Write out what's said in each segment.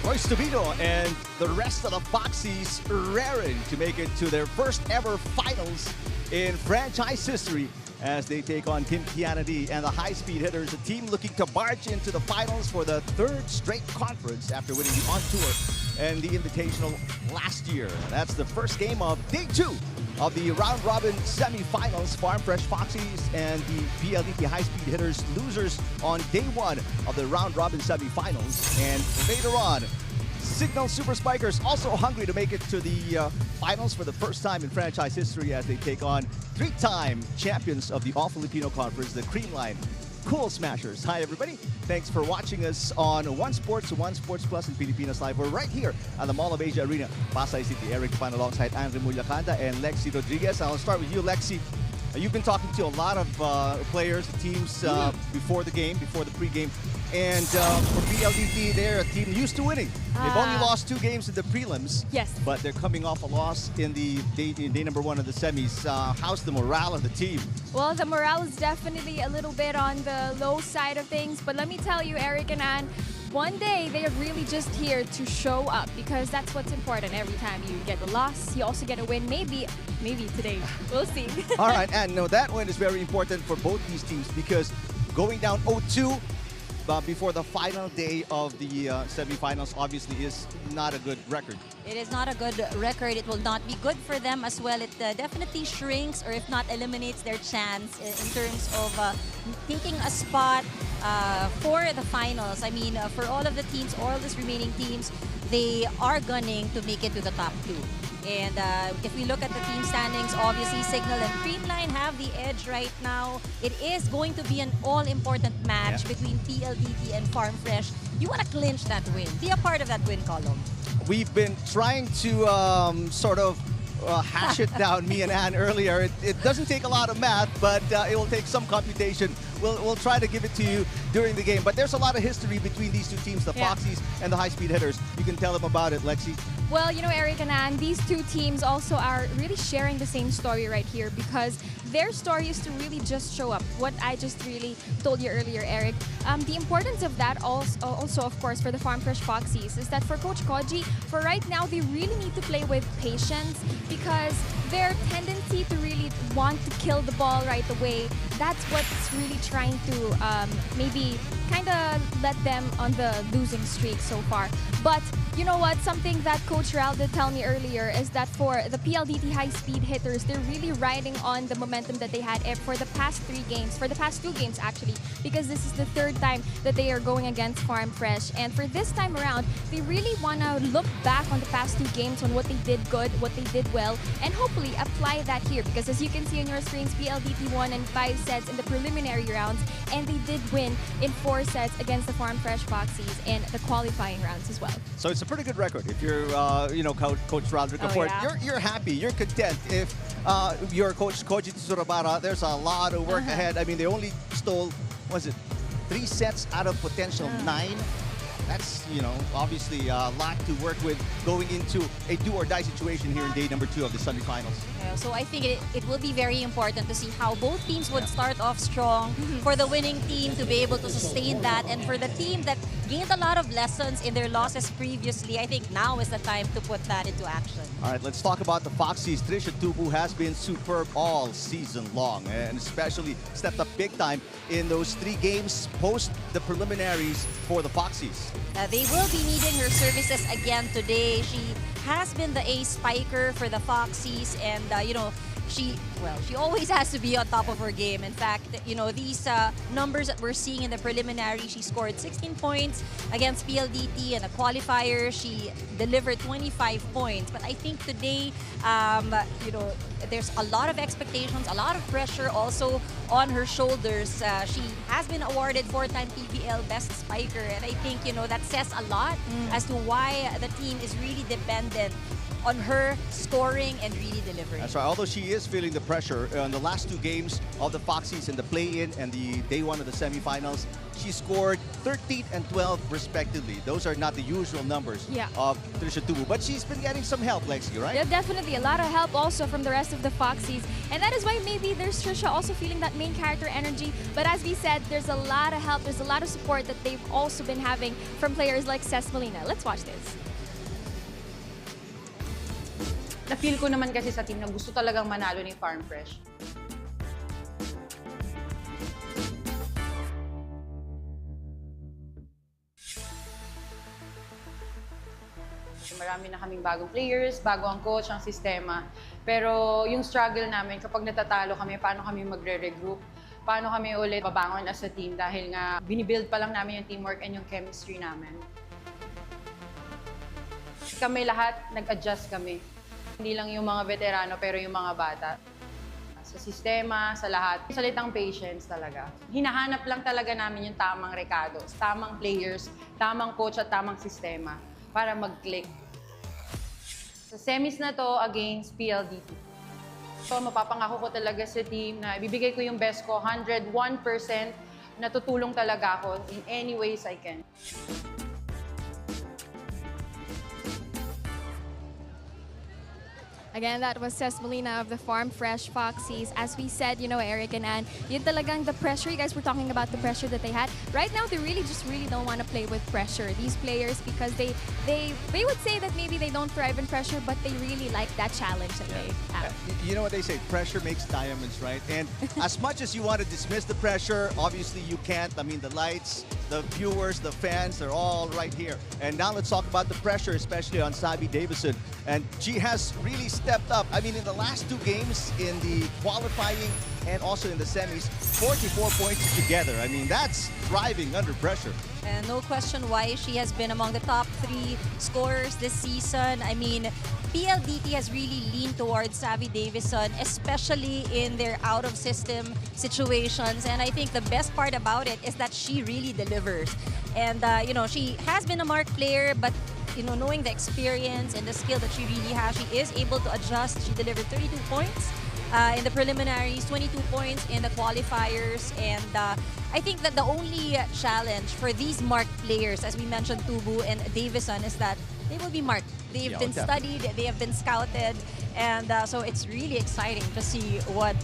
Royce Tobino and the rest of the Foxies raring to make it to their first ever finals in franchise history as they take on Team Kennedy and the high-speed hitters, a team looking to barge into the finals for the third straight conference after winning the On-Tour and the Invitational last year. That's the first game of Day 2 of the round-robin semifinals. Farm Fresh Foxies and the PLDT high-speed hitters losers on Day 1 of the round-robin semifinals. And later on, Signal Super Spikers also hungry to make it to the finals for the first time in franchise history as they take on three-time champions of the All-Filipino Conference, the Creamline Cool Smashers. Hi, everybody. Thanks for watching us on One Sports Plus in Pilipinas Live. We're right here at the Mall of Asia Arena, Pasay City. Eric Pan alongside Andre Mullacanda and Lexi Rodriguez. I'll start with you, Lexi. You've been talking to a lot of players, teams before the game, before the pregame. And for PLDT, they're a team used to winning. They've only lost 2 games in the prelims. Yes. But they're coming off a loss in the day number 1 of the semis. How's the morale of the team? Well, the morale is definitely a little bit on the low side of things. But let me tell you, Eric and Ann, one day they are really just here to show up because that's what's important. Every time you get a loss, you also get a win. Maybe today. We'll see. All right, and no, that win is very important for both these teams because going down 0-2 before the final day of the semifinals obviously is not a good record. It is not a good record. It will not be good for them as well. It definitely shrinks, or if not eliminates, their chance in terms of taking a spot for the finals. I mean, for all of the teams, all of these remaining teams, they are gunning to make it to the top 2. And if we look at the team standings, obviously Signal and Creamline have the edge right now. It is going to be an all-important match between PLDT and Farm Fresh. You want to clinch that win. Be a part of that win column. We've been trying to sort of hash it down, me and Ann earlier. It doesn't take a lot of math, but it will take some computation. We'll try to give it to you during the game. But there's a lot of history between these 2 teams, the Foxies and the high-speed hitters. You can tell them about it, Lexi. Well, you know, Eric and Ann, these 2 teams also are really sharing the same story right here because their story is to really just show up. What I just really told you earlier, Eric. The importance of that also, of course, for the Farm Fresh Foxies is that for Coach Koji, for right now, they really need to play with patience because their tendency to really want to kill the ball right away, that's what's really trying to maybe kind of let them on the losing streak so far. But you know what? Something that Coach Ral did tell me earlier is that for the PLDT high-speed hitters, they're really riding on the momentum that they had for the past 3 games, for the past 2 games actually, because this is the 3rd time that they are going against Farm Fresh. And for this time around, they really want to look back on the past 2 games on what they did good, what they did well, and hopefully apply that here. Because as you can see on your screens, PLDT won in 5 sets in the preliminary rounds, and they did win in 4 sets against the Farm Fresh Foxies in the qualifying rounds as well. So it's a pretty good record if you're, you know, Coach Rodrigo. You're happy, you're content. If you're Coach Koji Tsurabara, there's a lot of work ahead. I mean, they only stole, was it 3 sets out of potential 9? That's, you know, obviously a lot to work with going into a do-or-die situation here in day number 2 of the semifinals. So I think it will be very important to see how both teams would start off strong, for the winning team to be able to sustain that, and for the team that gained a lot of lessons in their losses previously, I think now is the time to put that into action. All right, let's talk about the Foxies. Trisha Tubu has been superb all season long and especially stepped up big time in those 3 games post the preliminaries for the Foxies. They will be needing her services again today. She has been the ace spiker for the Foxies, and you know, she always has to be on top of her game. In fact, you know, these numbers that we're seeing in the preliminary, she scored 16 points against PLDT, and a qualifier she delivered 25 points. But I think today, you know, there's a lot of expectations, a lot of pressure also on her shoulders. She has been awarded 4-time PVL Best Spiker, and I think, you know, that says a lot as to why the team is really dependent on her scoring and really delivering. That's right. Although she is feeling the pressure on the last two games of the Foxies in the play-in and the day one of the semifinals, she scored 13 and 12 respectively. Those are not the usual numbers of Trisha Tubu, but she's been getting some help, Lexi, right? Yeah, definitely. A lot of help also from the rest of the Foxies. And that is why maybe there's Trisha also feeling that main character energy. But as we said, there's a lot of help, there's a lot of support that they've also been having from players like Ces Molina. Let's watch this. Na-feel ko naman kasi sa team na gusto talagang manalo ni Farm Fresh. Marami na kaming bagong players, bago ang coach, ang sistema. Pero yung struggle namin, kapag natatalo kami, paano kami magre-regroup? Paano kami ulit babangon as a team? Dahil nga, binibuild pa lang namin yung teamwork and yung chemistry namin. Kami lahat, nag-adjust kami. Hindi lang yung mga veterano, pero yung mga bata. Sa sistema, sa lahat. Salitang patience talaga. Hinahanap lang talaga namin yung tamang recados, tamang players, tamang coach at tamang sistema para mag-click. Sa semis na to against PLDT. So mapapangako ko talaga sa team na ibibigay ko yung best ko, 101%, na tutulong talaga ako in any ways I can. Again, that was Ces Molina of the Farm Fresh Foxies. As we said, you know, Eric and Ann, yun talagang the pressure. You guys were talking about the pressure that they had. Right now, they really don't want to play with pressure. These players, because they would say that maybe they don't thrive in pressure, but they really like that challenge that they have. You know what they say, pressure makes diamonds, right? And as much as you want to dismiss the pressure, obviously you can't. I mean, the lights, the viewers, the fans, they're all right here. And now let's talk about the pressure, especially on Sabi Davison. And she has really stepped up. I mean, in the last two games, in the qualifying and also in the semis, 44 points together. I mean, that's thriving under pressure. And no question why she has been among the top 3 scorers this season. I mean, PLDT has really leaned towards Sabi Davison, especially in their out-of-system situations. And I think the best part about it is that she really delivers. And, you know, she has been a mark player, but you know, knowing the experience and the skill that she really has, she is able to adjust. She delivered 32 points in the preliminaries, 22 points in the qualifiers, and I think that the only challenge for these marked players, as we mentioned, Tubu and Davison, is that they will be marked. They've been studied, they have been scouted, and so it's really exciting to see what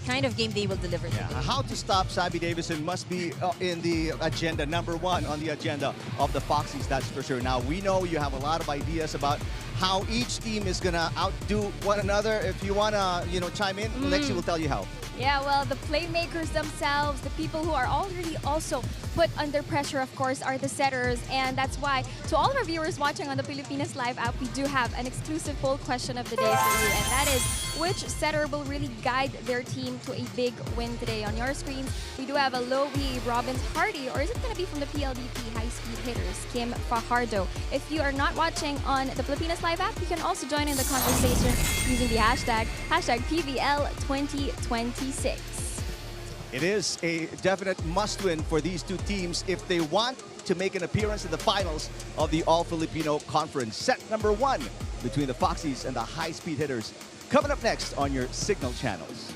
kind of game they will deliver today. How to stop Sabi Davison must be in the agenda, #1 on the agenda of the Foxies, that's for sure. Now, we know you have a lot of ideas about how each team is going to outdo one another. If you want to, you know, chime in, Lexi will tell you how. Yeah, well, the playmakers themselves, the people who are already also put under pressure, of course, are the setters. And that's why, to all of our viewers watching on the Pilipinas Live app, we do have an exclusive poll question of the day for you. And that is, which setter will really guide their team to a big win today? On your screens, we do have a Lowy, Robbins, Hardy, or is it going to be from the PLDT high-speed hitters, Kim Fajardo? If you are not watching on the Pilipinas Live app, you can also join in the conversation using the hashtag PVL2026. It is a definite must-win for these two teams if they want to make an appearance in the finals of the All-Filipino Conference. Set #1 between the Foxies and the high-speed hitters. Coming up next on your Signal channels.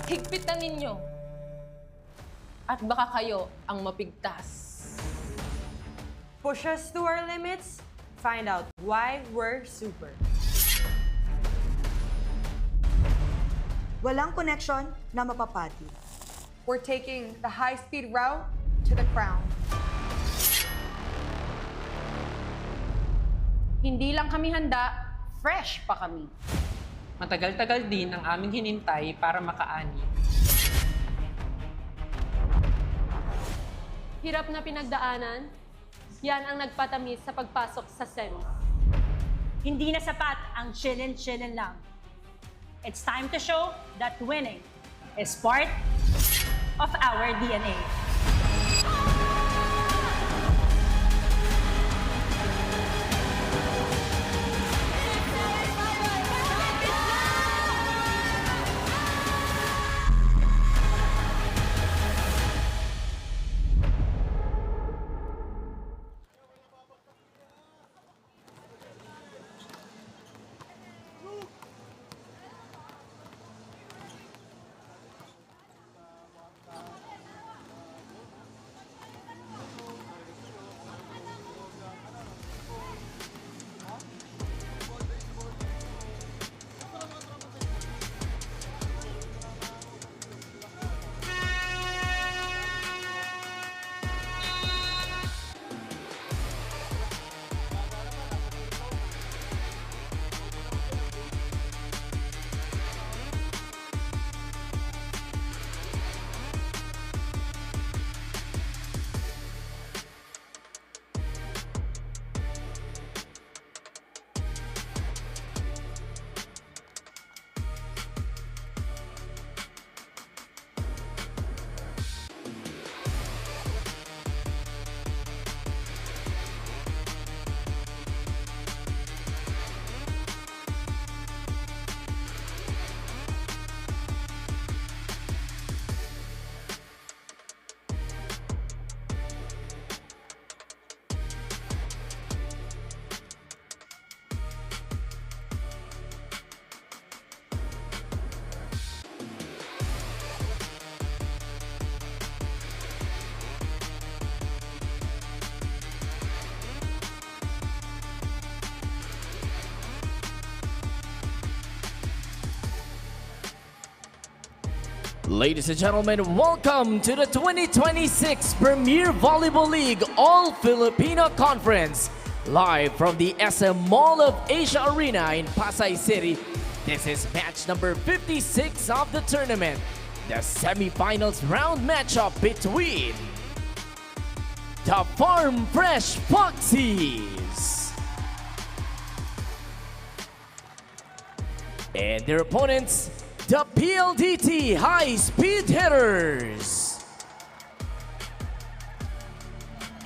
higpitan ninyo. At baka kayo ang mapigtas. Push us to our limits, find out why we're super. Walang connection na mapapati. We're taking the high-speed route to the crown. Hindi lang kami handa, fresh pa kami. Matagal-tagal din ang aming hinintay para makaani. Hirap na pinagdaanan, yan ang nagpatamis sa pagpasok sa semi. Hindi na sapat ang chillin' lang. It's time to show that winning is part of our DNA. Ladies and gentlemen, welcome to the 2026 Premier Volleyball League All-Filipino Conference. Live from the SM Mall of Asia Arena in Pasay City, this is match number 56 of the tournament. The semifinals round matchup between the Farm Fresh Foxies and their opponents, the PLDT High-Speed Hitters.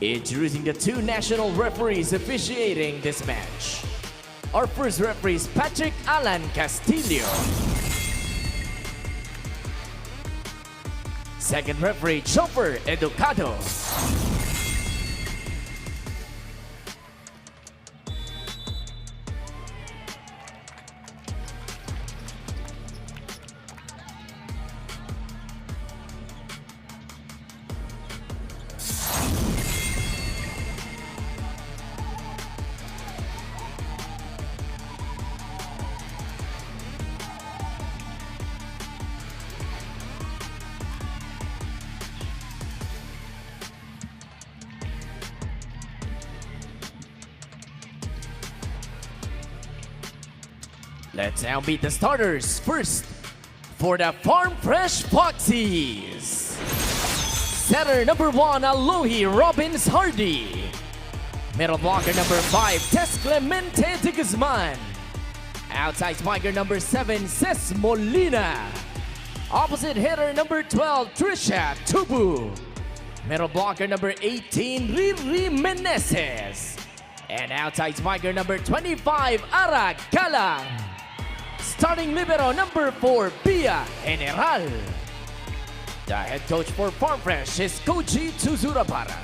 Introducing the two national referees officiating this match. Our first referee is Patrick Alan Castillo. Second referee, Chopper Educado. Let's now meet the starters. First, for the Farm Fresh Foxies. Setter number 1, Alohi Robbins Hardy. Middle blocker number 5, Tess Clemente de Guzman. Outside spiker number 7, Ces Molina. Opposite hitter number 12, Trisha Tubu. Middle blocker number 18, Riri Meneses. And outside spiker number 25, Ara Galang. Starting libero number 4, Pia General. The head coach for Farm Fresh is Koji Tsuzurapara.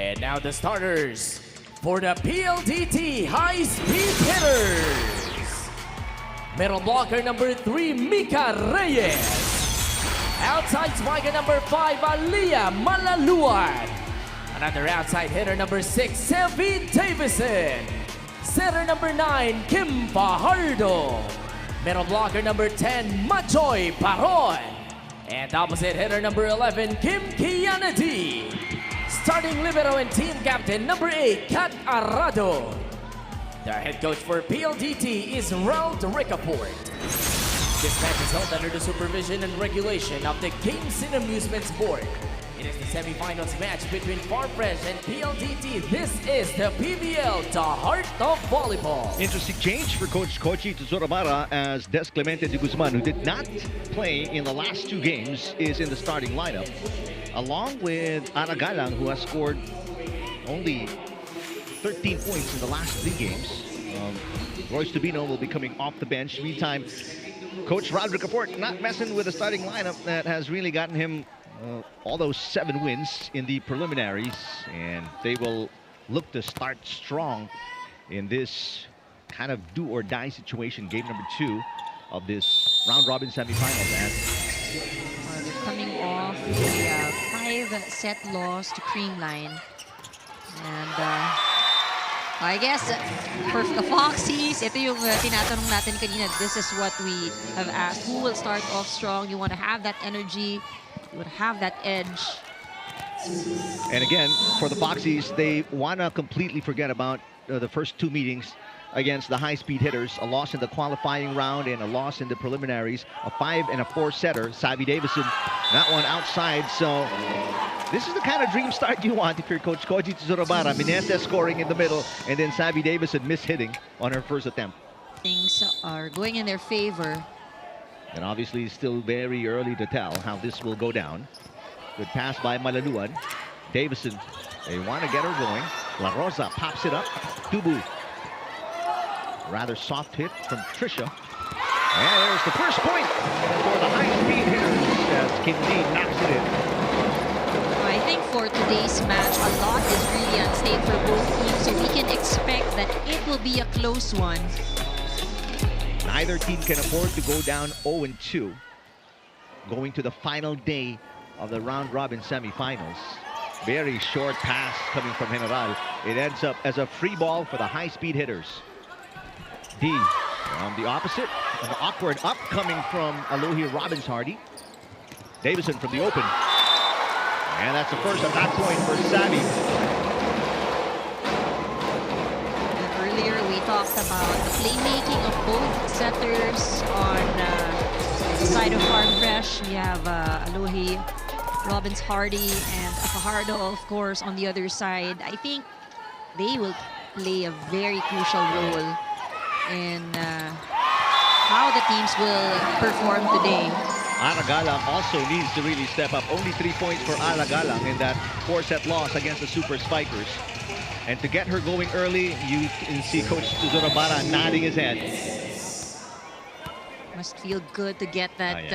And now the starters for the PLDT high-speed hitters. Middle blocker number 3, Mika Reyes. Outside spiker number 5, Aliyah Malaluan. Another outside hitter number 6, Sevi Davison. Setter number 9, Kim Fajardo. Middle blocker number 10, Machoy Paron. And opposite hitter number 11, Kim Kianadi. Starting libero and team captain number 8, Kat Arado. The head coach for PLDT is Raul Ricaport. This match is held under the supervision and regulation of the Games and Amusements Board. It is the semifinals match between Farmfresh and PLDT. This is the PVL, the heart of volleyball. Interesting change for Coach Koji Tsurabara as Des Clemente de Guzman, who did not play in the last 2 games, is in the starting lineup, along with Ara Galang, who has scored only 13 points in the last 3 games. Royce Tubino will be coming off the bench. Meantime, Coach Roderick Fort not messing with the starting lineup that has really gotten him all those 7 wins in the preliminaries, and they will look to start strong in this kind of do-or-die situation, game number 2 of this round-robin semifinal. They're coming off a 5-set loss to Creamline, and I guess for the Foxies, ito yung tinatanong natin kanina. This is what we have asked. Who will start off strong? You want to have that energy. You want to have that edge. And again, for the Foxies, they want to completely forget about the first 2 meetings against the high-speed hitters. A loss in the qualifying round and a loss in the preliminaries. A 5 and a 4 setter. Savi Davison, that one outside. So this is the kind of dream start you want if you're Coach Koji Tsurabara. Minesa scoring in the middle, and then Savi Davison mishitting on her first attempt. Things are going in their favor. And obviously it's still very early to tell how this will go down. Good pass by Malaluan. Davison, they want to get her going. La Rosa pops it up. Tubu. Rather soft hit from Trisha. And there's the first point for the high-speed hitters as Kim D knocks it in. I think for today's match, a lot is really at stake for both teams, so we can expect that it will be a close one. Neither team can afford to go down 0-2 going to the final day of the round-robin semifinals. Very short pass coming from General. It ends up as a free ball for the high-speed hitters. D on the opposite. An awkward up coming from Alohi Robbins-Hardy. Davison from the open. And that's the first attack point for Savi. Earlier, we talked about the playmaking of both setters on the side of Farmfresh. We have Alohi Robbins-Hardy and Fajardo, of course, on the other side. I think they will play a very crucial role in how the teams will perform today. Ara Galang also needs to really step up. Only 3 points for Ara Galang in that 4-set loss against the Super Spikers. And to get her going early, you can see Coach Tsurabara nodding his head. Must feel good to get that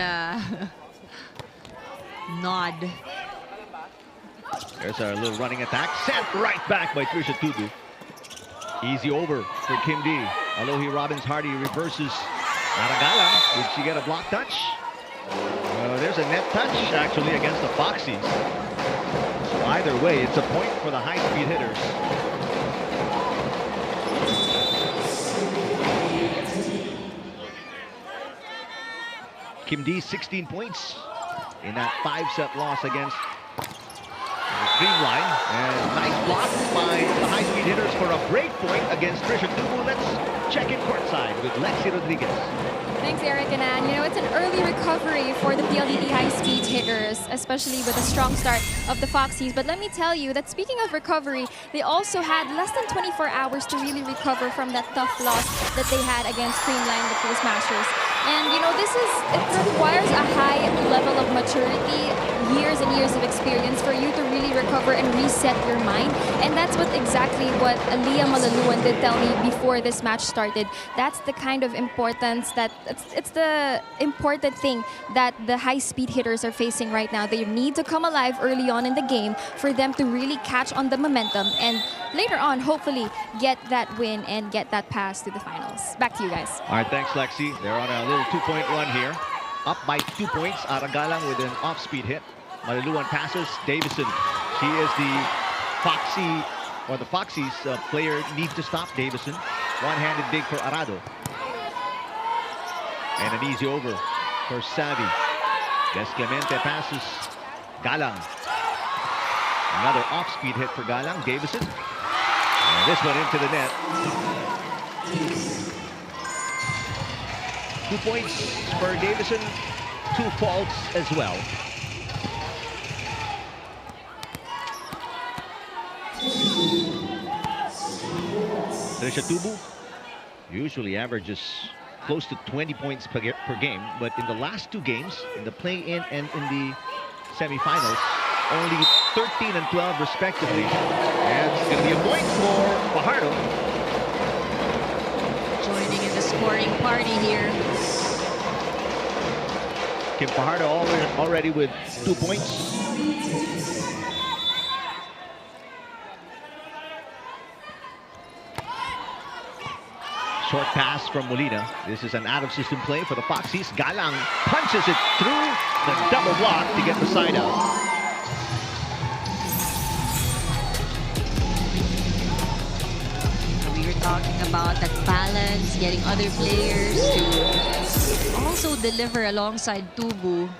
nod. There's our little running attack. Sent right back by Trisha Tudu. Easy over for Kim D. Alohi Robbins-Hardy reverses Ara Galang. Did she get a block touch? There's a net touch actually against the Foxies. So either way, it's a point for the high-speed hitters. Kim D 16 points in that 5-set loss against the Creamline. And nice block by the high-speed hitters for a break point against Trisha Tubu. Let's check it courtside with Lexi Rodriguez. Thanks, Eric and Ann. You know, it's an early recovery for the PLDT high-speed hitters, especially with a strong start of the Foxies. But let me tell you that speaking of recovery, they also had less than 24 hours to really recover from that tough loss that they had against Creamline, the Pool Smashers. And it requires a high level of maturity, years and years of experience for you to really recover and reset your mind. And that's exactly what Leah Malaluan did tell me before this match started. That's the kind of importance it's the important thing that the high-speed hitters are facing right now. They need to come alive early on in the game for them to really catch on the momentum and later on, hopefully, get that win and get that pass to the finals. Back to you guys. All right, thanks, Lexi. They're on a little two-point run here. Up by 2 points. Aragalang with an off-speed hit. Malaluan passes. Davison. She is the Foxy, or the Foxy's player needs to stop Davison. One-handed dig for Arado. And an easy over for Savi. Desclemente passes. Galang. Another off-speed hit for Galang. Davison. And this one into the net. 2 points for Davison. 2 faults as well. Trisha Tubu usually averages close to 20 points per game, but in the last 2 games, in the play-in and in the semifinals, only 13 and 12 respectively. And it's going to be a point for Fajardo. Joining in the scoring party here. Kim Fajardo already with 2 points. Short pass from Molina. This is an out-of-system play for the Foxies. Galang punches it through the double block to get the side out. We were talking about that balance, getting other players to also deliver alongside Tubu.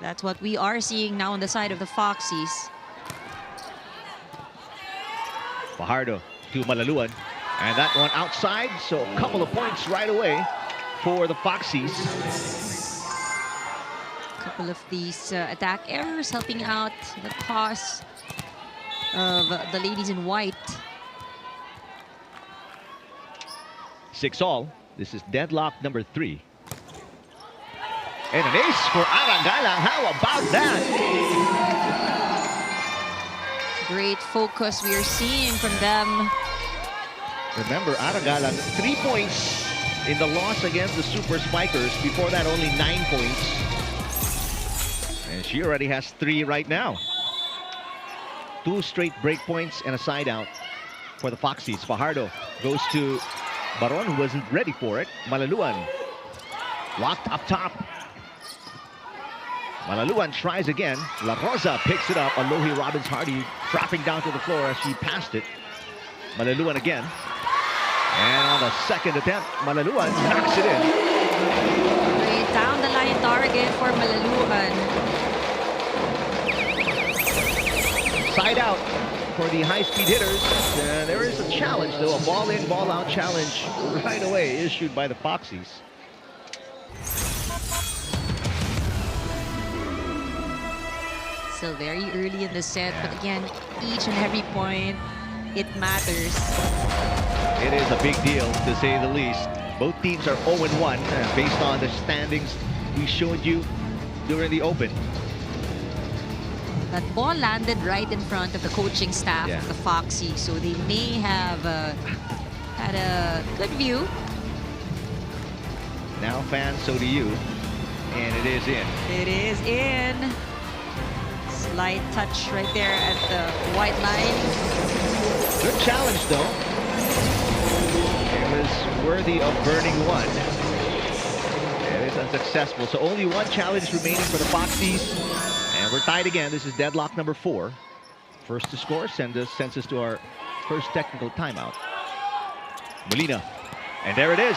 That's what we are seeing now on the side of the Foxies. Fajardo to Malaluan. And that one outside, so a couple of points right away for the Foxies. A couple of these attack errors helping out the cause of the ladies in white. 6-all. This is deadlock number 3. And an ace for Aragalang. How about that? Great focus we are seeing from them. Remember, Aragalang 3 points in the loss against the Super Spikers. Before that, only 9 points. And she already has 3 right now. 2 straight break points and a side out for the Foxies. Fajardo goes to Baron, who wasn't ready for it. Malaluan locked up top. Malaluan tries again. La Rosa picks it up. Alohi Robbins-Hardy dropping down to the floor as she passed it. Malaluan again. And on the second attempt, Malaluan knocks it in. Great down the line target for Malaluan. Side out for the high-speed hitters. There is a challenge, though, a ball-in, ball-out challenge right away issued by the Foxies. Still very early in the set, but again, each and every point, it matters. It is a big deal, to say the least. Both teams are 0-1 based on the standings we showed you during the Open. That ball landed right in front of the coaching staff of the Foxy, so they may have had a good view. Now fans, so do you. And it is in. It is in. Slight touch right there at the white line. Good challenge, though. It was worthy of burning one. And it's unsuccessful. So only 1 challenge remaining for the Foxies. And we're tied again. This is deadlock number 4. First to score sends us to our first technical timeout. Molina. And there it is.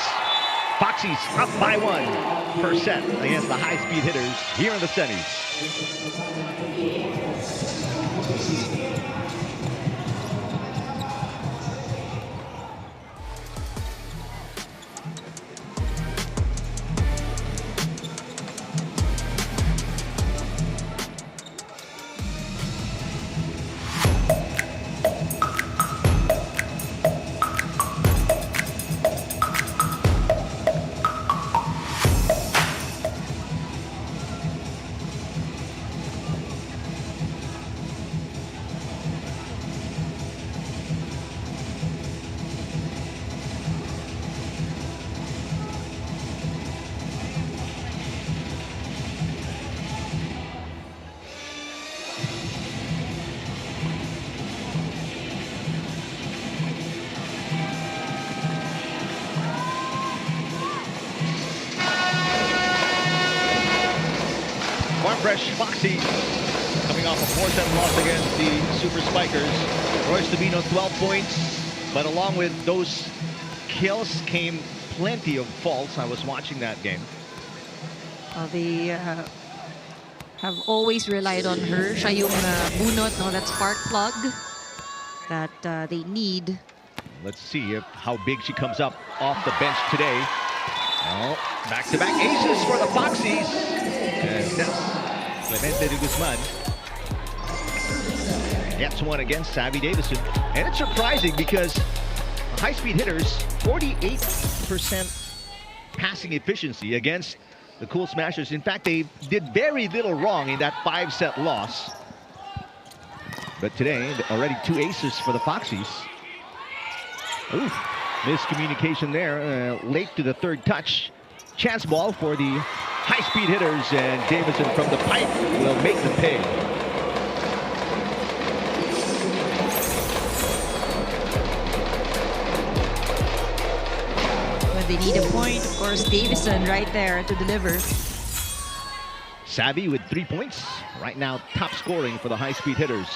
Foxies up by 1 per set against the high-speed hitters here in the semis. Fresh Foxy coming off a 4-set loss against the Super Spikers. Royce Tubino, 12 points. But along with those kills came plenty of faults. I was watching that game. They have always relied on her. Siya yung bunot, no, that spark plug that they need. Let's see how big she comes up off the bench today. Well, back-to-back aces for the Foxies. And that's Clemente de Guzman gets one against Savvy Davison. And it's surprising because high-speed hitters, 48% passing efficiency against the Cool Smashers. In fact, they did very little wrong in that 5-set loss. But today, already 2 aces for the Foxies. Ooh, miscommunication there, late to the third touch. Chance ball for the high-speed hitters, and Davison from the pipe will make the pay. When they need a point, of course, Davison right there to deliver. Savvy with 3 points. Right now, top scoring for the high-speed hitters.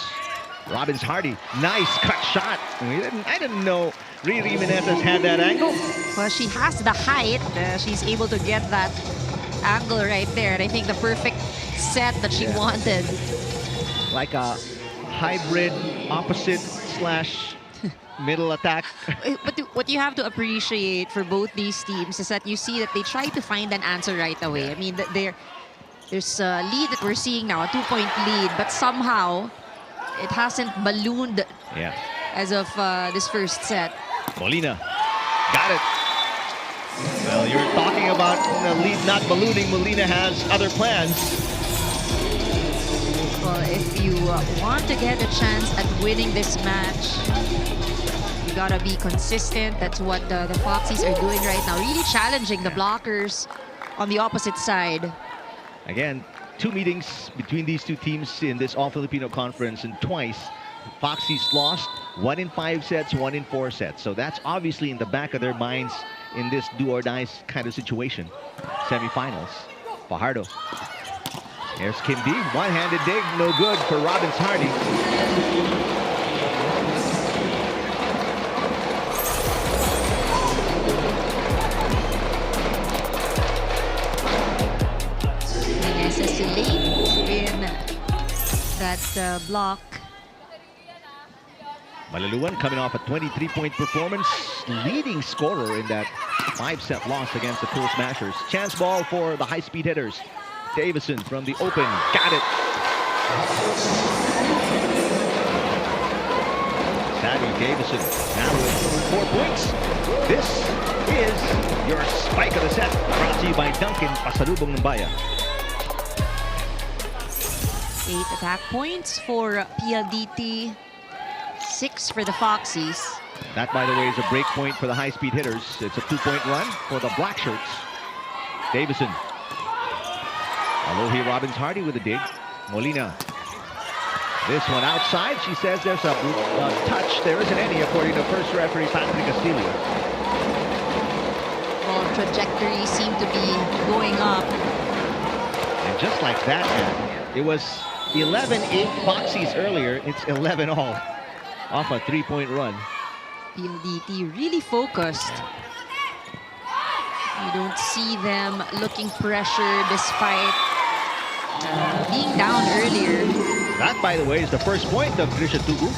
Robbins Hardy, nice cut shot. I didn't know Riri Menezes had that angle. Well, she has the height. She's able to get that angle right there. And I think the perfect set that she wanted. Like a hybrid opposite slash middle attack. But what you have to appreciate for both these teams is that you see that they try to find an answer right away. I mean, there's a lead that we're seeing now, a 2-point lead, but somehow it hasn't ballooned as of this first set. Molina got it. Well, you're talking about the lead not ballooning. Molina has other plans. Well, if you want to get a chance at winning this match, you gotta be consistent. That's what the Foxies are doing right now. Really challenging the blockers on the opposite side. Again, 2 meetings between these 2 teams in this All-Filipino Conference, and twice Foxies lost, 1 in 5 sets, 1 in 4 sets. So that's obviously in the back of their minds in this do-or-die kind of situation. Semifinals. Fajardo. Here's Kim D. One-handed dig, no good for Robbins Hardy. In that block. Malaluan coming off a 23-point performance, leading scorer in that 5-set loss against the Cool Smashers. Chance ball for the high-speed hitters. Davison from the open, got it. Savvy Davison now with 4 points. This is your spike of the set, brought to you by Duncan Pasalubong ng Bayan. 8 attack points for PLDT, 6 for the Foxies. That, by the way, is a break point for the high-speed hitters. It's a 2-point run for the Black Shirts. Davison. Alohi Robbins Hardy with a dig. Molina. This one outside. She says there's a touch. There isn't any, according to first referee Patrick Castillo. Well, trajectory seemed to be going up. And just like that, it was 11-8 Foxies earlier. It's 11-all off a 3-point run. PLDT really focused. You don't see them looking pressure despite being down earlier. That, by the way, is the first point of Trisha Tugu.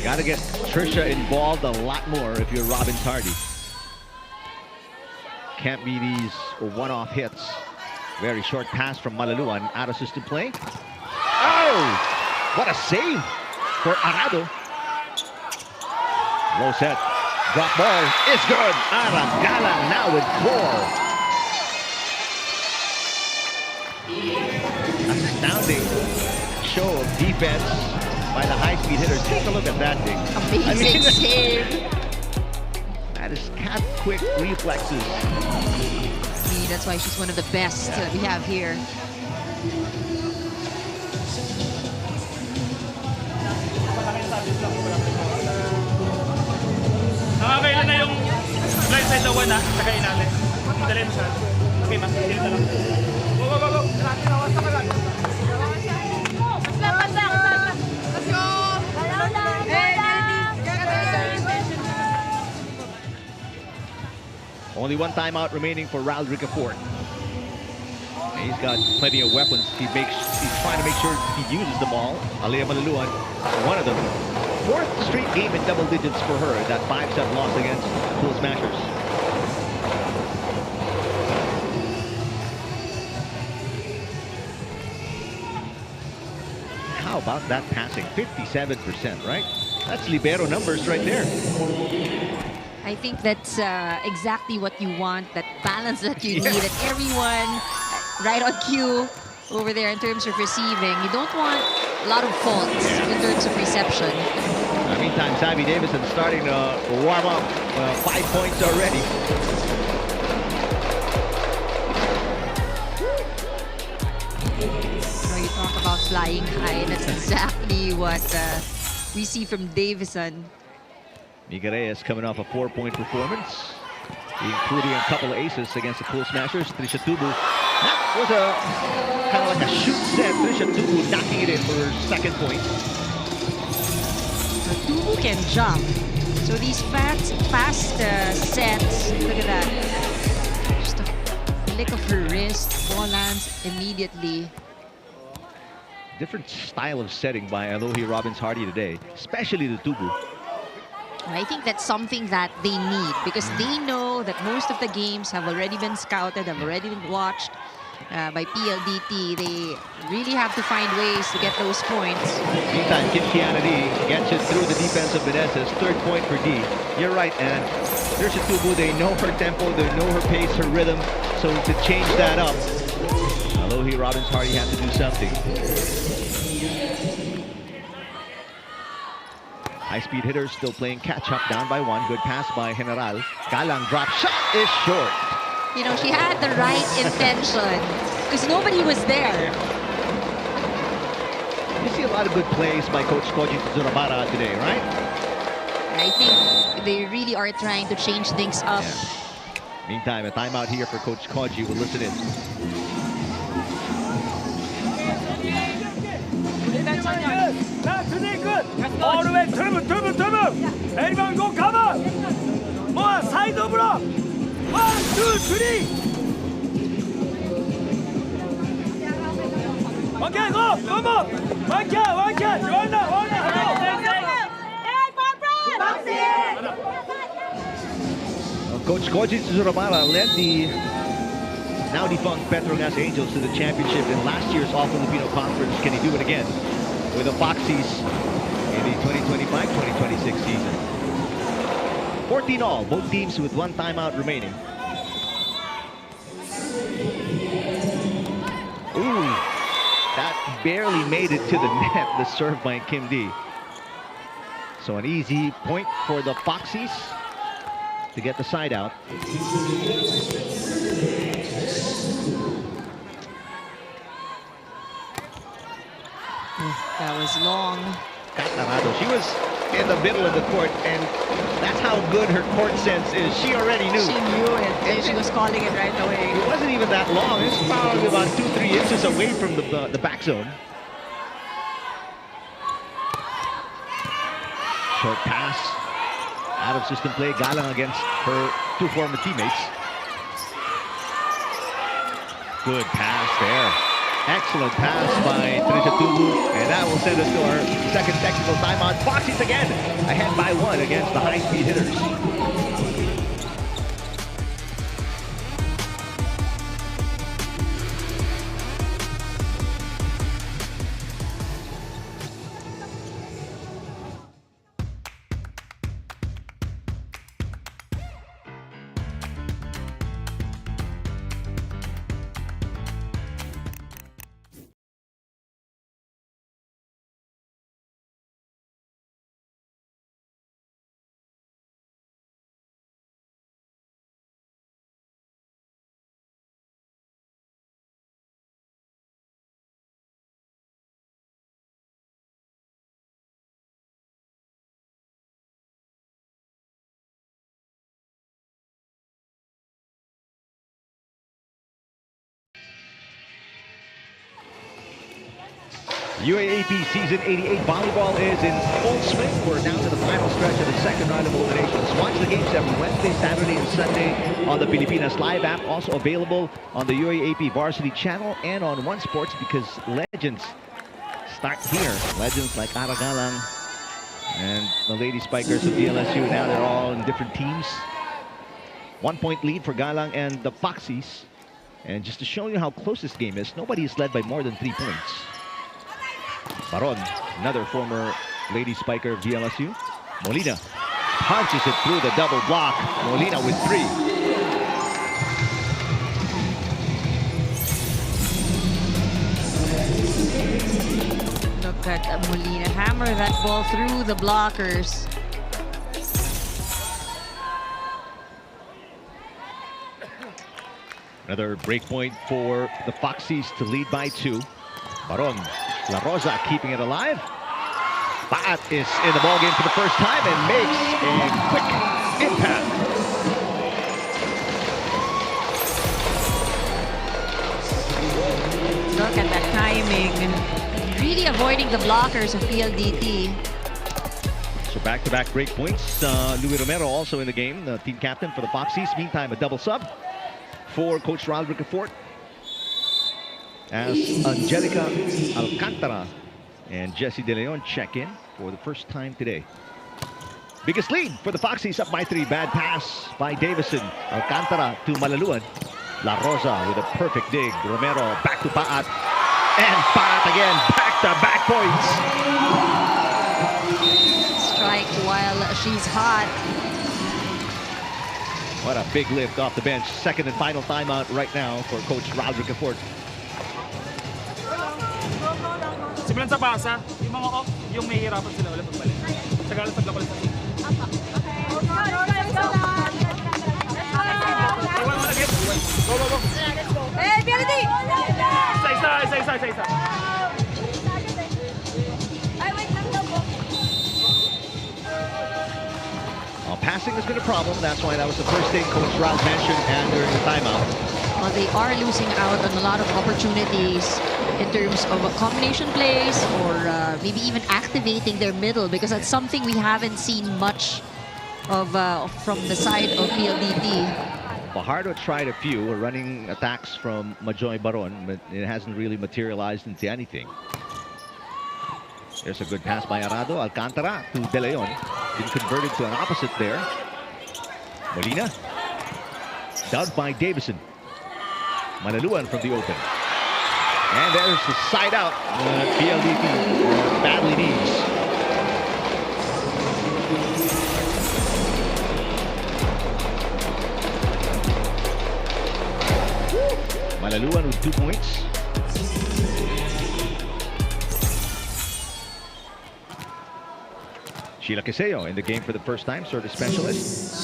Got to get Trisha involved a lot more if you're Robbins Hardy. Can't be these one-off hits. Very short pass from Malaluan out of system play. Oh! What a save for Arado. Low set. Drop ball is good. Aragala now with 4. Astounding show of defense by the high-speed hitter. Take a look at that thing. Amazing save. That is cat-quick reflexes. That's why she's one of the best that we have here. Okay, Tsagayin natin. Dali mo siya. Okay, mas dito lang. Go, go, go, go! Basta ka lang. Let's go! Only one timeout remaining for Raul Ricafort. He's got plenty of weapons. He's trying to make sure he uses them all. Alea Malaluan, one of them. Fourth straight game in double digits for her. That 5-set loss against Pool Smashers. How about that passing? 57%, right? That's libero numbers right there. I think that's exactly what you want, that balance that you need, that everyone right on cue over there in terms of receiving. You don't want a lot of faults in terms of reception. Meantime, Savvy Davison starting to warm up. 5 points already. So you talk about flying high. That's exactly what we see from Davison. Mika Reyes coming off a 4-point performance, including a couple of aces against the Pool Smashers. Trisha Tubu. That was a kind of like a shoot set. Trisha Tubu knocking it in for her second point. Tubu can jump. So these fast sets, look at that. Just a flick of her wrist, ball lands immediately. Different style of setting by Alohi Robbins-Hardy today, especially the Tubu. I think that's something that they need because they know that most of the games have already been scouted, have already been watched by PLDT. They really have to find ways to get those points. Meantime, Kim Kianadi gets it through the defense of Meneses. Third point for D. You're right, and there's a Tubu. They know her tempo, they know her pace, her rhythm. So to change that up, Alohi Robbins-Hardy has to do something. High-speed hitters still playing catch-up, down by 1. Good pass by General. Galang drop shot is short. You know, she had the right intention because nobody was there. You see a lot of good plays by Coach Koji Tsurabara today, right? I think they really are trying to change things up. Yeah. Meantime, a timeout here for Coach Koji. We'll listen in. Today good. All the way, turn. Everyone go cover. More side block. 1, 2, 3. Okay, go. Come on. One catch. One Coach Koji Tsurabara led the now defunct Petronas Angels to the championship in last year's All-Filipino Conference. Can he do it again with the Foxies in the 2025-2026 season? 14 all, both teams with one timeout remaining. Ooh, that barely made it to the net, the serve by Kim D. So an easy point for the Foxies to get the side out. That was long. She was in the middle of the court, and that's how good her court sense is. She already knew. She knew it, and she was calling it right away. It wasn't even that long. It's probably about 2-3 inches away from the back zone. Short pass. Out of system play. Galang against her two former teammates. Good pass there. Excellent pass by Trisha Tubu, and that will send us to our second technical timeout. Foxies again, ahead by 1 against the high-speed hitters. UAAP Season 88 volleyball is in full swing. We're down to the final stretch of the second round of eliminations. Watch the games every Wednesday, Saturday, and Sunday on the Pilipinas Live app. Also available on the UAAP Varsity channel and on One Sports, because legends start here. Legends like Aragalang and the Lady Spikers of DLSU. Now they're all in different teams. 1 point lead for Galang and the Foxies. And just to show you how close this game is, nobody is led by more than 3 points. Baron, another former Lady Spiker of DLSU. Molina punches it through the double block. Molina with 3. Look at Molina hammer that ball through the blockers. Another break point for the Foxies to lead by 2. Baron, La Rosa keeping it alive. Paat is in the ballgame for the first time and makes a quick impact. Look at that timing. Really avoiding the blockers of PLDT. So back-to-back break points. Louis Romero also in the game, the team captain for the Foxies. Meantime, a double sub for Coach Ronald Ricafort, as Angelica Alcantara and Jessie De Leon check in for the first time today. Biggest lead for the Foxies, up by 3. Bad pass by Davison. Alcantara to Malaluan. La Rosa with a perfect dig. Romero back to Paat. And Paat again, back-to-back points. Strike while she's hot. What a big lift off the bench. Second and final timeout right now for Coach Ronald Ricafort. Simulan sa pasa, yung mga off, yung may hirapan sila ulit pagbalik. Tagalan sa ulit sa team. Iwan mo na game. Go, go, go. Hey, PLDT! Isa. Passing has been a problem. That's why that was the first thing Coach Ronald mentioned and during the timeout. Well, they are losing out on a lot of opportunities in terms of combination plays or maybe even activating their middle, because that's something we haven't seen much of from the side of PLDT. Fajardo tried a few running attacks from Majoy Baron, but it hasn't really materialized into anything. There's a good pass by Arado. Alcantara to De Leon. Been converted to an opposite there. Molina. Dubbed by Davison. Malaluan from the open. And there's the side out. PLDT badly needs. Malaluan with 2 points. Sheila Quiseo in the game for the first time, service specialist.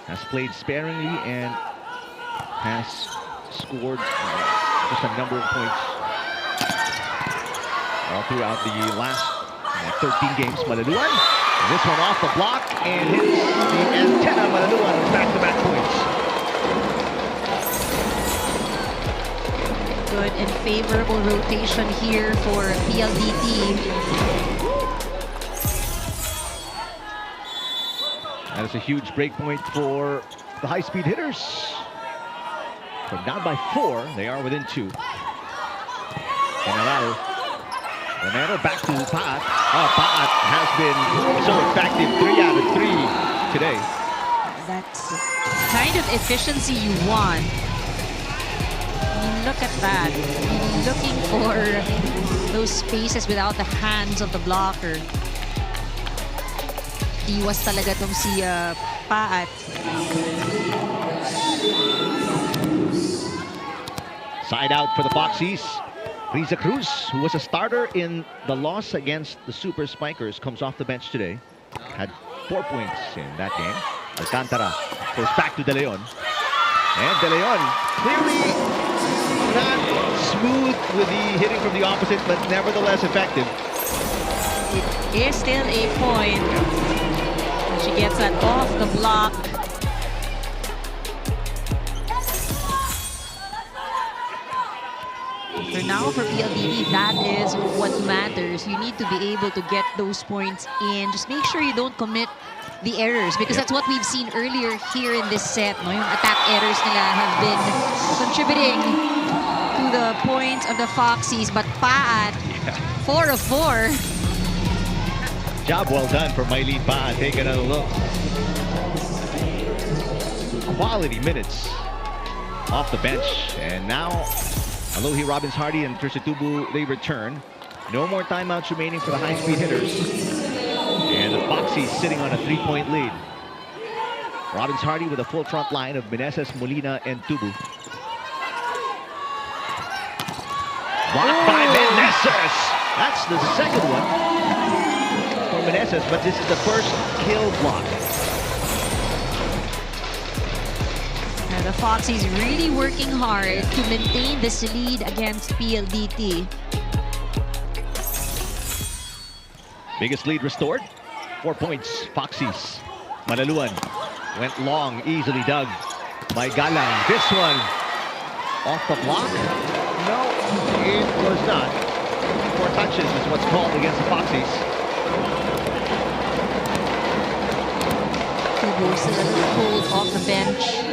Has played sparingly and has scored just a number of points all throughout the last 13 games. Malaluan, this one off the block and hits the antenna. Malaluan with back-to-back points. Good and favorable rotation here for PLDT. That is a huge break point for the high-speed hitters. From down by 4, they are within 2. And Alaro. Romero back to Paat. Oh, Paat has been so effective. 3 out of 3 today. That's the kind of efficiency you want. I mean, look at that. Looking for those spaces without the hands of the blocker. Iwas talaga tong si Paat. Side out for the Foxies. Riza Cruz, who was a starter in the loss against the Super Spikers, comes off the bench today. Had 4 points in that game. Alcantara goes back to De Leon. And De Leon clearly not smooth with the hitting from the opposite, but nevertheless effective. It is still a point. She gets that off the block. So now for PLDT, that is what matters. You need to be able to get those points in. Just make sure you don't commit the errors because that's what we've seen earlier here in this set. No? Yung attack errors nila have been contributing to the points of the Foxies. But Paat, 4 of 4. Job well done for Mylene Paat. Take another look. Quality minutes off the bench. And now Alohi Robbins-Hardy and Trisha Tubu, they return. No more timeouts remaining for the high-speed hitters. And the Foxies sitting on a 3-point lead. Robbins-Hardy with a full front line of Meneses, Molina, and Tubu. Blocked by Meneses. That's the second one for Meneses, but this is the first kill block. The Foxies really working hard to maintain this lead against PLDT. Biggest lead restored. 4 points, Foxies. Manaluan went long, easily dug by Galang. This one off the block? No, it was not. 4 touches is what's called against the Foxies. Tubu still a little cold off the bench.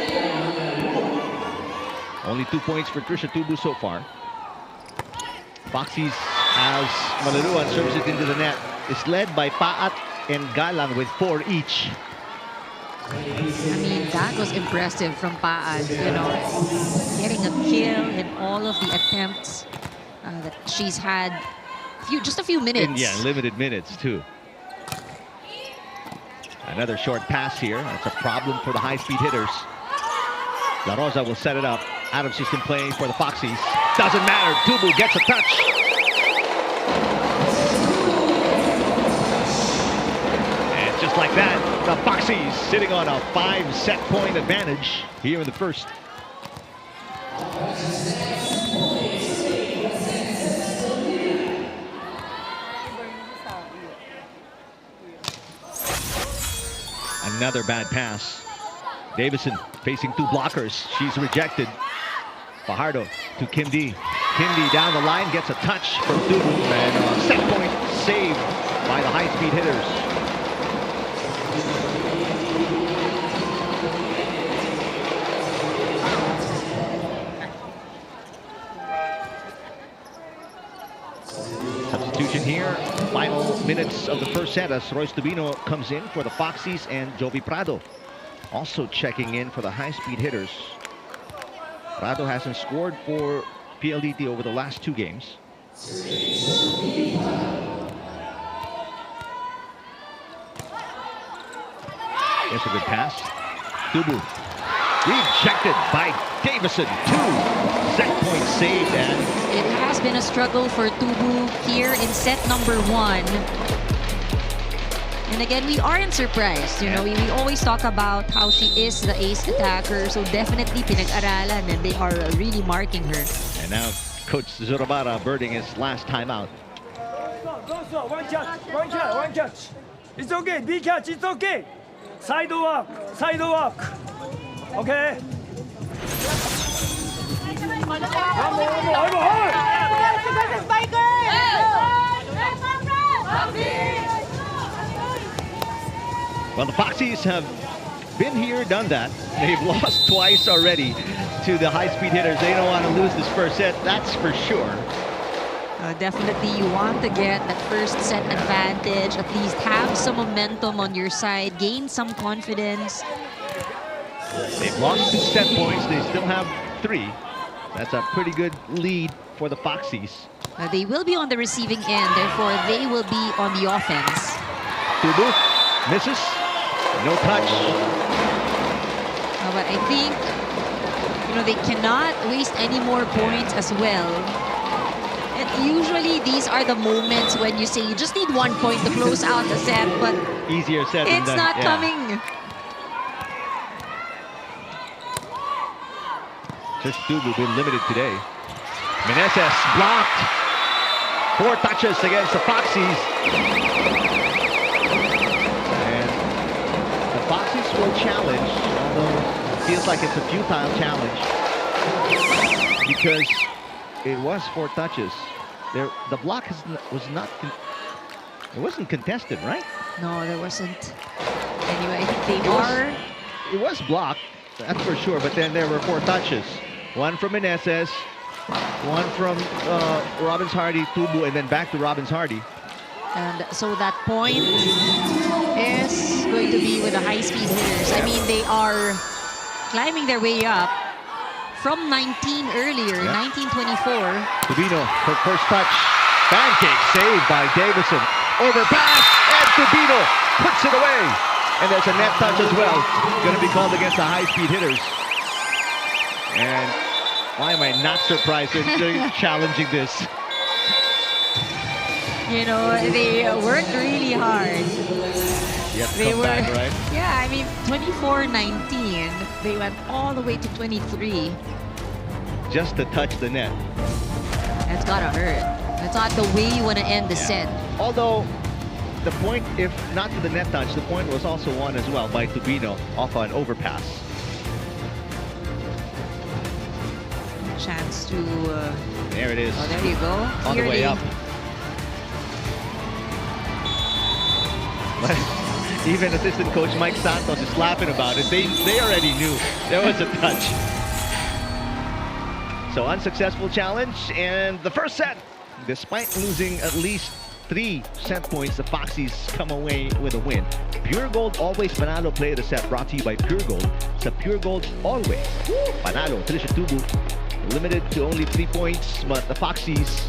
Only 2 points for Trisha Tubu so far. Foxies, as Malaruan serves it into the net, is led by Paat and Galang with 4 each. I mean, that was impressive from Paat, you know, getting a kill in all of the attempts that she's had. Just a few minutes. Yeah, limited minutes too. Another short pass here. That's a problem for the high-speed hitters. La Rosa will set it up. Out of system play for the Foxies. Doesn't matter. Tubu gets a touch. And just like that, the Foxies sitting on a 5-set point advantage here in the first. Another bad pass. Davison facing 2 blockers. She's rejected. Fajardo to Kim D. Kim D down the line, gets a touch from Tubu. And a set point saved by the high-speed hitters. Substitution here. Final minutes of the first set as Royce Tubino comes in for the Foxies and Jovi Prado also checking in for the high-speed hitters. Prado hasn't scored for PLDT over the last 2 games. It's a good pass. Tubu rejected by Davison. 2 set points saved, and it has been a struggle for Tubu here in set number 1. And again, we aren't surprised. You know, we always talk about how she is the ace attacker. So definitely pinag-aralan and they are really marking her. And now Coach Zurabara birding his last timeout. Go, one catch. It's okay, big catch, it's okay. Side walk. Okay. One more. Well, the Foxies have been here, done that. They've lost twice already to the high-speed hitters. They don't want to lose this first set, that's for sure. Definitely, you want to get that first set advantage, at least have some momentum on your side, gain some confidence. They've lost 2 set points, they still have 3. That's a pretty good lead for the Foxies. They will be on the receiving end, therefore they will be on the offense. Tubu misses, no touch. But I think, you know, they cannot waste any more points as well. And usually these are the moments when you say you just need 1 point to close out the set, but easier said than done. It's not coming. Just Tubu been limited today. Meneses blocked. 4 touches against the Foxies. Foxies will challenge, although it feels like it's a futile challenge, because it was 4 touches. There, the block was not. It wasn't contested, right? No, there wasn't. Anyway, I think they are. It was blocked, that's for sure. But then there were 4 touches. One from Meneses, one from Robbins Hardy, Tubu, and then back to Robbins Hardy. And so that point is going to be with the high-speed hitters. I mean, they are climbing their way up from 19 earlier, 1924. Tubino, her first touch. Pancake saved by Davison. Overpass, and Tubino puts it away. And there's a net touch as well. Going to be called against the high-speed hitters. And why am I not surprised they're challenging this? You know, they worked really hard. They were back, right? Yeah, I mean, 24-19. They went all the way to 23. Just to touch the net. That's gotta hurt. That's not the way you want to end the set. Although, the point, if not to the net touch, the point was also won as well by Tubino off an overpass. Chance to... there it is. Oh, there you go. On the way up. Even assistant coach Mike Santos is laughing about it. They already knew there was a touch. So unsuccessful challenge, and the first set, despite losing at least 3 set points, the Foxies come away with a win. Pure Gold always panalo play of the set, brought to you by Pure Gold. Sa Pure Gold always panalo. Trisha Tubu limited to only 3 points, but the Foxies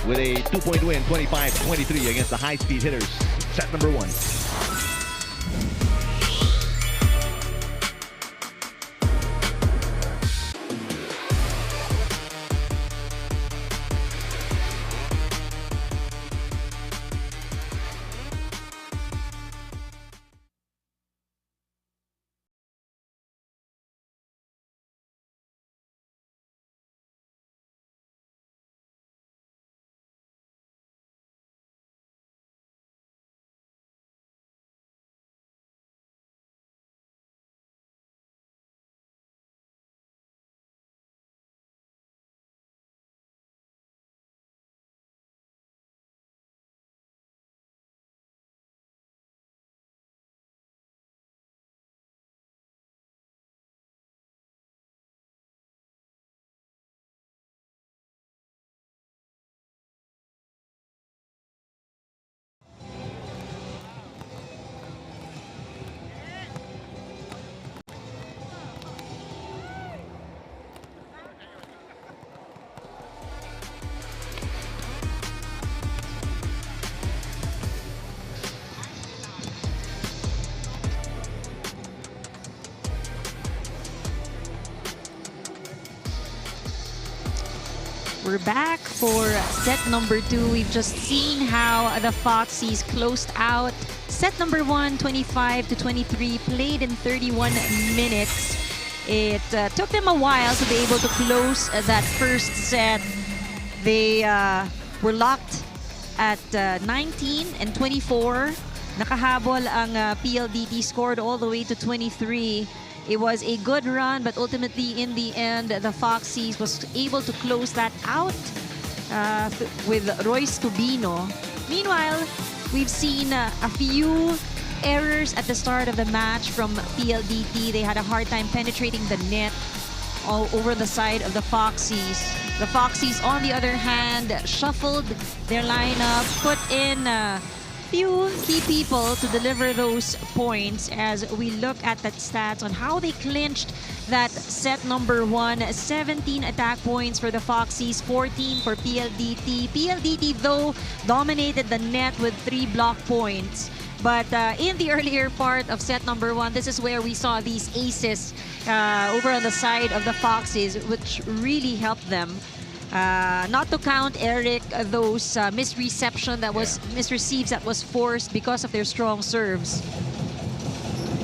with a 2-point win, 25-23 against the high-speed hitters. Set number 1. We're back for set number 2. We've just seen how the Foxies closed out set number 1, 25-23, played in 31 minutes. It took them a while to be able to close that first set. They were locked at 19 and 24. Nakahabol ang PLDT, scored all the way to 23. It was a good run, but ultimately, in the end, the Foxies was able to close that out with Royce Tubino. Meanwhile, we've seen a few errors at the start of the match from PLDT. They had a hard time penetrating the net all over the side of the Foxies. The Foxies, on the other hand, shuffled their lineup, put in few key people to deliver those points as we look at the stats on how they clinched that set number 1. 17 attack points for the Foxies, 14 for PLDT. PLDT, though, dominated the net with 3 block points. But in the earlier part of set number 1, this is where we saw these aces over on the side of the Foxies, which really helped them. Not to count, Eric, those misreception that was misreceives that was forced because of their strong serves.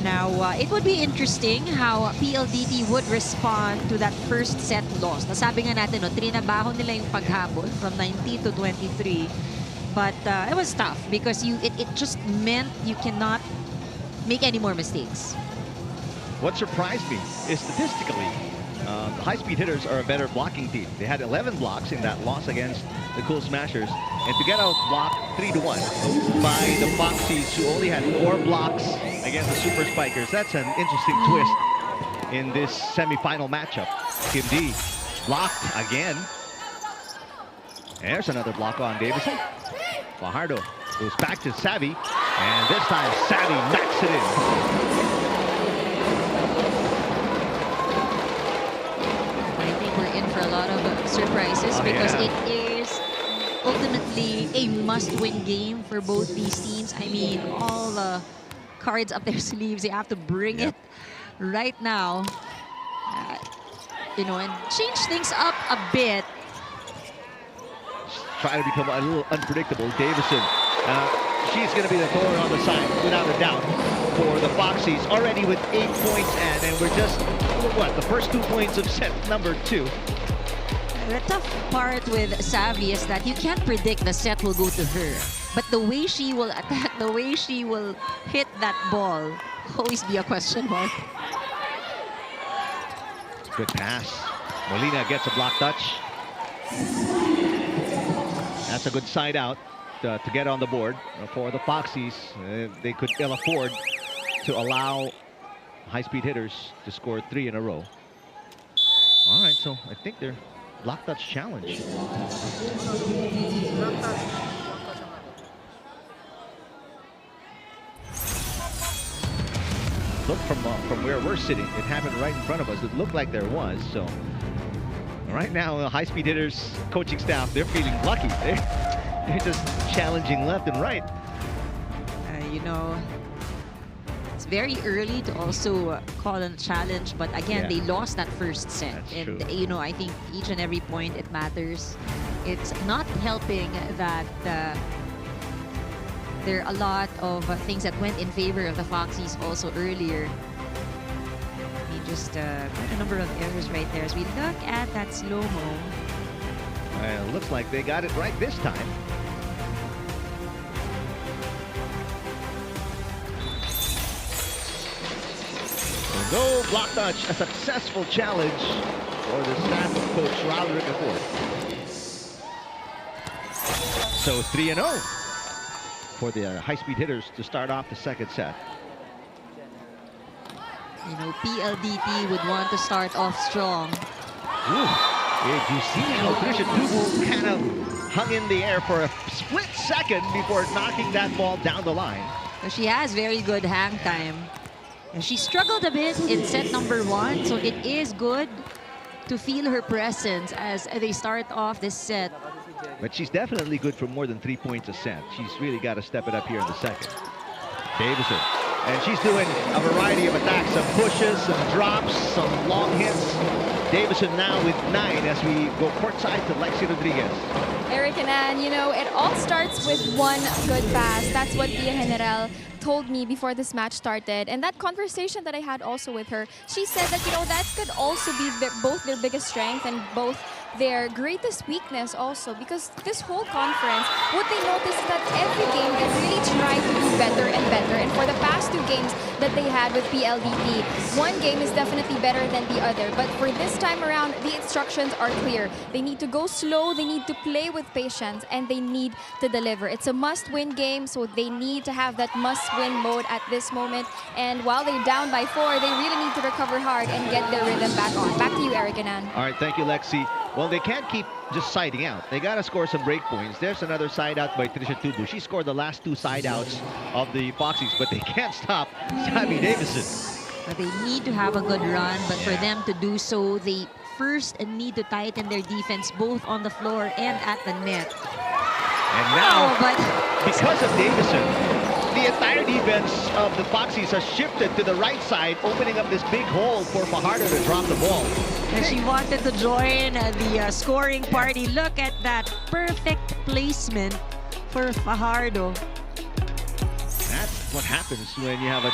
Now, it would be interesting how PLDT would respond to that first set loss. Nasabi nga natin, no, trinabaho nila yung paghabol from 19 to 23. But it was tough because it just meant you cannot make any more mistakes. What surprised me is statistically, the high-speed hitters are a better blocking team. They had 11 blocks in that loss against the Cool Smashers. And to get out blocked 3-1 by the Foxies, who only had 4 blocks against the Super Spikers. That's an interesting twist in this semifinal matchup. Kim D blocked again. There's another block on Davison. Fajardo goes back to Savvy, and this time Savvy knocks it in. I think we're in for a lot of surprises because it is ultimately a must-win game for both these teams. I mean, all the cards up their sleeves, they have to bring it right now, you know, and change things up a bit. Trying to become a little unpredictable. Davison, she's going to be the thorn on the side, without a doubt, for the Foxies. Already with 8 points, and we're just, what, the first 2 points of set number 2. The tough part with Savvy is that you can't predict the set will go to her. But the way she will attack, the way she will hit that ball, always be a question mark. Good pass. Molina gets a block touch. That's a good side out to get on the board for the Foxies. They could ill afford to allow high-speed hitters to score 3 in a row. All right, so I think they're block touch challenge. Look from where we're sitting, it happened right in front of us. It looked like there was, so. Right now, the high-speed hitters coaching staff, they're feeling lucky. They're just challenging left and right. You know, it's very early to also call a challenge, but again, they lost that first set. That's and, true. you know, I think each and every point, it matters. It's not helping that there are a lot of things that went in favor of the Foxies also earlier. Just quite a number of errors right there as we look at that slow-mo. Well, it looks like they got it right this time. So no block touch, a successful challenge for the staff of Coach Roderick Accord. So 3-0 for the high-speed hitters to start off the second set. You know, PLDT would want to start off strong. Ooh. Did you see how Trisha Tubu kind of hung in the air for a split second before knocking that ball down the line? She has very good hang time. And she struggled a bit in set number 1, so it is good to feel her presence as they start off this set. But she's definitely good for more than 3 points a set. She's really got to step it up here in the second. Davison. And she's doing a variety of attacks, some pushes, some drops, some long hits. Davison now with 9 as we go courtside to Lexi Rodriguez. Eric and Ann, you know, it all starts with one good pass. That's what Pia General told me before this match started. And that conversation that I had also with her, she said that, you know, that could also be both their biggest strength and both their greatest weakness also, because this whole conference, what they noticed is that every game they really try to do better and better. And for the past 2 games that they had with PLDT, one game is definitely better than the other. But for this time around, the instructions are clear. They need to go slow, they need to play with patience, and they need to deliver. It's a must-win game, so they need to have that must-win mode at this moment. And while they're down by 4, they really need to recover hard and get their rhythm back on. Back to you, Eric and Ann. All right, thank you, Lexi. Well, they can't keep just siding out. They got to score some break points. There's another side out by Trisha Tubu. She scored the last 2 side outs of the Foxies, but they can't stop Sammy Davison. They need to have a good run, but for them to do so, they first need to tighten their defense both on the floor and at the net. And now, because of Davison, the entire defense of the Foxies has shifted to the right side, opening up this big hole for Fajardo to drop the ball. And she wanted to join the scoring party. Look at that perfect placement for Fajardo. That's what happens when you have a,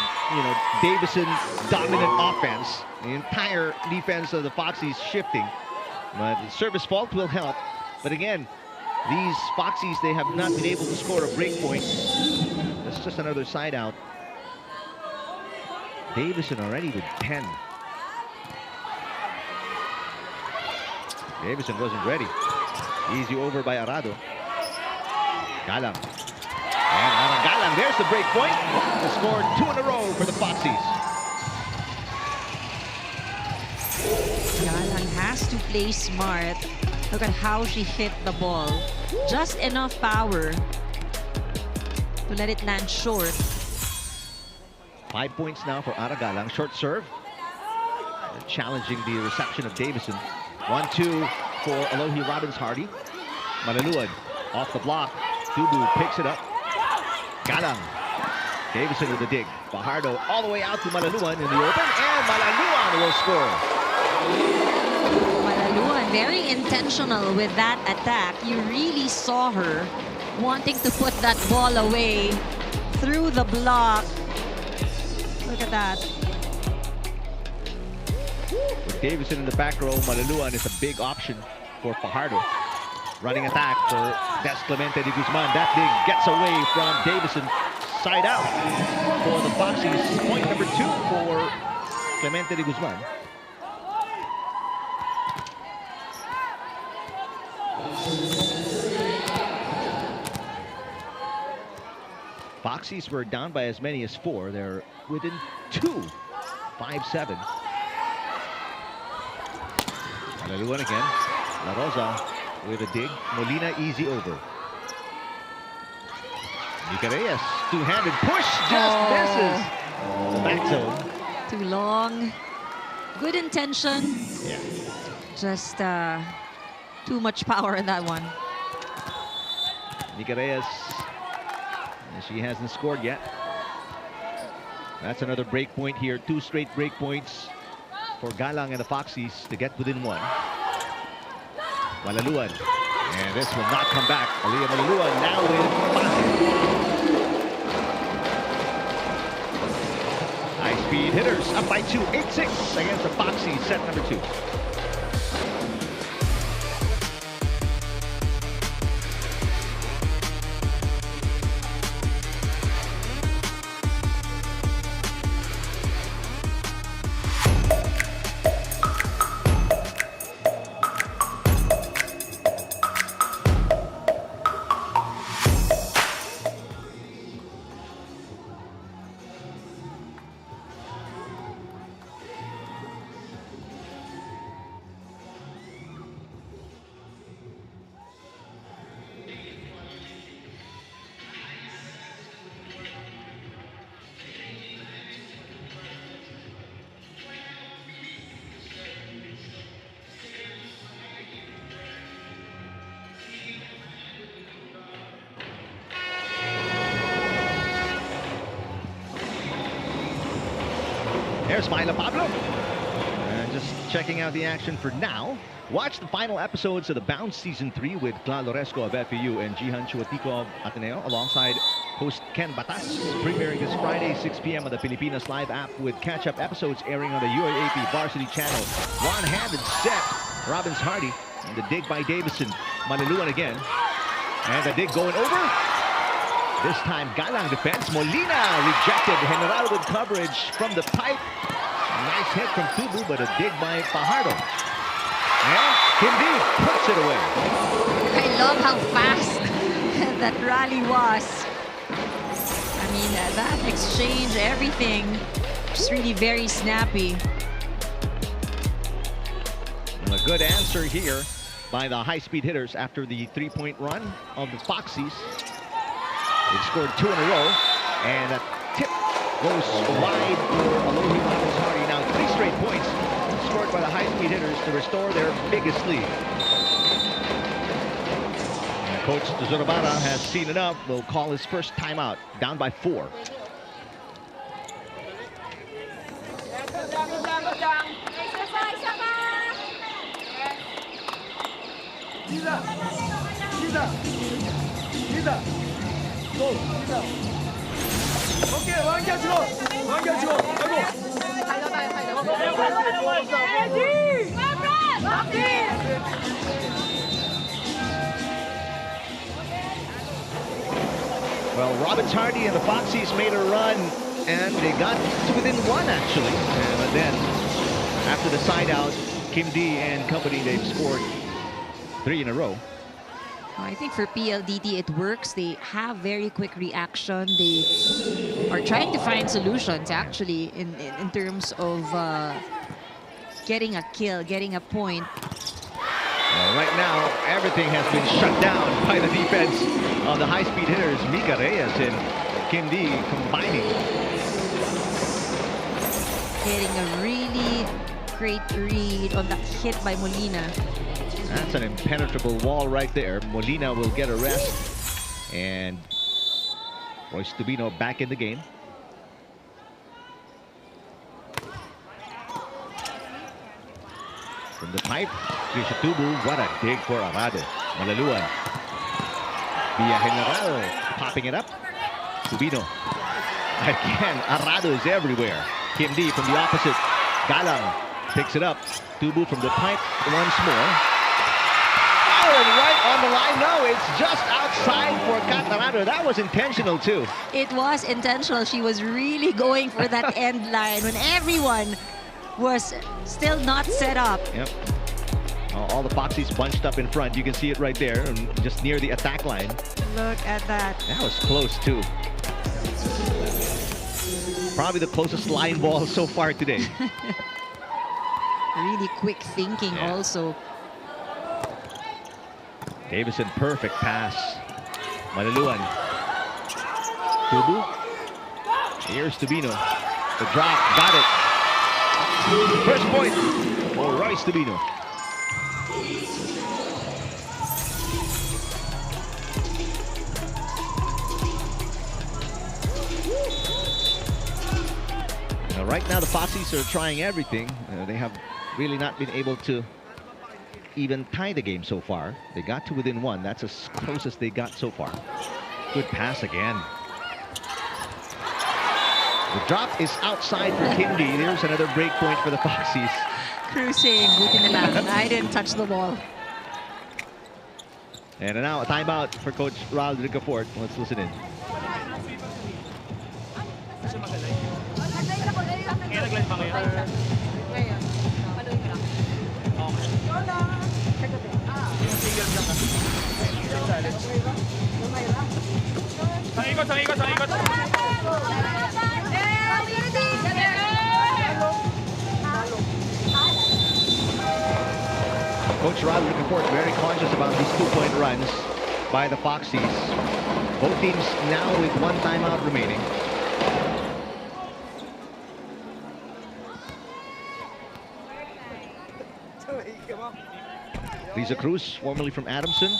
Davison dominant offense. The entire defense of the Foxies shifting. But the service fault will help. But again, these Foxies, they have not been able to score a break point. That's just another side out. Davison already with 10. Davison wasn't ready. Easy over by Arado. Galang. And Galang, there's the break point. To score 2 in a row for the Foxies. Galang has to play smart. Look at how she hit the ball. Just enough power to let it land short. 5 points now for Galang. Short serve. Challenging the reception of Davison. 1-2 for Alohi Robbins-Hardy. Malaluan off the block. Tubu picks it up. Galang. Davison with the dig. Fajardo all the way out to Malaluan in the open. And Malaluan will score. Malaluan very intentional with that attack. You really saw her wanting to put that ball away through the block. Look at that. With Davison in the back row, Malaluan is a big option for Fajardo. Running attack for Des Clemente de Guzman. That dig gets away from Davison. Side out for the Foxies. Point number 2 for Clemente de Guzman. Foxies were down by as many as 4. They're within 2. 5-7. Malaluan again. La Rosa with a dig. Molina easy over. Nika Reyes, two-handed push, just misses. The back zone. Too long. Good intention. Yeah. Just too much power in that one. Nika Reyes, she hasn't scored yet. That's another break point here. 2 straight break points for Galang and the Foxies to get within 1. Malaluan. And this will not come back. Aliyah Malaluan now with 5. High-speed hitters up by 2. 8-6 against the Foxies, set number 2. There's Myla Pablo. And just checking out the action for now. Watch the final episodes of The Bounce Season 3 with Cla Loresco of FAU and Jihan Chuatico of Ateneo alongside host Ken Batas. Premiering this Friday, 6 p.m. on the Pilipinas Live app with catch-up episodes airing on the UAAP Varsity Channel. One-handed set. Robbins-Hardy. And the dig by Davison. Malaluan again. And the dig going over. This time, Galang defense. Molina rejected. General with coverage from the pipe. Nice hit from Tubu, but a dig by Fajardo. And Hindi puts it away. I love how fast that rally was. I mean, that exchange, everything, just really very snappy. And a good answer here by the high-speed hitters after the three-point run of the Foxies. They've scored 2 in a row, and a tip goes wide for Alohi Robbins-Hardy. Now 3 straight points scored by the high-speed hitters to restore their biggest lead. And Coach Zorobara has seen enough. Will call his first timeout, down by 4. Go, okay, one catch go. One catch go. Well, Robbins-Hardy and the Foxies made a run, and they got to within 1 actually. But then, after the side out, Kim D and company, they've scored 3 in a row. I think for PLDT it works. They have very quick reaction. They are trying to find solutions actually in terms of getting a kill, getting a point. Well, right now, everything has been shut down by the defense of the high-speed hitters. Mika Reyes and Kim D combining. Getting a really great read on that hit by Molina. That's an impenetrable wall right there. Molina will get a rest. And Royce Tubino back in the game. From the pipe, Trisha Tubu, what a dig for Arado. Malaluan. Via General, popping it up. Tubino. Again, Arado is everywhere. Kim D from the opposite. Galang picks it up. Tubu from the pipe once more. Oh, and right on the line. No, it's just outside for Catarado. That was intentional too. It was intentional. She was really going for that end line when everyone was still not set up. Yep. All the Foxies bunched up in front. You can see it right there, just near the attack line. Look at that. That was close too. Probably the closest line ball so far today. Really quick thinking also. Davison, perfect pass. Malaluan. Tubu. Here's Tubino. The drop, got it. First point for Royce Tubino. Now, right now, the Foxies are trying everything. They have really not been able to even tie the game so far. They got to within 1. That's as close as they got so far. Good pass again. The drop is outside for Kindy. There's another break point for the Foxies. Cruising, buti na lang. I didn't touch the ball. And now a timeout for Coach Raul Ricafort. Let's listen in. Coach Raul Ricafort very conscious about these 2-point runs by the Foxies. Both teams now with 1 timeout remaining. Lisa Cruz, formerly from Adamson.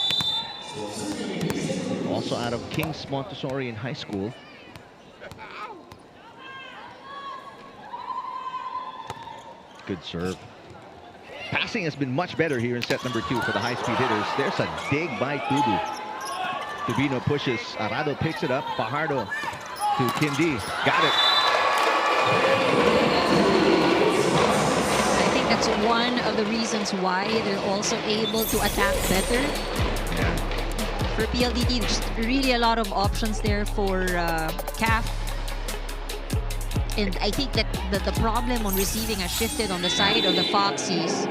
Also out of King's Montessori in high school. Good serve. Passing has been much better here in set number 2 for the high-speed hitters. There's a dig by Tubu. Tubino pushes. Arado picks it up. Fajardo to Kindy. Got it. I think that's one of the reasons why they're also able to attack better. Yeah. For PLDT, just really a lot of options there for CAF. And I think that the problem on receiving has shifted on the side of the Foxies.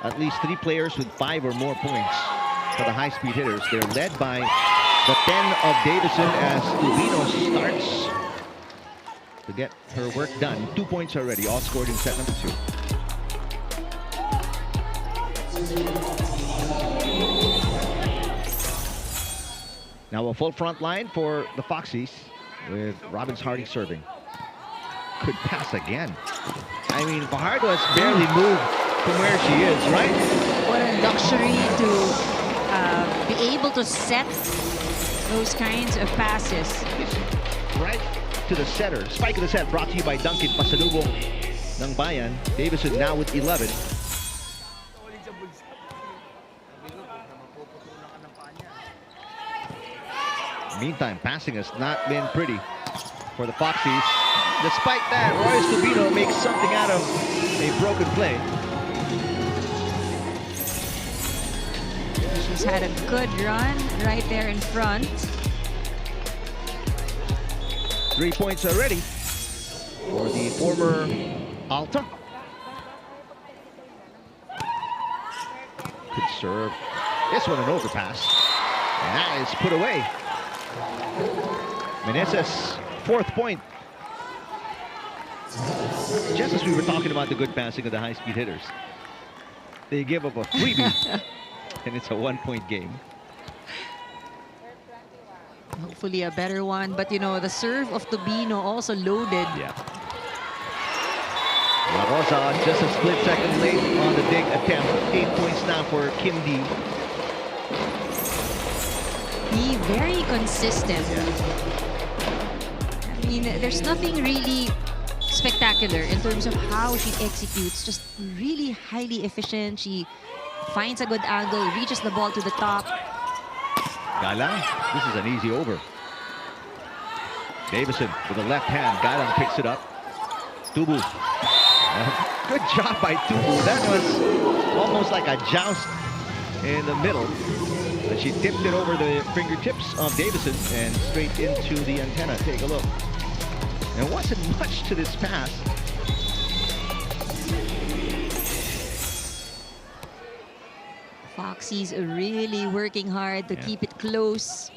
At least 3 players with 5 or more points for the high-speed hitters. They're led by the 10 of Davison as Tubino starts to get her work done. 2 points already, all scored in set number 2. Now a full front line for the Foxies with Robbins Hardy serving. Good pass again. I mean, Fajardo has barely moved from where she is, right? What a luxury to be able to set those kinds of passes. Right to the center. Spike of the set brought to you by Duncan Pasalubong ng Bayan. Davison now with 11. Meantime, passing has not been pretty for the Foxies. Despite that, Royce Tubino makes something out of a broken play. She's had a good run right there in front. 3 points already for the former Alta. could serve. This one an overpass. And that is put away. Meneses, 4th point. Just as we were talking about the good passing of the high-speed hitters, they give up a freebie, and it's a 1-point game. Hopefully a better one, but you know, the serve of Tubino also loaded. Yeah. La Rosa just a split second late on the dig attempt. 8 points now for Kim D. Be very consistent. I mean, there's nothing really spectacular in terms of how she executes. Just really highly efficient. She finds a good angle, reaches the ball to the top. Galang, this is an easy over. Davison with the left hand. Galang picks it up. Tubu. Good job by Tubu. That was almost like a joust in the middle. And she tipped it over the fingertips of Davison and straight into the antenna. Take a look. There wasn't much to this pass. Foxy's really working hard to keep it close.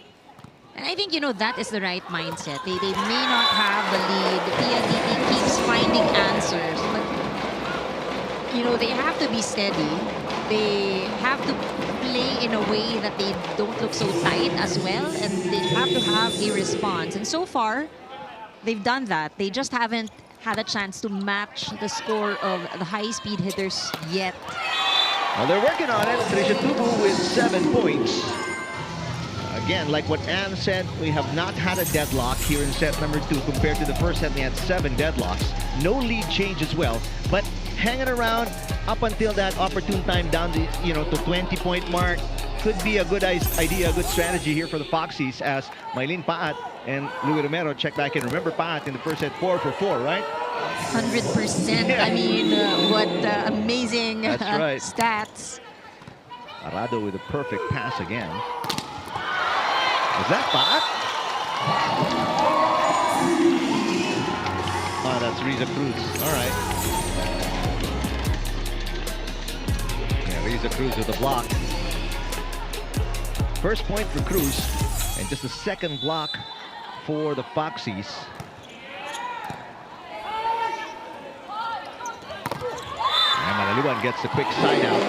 And I think, you know, that is the right mindset. They may not have the lead. The PLDT keeps finding answers. But, you know, they have to be steady. They have to play in a way that they don't look so tight as well. And they have to have a response. And so far, they've done that. They just haven't had a chance to match the score of the high-speed hitters yet. Well, they're working on it. Trisha Tubu with 7 points. Again, like what Ann said, we have not had a deadlock here in set number 2 compared to the first set. We had 7 deadlocks. No lead change as well, but hanging around up until that opportune time down the, you know, to 20-point mark could be a good idea, a good strategy here for the Foxies as Maylene Paat and Louie Romero check back in. Remember Paat in the first set 4 for 4, right? 100%. Yeah. I mean, what amazing That's right. stats. Arado with a perfect pass again. Is that Paat? Oh, that's Riza Cruz. All right. Yeah, Riza Cruz with the block. First point for Cruz, and just a second block for the Foxies. And Manaluan gets the quick side out.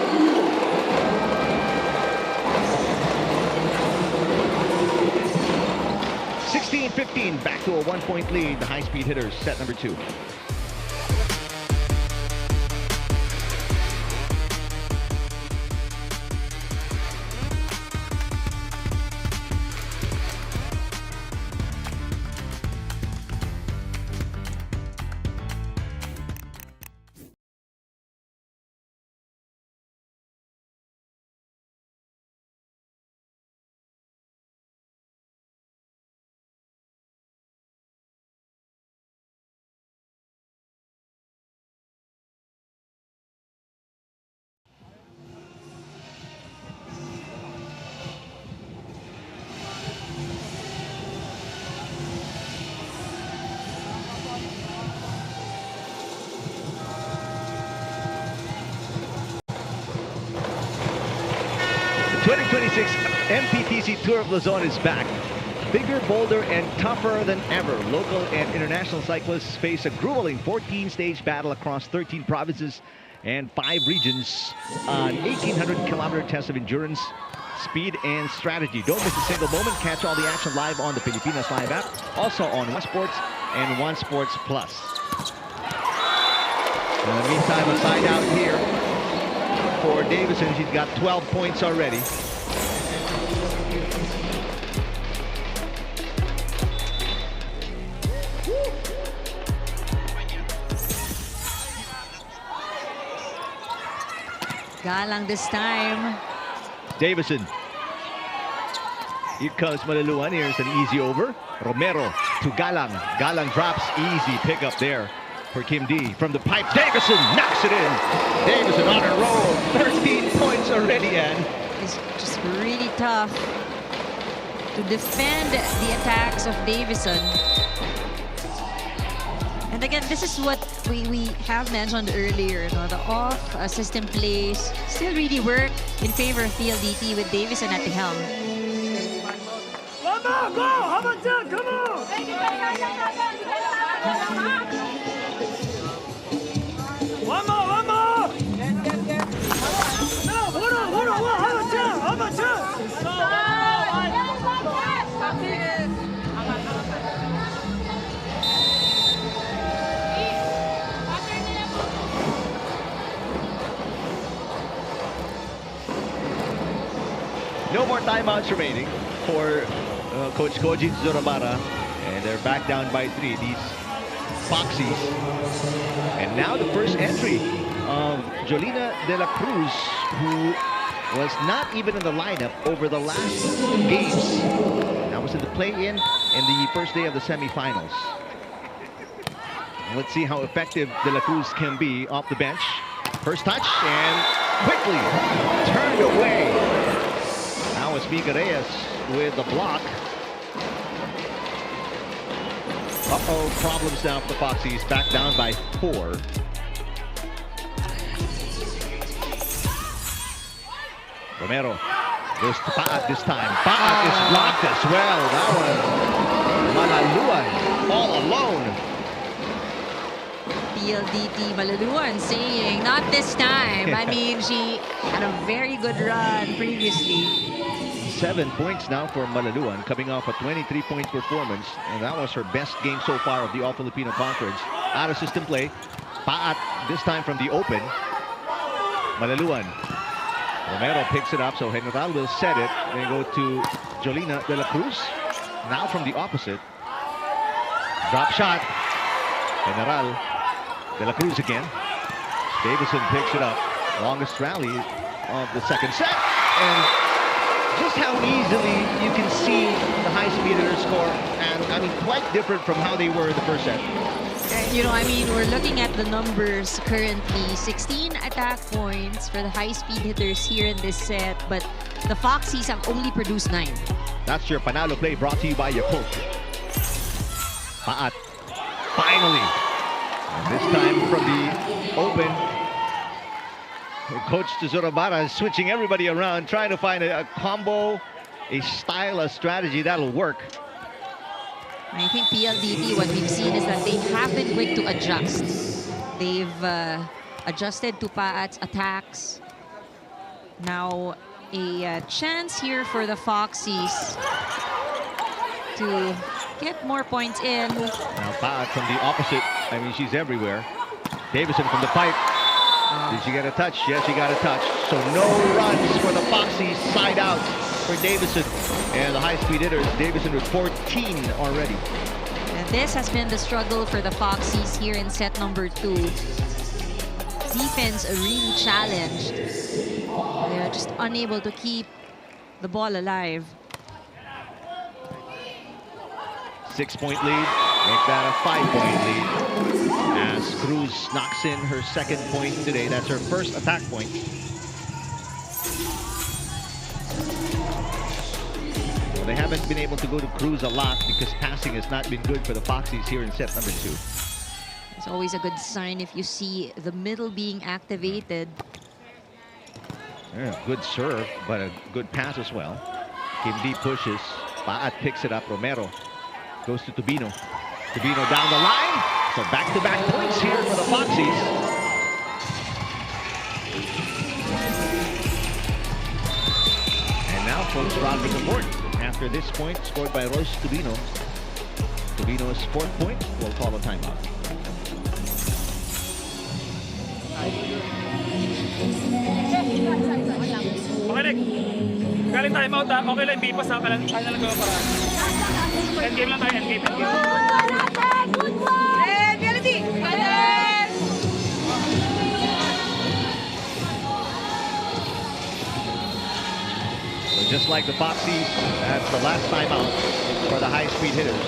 16-15, back to a 1-point lead. The high-speed hitters, set number 2. The 2026 MPTC Tour of Luzon is back. Bigger, bolder, and tougher than ever. Local and international cyclists face a grueling 14-stage battle across 13 provinces and 5 regions. An 1,800-kilometer test of endurance, speed, and strategy. Don't miss a single moment. Catch all the action live on the Pilipinas Live app. Also on One Sports and One Sports Plus. In the meantime, a side out here for Davison. She's got 12 points already. Galang this time. Davison. Here comes Malaluan. Here's an easy over. Romero to Galang. Galang drops. Easy pickup there for Kim D. From the pipe, Davison knocks it in. Davison on a roll. 13 points already, and It's just really tough to defend the attacks of Davison. And again, this is what we have mentioned earlier. No? The off system plays still really work in favor of PLDT with Davison at the helm. One more, go! How about that? Come on! One more! No, hold on! How about that? No more timeouts remaining for Coach Koji Tsurabara. And they're back down by 3, these Foxies. And now the first entry of Jolina De La Cruz, who was not even in the lineup over the last games. That was in the play-in the first day of the semifinals. Let's see how effective De La Cruz can be off the bench. First touch and quickly turned away. Now it's Mika Reyes with the block. Uh-oh, problems now for the Foxies. Back down by 4. Romero goes to Paat this time. Paat is blocked as well. That one, Malaluan all alone. PLDT Malaluan saying, not this time. I mean, she had a very good run previously. 7 points now for Malaluan, coming off a 23-point performance. And that was her best game so far of the All-Filipino Conference. Out of system play. Paat, this time from the open. Malaluan. Romero picks it up, so General will set it. They go to Jolina De La Cruz. Now from the opposite. Drop shot. General De La Cruz again. Davison picks it up. Longest rally of the second set. And just how easily you can see the high speeder score. And I mean, quite different from how they were in the first set. You know, I mean, we're looking at the numbers currently. 16 attack points for the high-speed hitters here in this set, but the Foxies have only produced 9. That's your Panalo play brought to you by Yakult. Paat, finally. And this time from the open. Coach Tsurabara is switching everybody around, trying to find a combo, a style, a strategy that'll work. I think PLDT, what we've seen is that they have been quick to adjust. They've adjusted to Paat's attacks. Now, a chance here for the Foxies to get more points in. Now Paat from the opposite. I mean, she's everywhere. Davison from the pipe. Did she get a touch? Yes, she got a touch. So no runs for the Foxies. Side out for Davison. And the high-speed hitters, Davison with 14 already. And this has been the struggle for the Foxies here in set number 2. Defense really challenged. They're just unable to keep the ball alive. 6-point lead. Make that a 5-point lead. As Cruz knocks in her second point today. That's her first attack point. Well, they haven't been able to go to Cruz a lot because passing has not been good for the Foxies here in set number 2. It's always a good sign if you see the middle being activated. Yeah, good serve, but a good pass as well. Kim D pushes. Paat picks it up. Romero goes to Tubino. Tubino down the line. So back-to-back points here for the Foxies. And now folks, Roderick report. After this point scored by Royce Tubino. Tubino's 4th point will call a timeout. Okay, Nick. Galing timeout ha. Okay lang, B-pass ha. Kaya na lang gawa para. Endgame lang tayo, endgame. Good one! PLDT! So just like the Foxies, that's the last timeout for the high-speed hitters.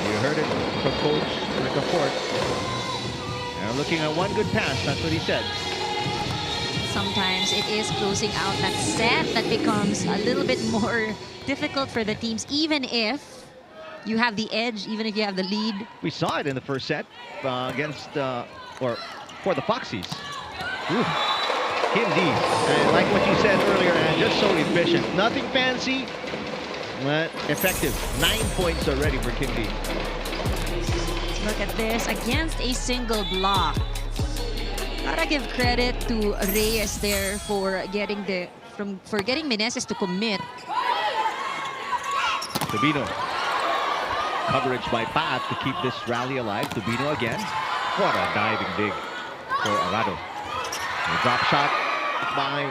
You heard it from Coach Ricafort. They're looking at one good pass, that's what he said. Sometimes it is closing out that set that becomes a little bit more difficult for the teams, even if you have the edge even if you have the lead. We saw it in the first set against, or for the Foxies. Ooh. Kim D, and like what you said earlier, and just so efficient. Nothing fancy, but effective. 9 points already for Kim D. Look at this, against a single block. Gotta give credit to Reyes there for getting Meneses to commit. Tubino. Coverage by Pat to keep this rally alive. Tubino again. What a diving dig for Arado. A drop shot by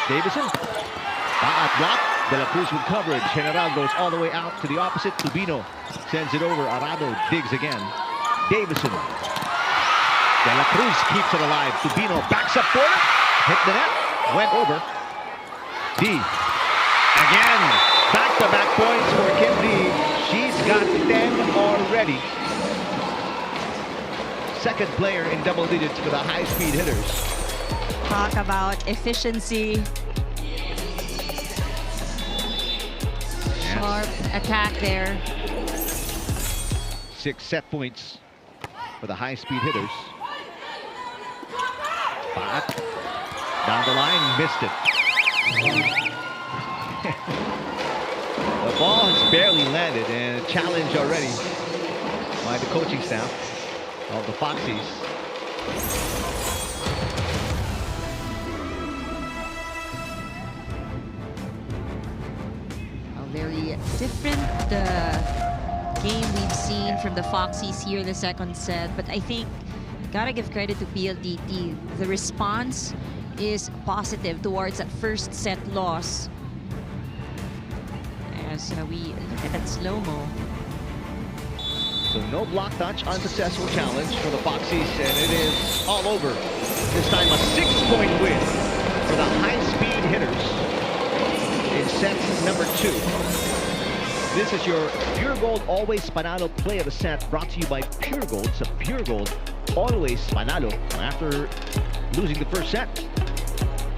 Davison. Pat block. De La Cruz with coverage. General goes all the way out to the opposite. Tubino sends it over. Arado digs again. Davison. De La Cruz keeps it alive. Tubino backs up for it. Hit the net. Went over. D. Again. Back-to-back points for Kim D. She's got 10 already. Second player in double digits for the high-speed hitters. Talk about efficiency. Sharp attack there. 6 set points for the high-speed hitters. Pat down the line, missed it. The ball has barely landed, and a challenge already by the coaching staff of the Foxies. A very different game we've seen from the Foxies here in the second set, but I think gotta give credit to PLDT. The response is positive towards that first set loss. As we look at that slow-mo. So no block touch, unsuccessful challenge for the Foxies, and it is all over. This time a 6-point win for the high-speed hitters in set number 2. This is your Pure Gold Always Panalo play of the set, brought to you by Pure Gold. So Pure Gold Always Panalo. After losing the first set,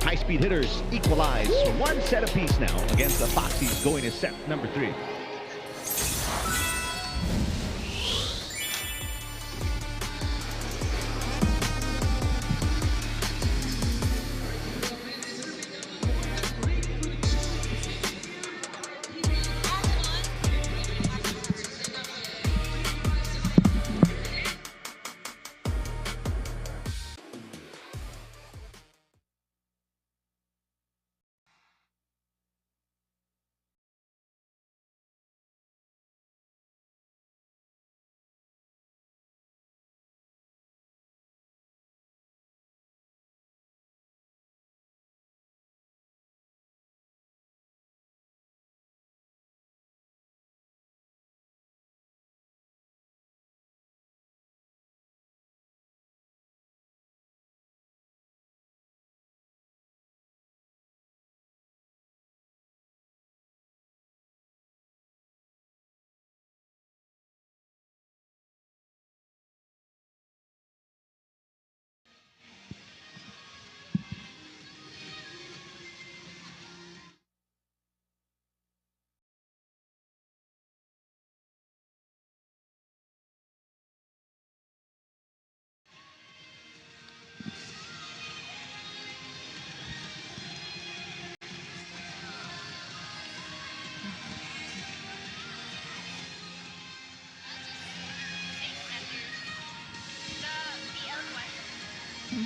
high-speed hitters equalize 1 set apiece now against the Foxies going to set number 3.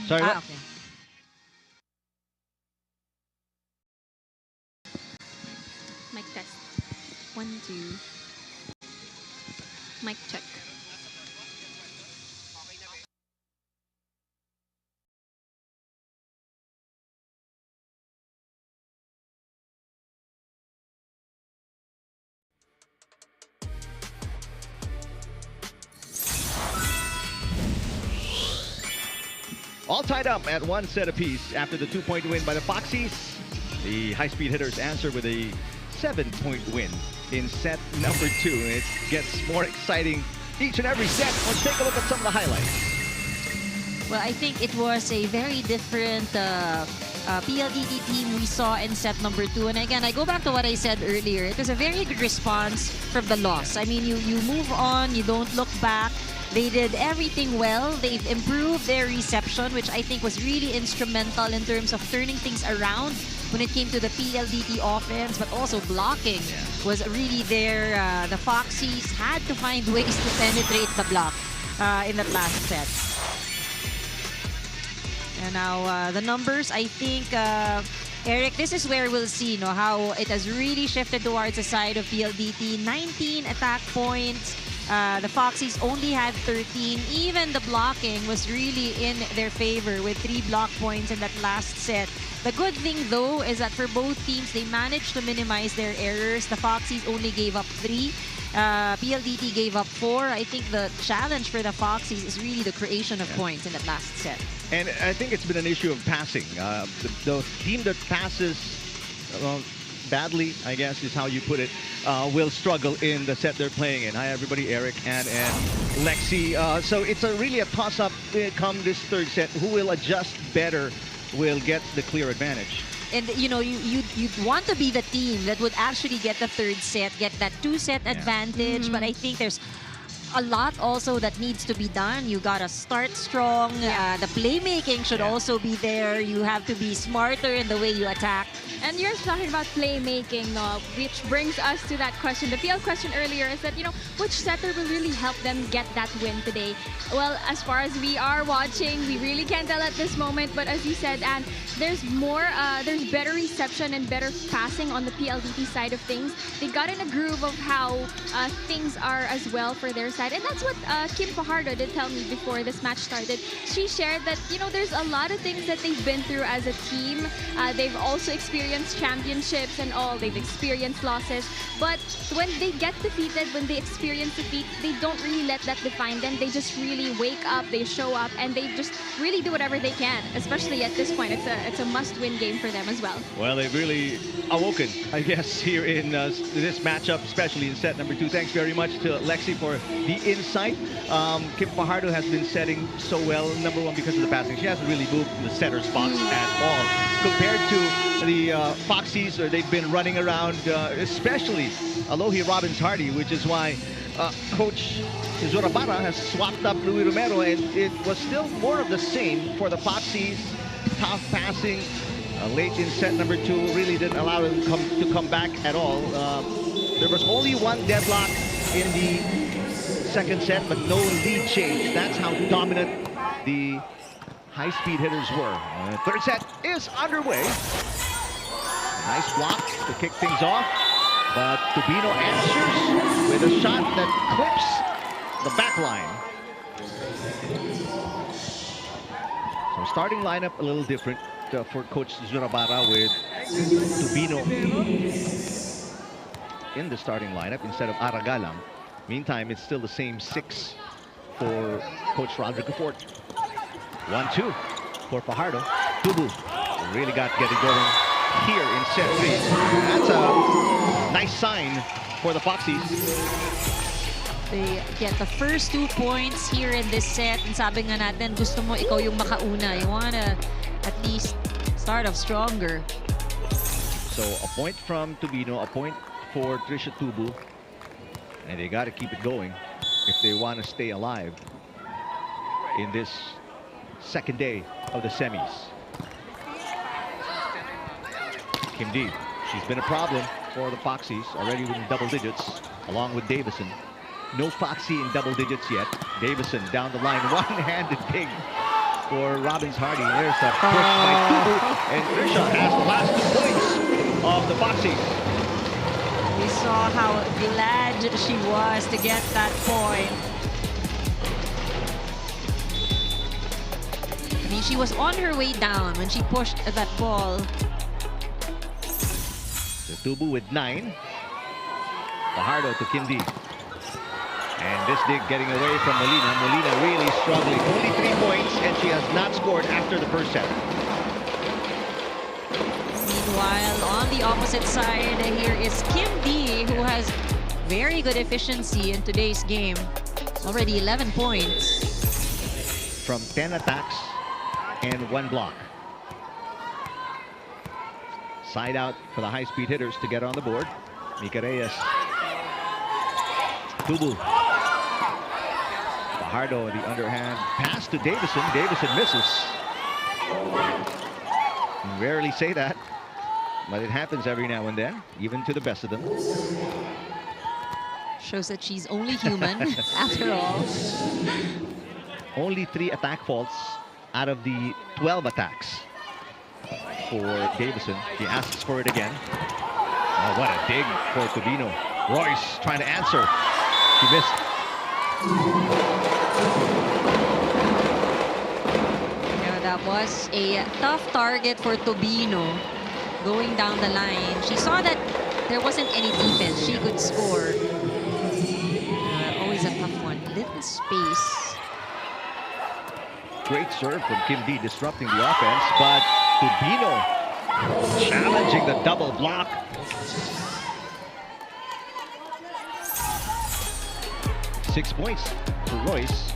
Sorry, what? Okay. Mic test. 1, 2. Mic check. All tied up at 1 set apiece after the 2-point win by the Foxies. The high-speed hitters answer with a 7-point win in set number 2. It gets more exciting each and every set. Let's take a look at some of the highlights. Well, I think it was a very different PLDT team we saw in set number 2. And again, I go back to what I said earlier. It was a very good response from the loss. I mean, you move on, you don't look back. They did everything well. They've improved their reception, which I think was really instrumental in terms of turning things around when it came to the PLDT offense, but also blocking was really there. The Foxies had to find ways to penetrate the block in that last set. And now the numbers, I think, Eric, this is where we'll see how it has really shifted towards the side of PLDT. 19 attack points. The Foxies only had 13. Even the blocking was really in their favor with 3 block points in that last set. The good thing, though, is that for both teams, they managed to minimize their errors. The Foxies only gave up 3. PLDT gave up 4. I think the challenge for the Foxies is really the creation of points in that last set. And I think it's been an issue of passing. The team that passes badly, I guess is how you put it, will struggle in the set they're playing in. Hi, everybody. Eric, and Lexi. So it's really a toss-up come this third set. Who will adjust better will get the clear advantage. And you'd want to be the team that would actually get the third set, get that 2-set advantage. But I think there's a lot also that needs to be done. You gotta start strong. The playmaking should also be there. You have to be smarter in the way you attack. And you're talking about playmaking, which brings us to that question. The PL question earlier is that, which setter will really help them get that win today? Well, as far as we are watching, we really can't tell at this moment. But as you said, Anne, there's better reception and better passing on the PLDT side of things. They got in a groove of how things are as well for their side. And that's what Kim Fajardo did tell me before this match started. She shared that, there's a lot of things that they've been through as a team. They've also experienced championships and all. They've experienced losses. But when they get defeated, when they experience defeat, they don't really let that define them. They just really wake up, they show up, and they just really do whatever they can, especially at this point. It's a must-win game for them as well. Well, they've really awoken, I guess, here in this matchup, especially in set number 2. Thanks very much to Lexi for the insight. Kim Fajardo has been setting so well, number 1, because of the passing. She hasn't really moved from the setter's box at all. Compared to the Foxies, they've been running around, especially Alohi Robbins-Hardy, which is why Coach Zurabara has swapped up Louis Romero, and it was still more of the same for the Foxies. Tough passing late in set number 2 really didn't allow them to come back at all. There was only 1 deadlock in the second set, but no lead change. That's how dominant the high-speed hitters were. Third set is underway. Nice block to kick things off, but Tubino answers with a shot that clips the back line. So starting lineup a little different for Coach Zurabara with Tubino in the starting lineup instead of Aragalang. Meantime, it's still the same 6 for Coach Rodrigo Fort. 1-2 for Fajardo. Tubu really got getting going here in set 3. That's a nice sign for the Foxies. They get the first 2 points here in this set. And sabi nga natin, gusto mo ikaw yung makauna. You wanna at least start off stronger. So a point from Tubino, a point for Trisha Tubu. And they got to keep it going if they want to stay alive in this second day of the semis. Kim D, she's been a problem for the Foxies, already in double digits, along with Davison. No Foxy in double digits yet. Davison down the line, one-handed dig for Robbins-Hardy. There's a push by Tubu, and Trisha has the last 2 points of the Foxies. We saw how glad she was to get that point. I mean, she was on her way down when she pushed that ball. Tubu with 9. Fajardo to Kindi. And this dig getting away from Molina. Molina really struggling. Only 3 points, and she has not scored after the first set. Meanwhile, on the opposite side, here is Kim D, who has very good efficiency in today's game. Already 11 points. From 10 attacks and 1 block. Side out for the high-speed hitters to get on the board. Mika Reyes. Tubu. Fajardo, the underhand pass to Davison. Davison misses. You rarely say that, but it happens every now and then, even to the best of them. Shows that she's only human, after all. Only 3 attack faults out of the 12 attacks for Davison. He asks for it again. Oh, what a dig for Tubino. Royce trying to answer. She missed. Yeah, that was a tough target for Tubino going down the line. She saw that there wasn't any defense. She could score. Always a tough one. Little space. Great serve from Kim D, disrupting the offense, but Tubino challenging the double block. Six points for Royce.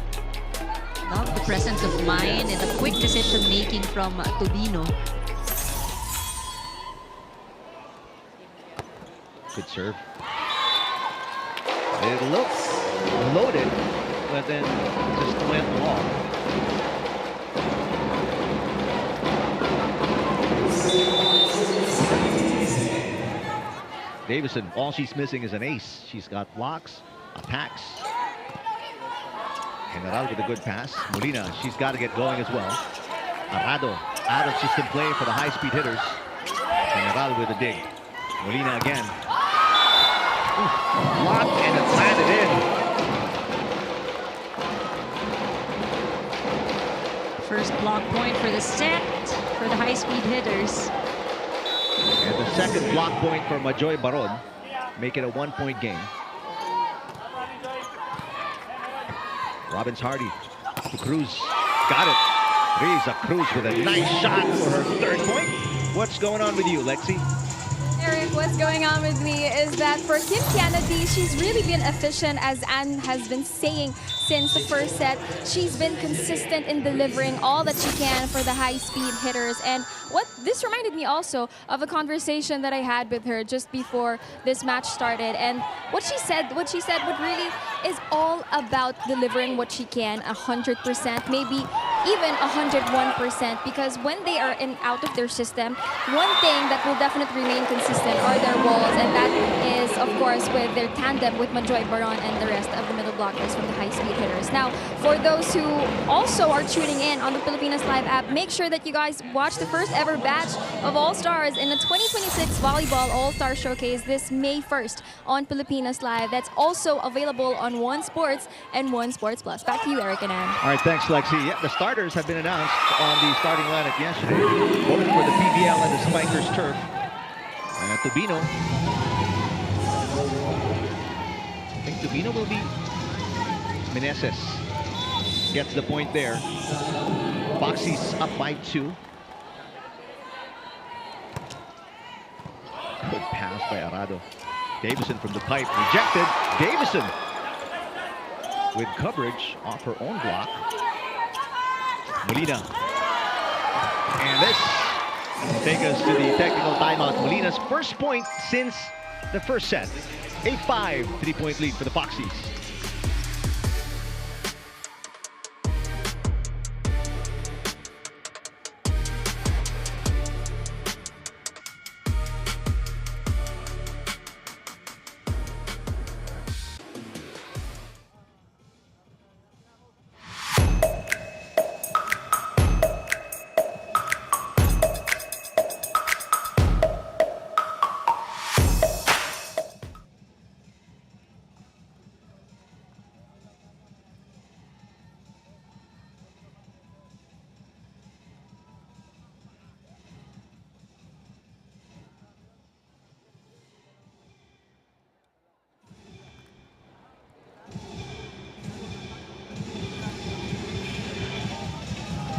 Love the presence of mind and the quick decision making from Tubino. Good serve. It looks loaded, but then just went long. Davison, all she's missing is an ace. She's got blocks, attacks. General with a good pass. Molina, she's got to get going as well. Arado, out of system play for the high-speed hitters. General with a dig. Molina again. Blocked and it's landed in. First block point for the set for the high-speed hitters. And the second block point for Majoy Baron. Make it a 1-point game. Robbins Hardy to Cruz. Got it. Riza Cruz with a nice shot for her 3rd point. What's going on with you, Lexi? Eric, what's going on with me is that for Kim Kennedy, she's really been efficient, as Anne has been saying since the first set. She's been consistent in delivering all that she can for the high-speed hitters. And what this reminded me also of a conversation that I had with her just before this match started. And what she said what really is all about delivering what she can 100%, maybe even 101%, because when they are out of their system, one thing that will definitely remain consistent are their walls, and that is, of course, with their tandem with Majoy Baron and the rest of the middle blockers from the high-speed hitters. Now, for those who also are tuning in on the Pilipinas Live app, make sure that you guys watch the first ever batch of All-Stars in the 2026 Volleyball All-Star Showcase this May 1st on Pilipinas Live. That's also available on One Sports and One Sports Plus. Back to you, Eric and Ann. All right, thanks, Lexi. Yeah, the starters have been announced on the starting lineup yesterday, both for the PVL and the Spikers turf. Tubino. I think Tubino will be. Meneses gets the point there. Boxy's up by 2. Good pass by Arado. Davison from the pipe, rejected. Davison with coverage off her own block. Molina. And this will take us to the technical timeout. Molina's first point since the first set. A 5 3-point lead for the Foxies.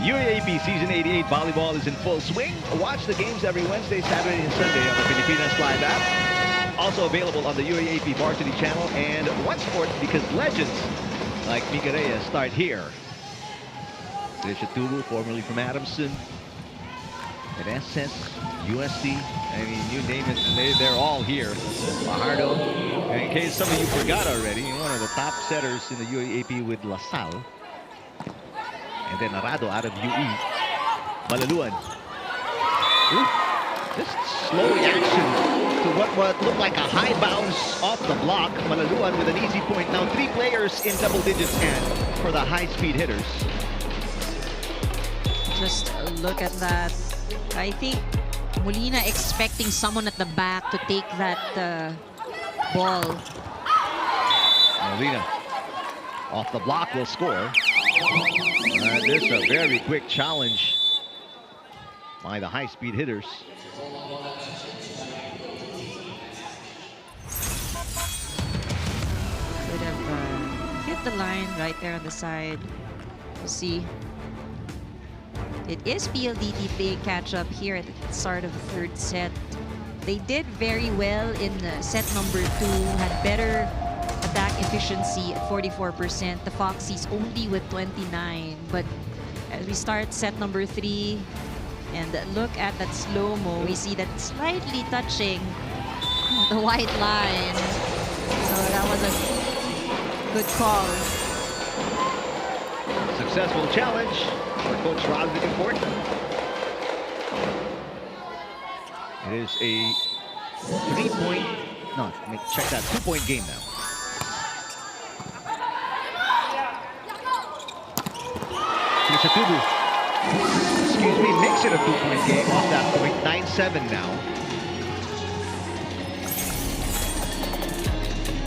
UAAP Season 88 volleyball is in full swing. Watch the games every Wednesday, Saturday, and Sunday on the Pilipinas Live app. Also available on the UAAP Varsity channel and One Sport, because legends like Mika Reyes start here. Trisha Tubu, formerly from Adamson. And SS, USD, I mean, you name it, they're all here. Fajardo, in case some of you forgot already, one of the top setters in the UAAP with LaSalle. And then Arado out of UE. Malaluan. Ooh, just slow reaction to what looked like a high bounce off the block. Malaluan with an easy point. Now 3 players in double digits and for the high-speed hitters. Just look at that. I think Molina expecting someone at the back to take that ball. Molina off the block will score. There's a very quick challenge by the high-speed hitters. Could have hit the line right there on the side. We'll see. It is PLDT playing catch-up here at the start of the 3rd set. They did very well in set number 2, had better attack efficiency at 44%. The Foxies only with 29. But as we start set number 3, and look at that slow-mo, we see that slightly touching the white line. So that was a good call. Successful challenge for Coach Roderick Import. It is a 3-point, no, check that, 2-point game now. Tubu, excuse me, makes it a 2-point game off that point. 9-7 now.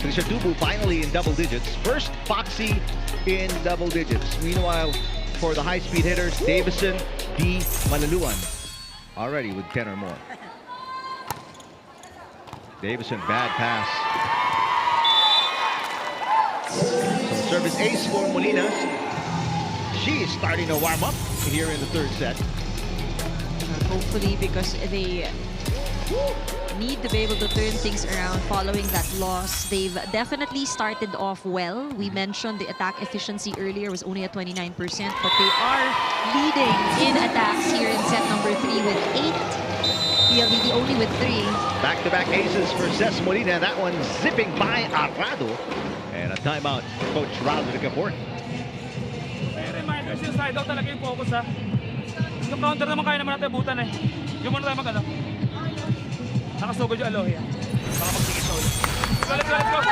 Tubu finally in double digits. First Foxy in double digits. Meanwhile, for the high-speed hitters, Davison, D, Malaluan already with 10 or more. Davison, bad pass. Some service ace for Molina. She's starting to warm up here in the 3rd set. Hopefully, because they need to be able to turn things around following that loss. They've definitely started off well. We mentioned the attack efficiency earlier was only at 29%, but they are leading in attacks here in set number 3 with 8. PLDT only with 3. Back-to-back aces for Ces Molina. That one zipping by Arado. And a timeout for Coach Roderick Import. Yung side out talaga yung focus ha. Yung counter naman kaya naman natin butan eh. Yung muna tayo mag-ano. Nakasugod yung Alohi ha. Baka magsigit sa ulit. Let's go, let's go!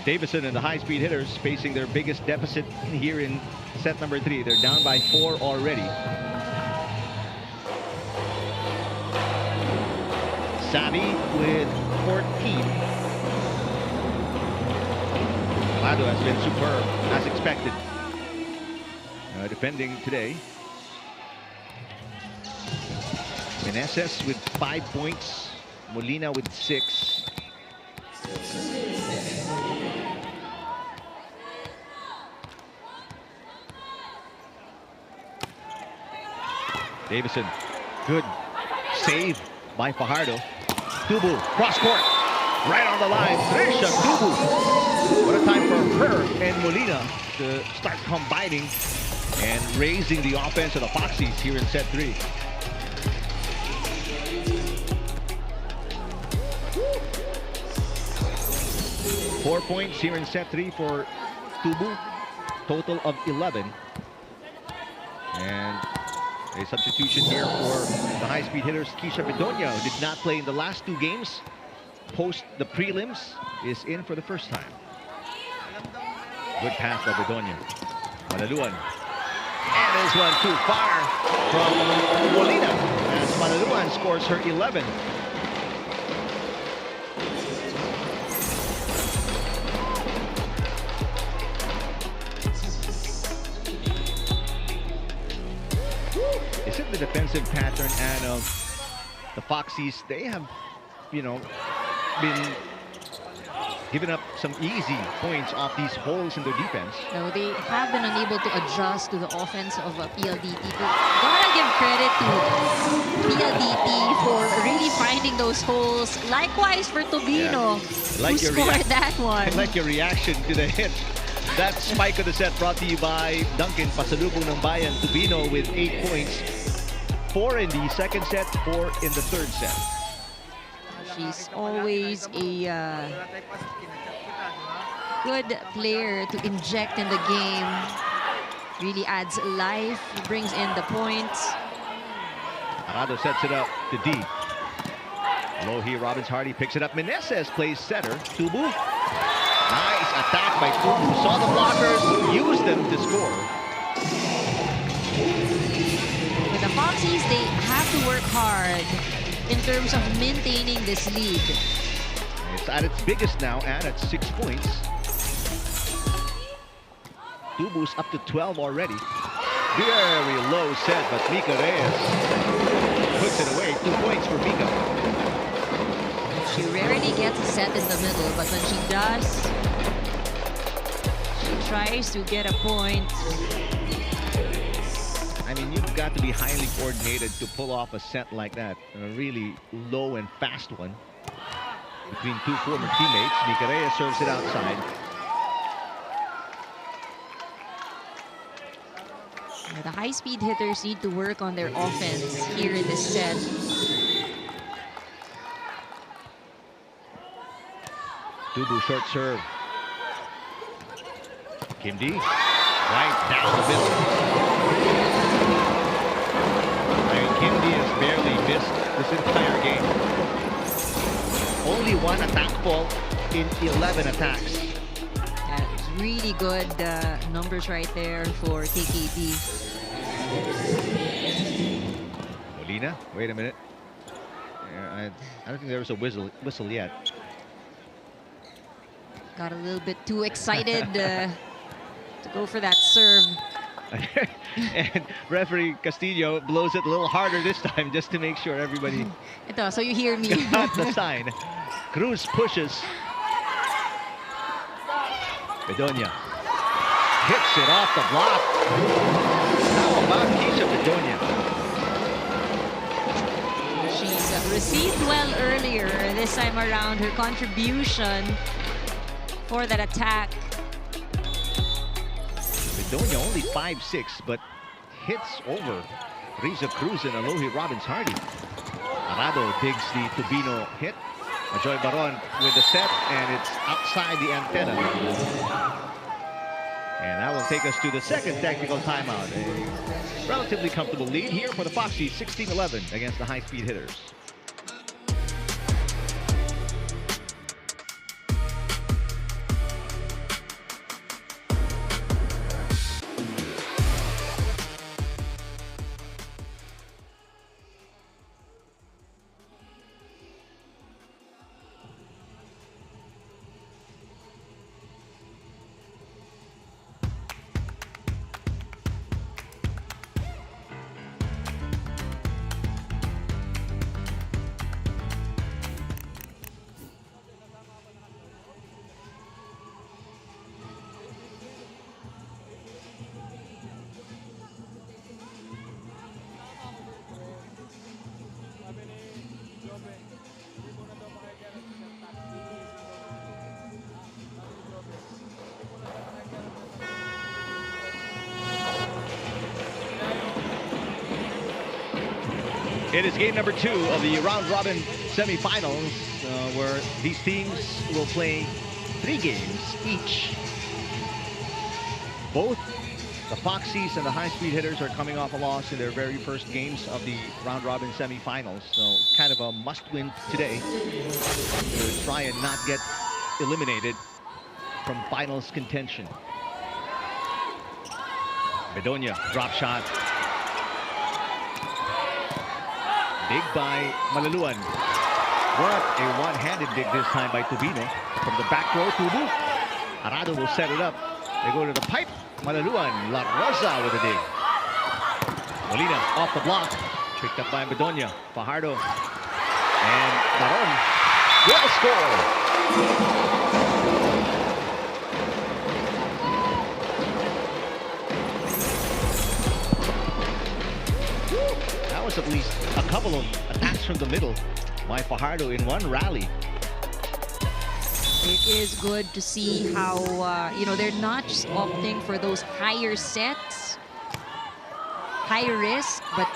Davison and the high-speed hitters facing their biggest deficit here in set number 3. They're down by 4 already. Savvy with 14. Lado has been superb, as expected. Defending today. Meneses with 5 points. Molina with 6. Davison, good save by Fajardo. Tubu, cross court, right on the line. Trisha Tubu. What a time for her and Molina to start combining and raising the offense of the Foxies here in set 3. Four points here in set 3 for Tubu. Total of 11. And a substitution here for the high-speed hitters. Keisha Bedonia, who did not play in the last 2 games, post the prelims, is in for the first time. Good pass by Bedonia. Malaluan. And there's one too far from Molina as Malaluan scores her 11th. Is it the defensive pattern and of the Foxies? They have, you know, been giving up some easy points off these holes in their defense. No, they have been unable to adjust to the offense of PLDT. But gotta give credit to PLDT for really finding those holes. Likewise for Tobino, Like who scored that one. I like your reaction to the hit That spike of the set brought to you by Duncan. Pasalubong ng Bayan. Tubino with 8 points. 4 in the second set, 4 in the third set. She's always a good player to inject in the game. Really adds life, brings in the points. Arado sets it up to D. Alohi Robbins Hardy picks it up. Meneses plays center. Tubu. Nice attack by Tubu. Saw the blockers, used them to score. With the Foxies, they have to work hard in terms of maintaining this lead. It's at its biggest now and at 6 points. Tubu's up to 12 already. Very low set, but Mika Reyes puts it away. 2 points for Mika. She rarely gets a set in the middle, but when she does, she tries to get a point. I mean, you've got to be highly coordinated to pull off a set like that. A really low and fast one between two former teammates. Mika Reyes serves it outside. The high-speed hitters need to work on their offense here in this set. Tubu short serve. Kim D. Right down the middle. I mean, Kim D has barely missed this entire game. Only 1 attack fault in 11 attacks. Really good numbers right there for KKD. Molina, wait a minute. I don't think there was a whistle yet. Got a little bit too excited to go for that serve. And referee Castillo blows it a little harder this time just to make sure everybody Ito, so you hear me. got the sign. Cruz pushes. Bedonia hits it off the block. How about Keisha Bedonia? She's received well earlier. This time around, her contribution for that attack. Bedonia only 5'6", but hits over Riza Cruz and Alohi Robbins Hardy. Arado digs the Tubino hit. Joy Baron with the set, and it's outside the antenna. And that will take us to the second technical timeout. A relatively comfortable lead here for the Foxies, 16-11 against the high-speed hitters. It is game number 2 of the round-robin semifinals, where these teams will play 3 games each. Both the Foxies and the high-speed hitters are coming off a loss in their very first games of the round-robin semifinals, so kind of a must-win today to try and not get eliminated from finals contention. Bedonia, drop shot. Dig by Malaluan. What a one-handed dig this time by Tubino. From the back row, Tubu. Arado will set it up. They go to the pipe. Malaluan, La Rosa with a dig. Molina off the block. Picked up by Bedonia. Fajardo. And Baron will score. That was at least a couple of attacks from the middle by Fajardo in one rally. It is good to see how, they're not just opting for those higher sets, high risk, but,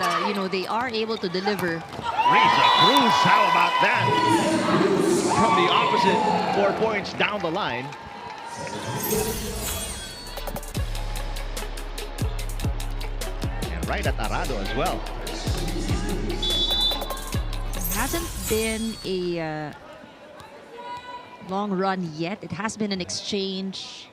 they are able to deliver. Risa Cruz, how about that? From the opposite 4 points down the line. And right at Arado as well. It hasn't been a long run yet. It has been an exchange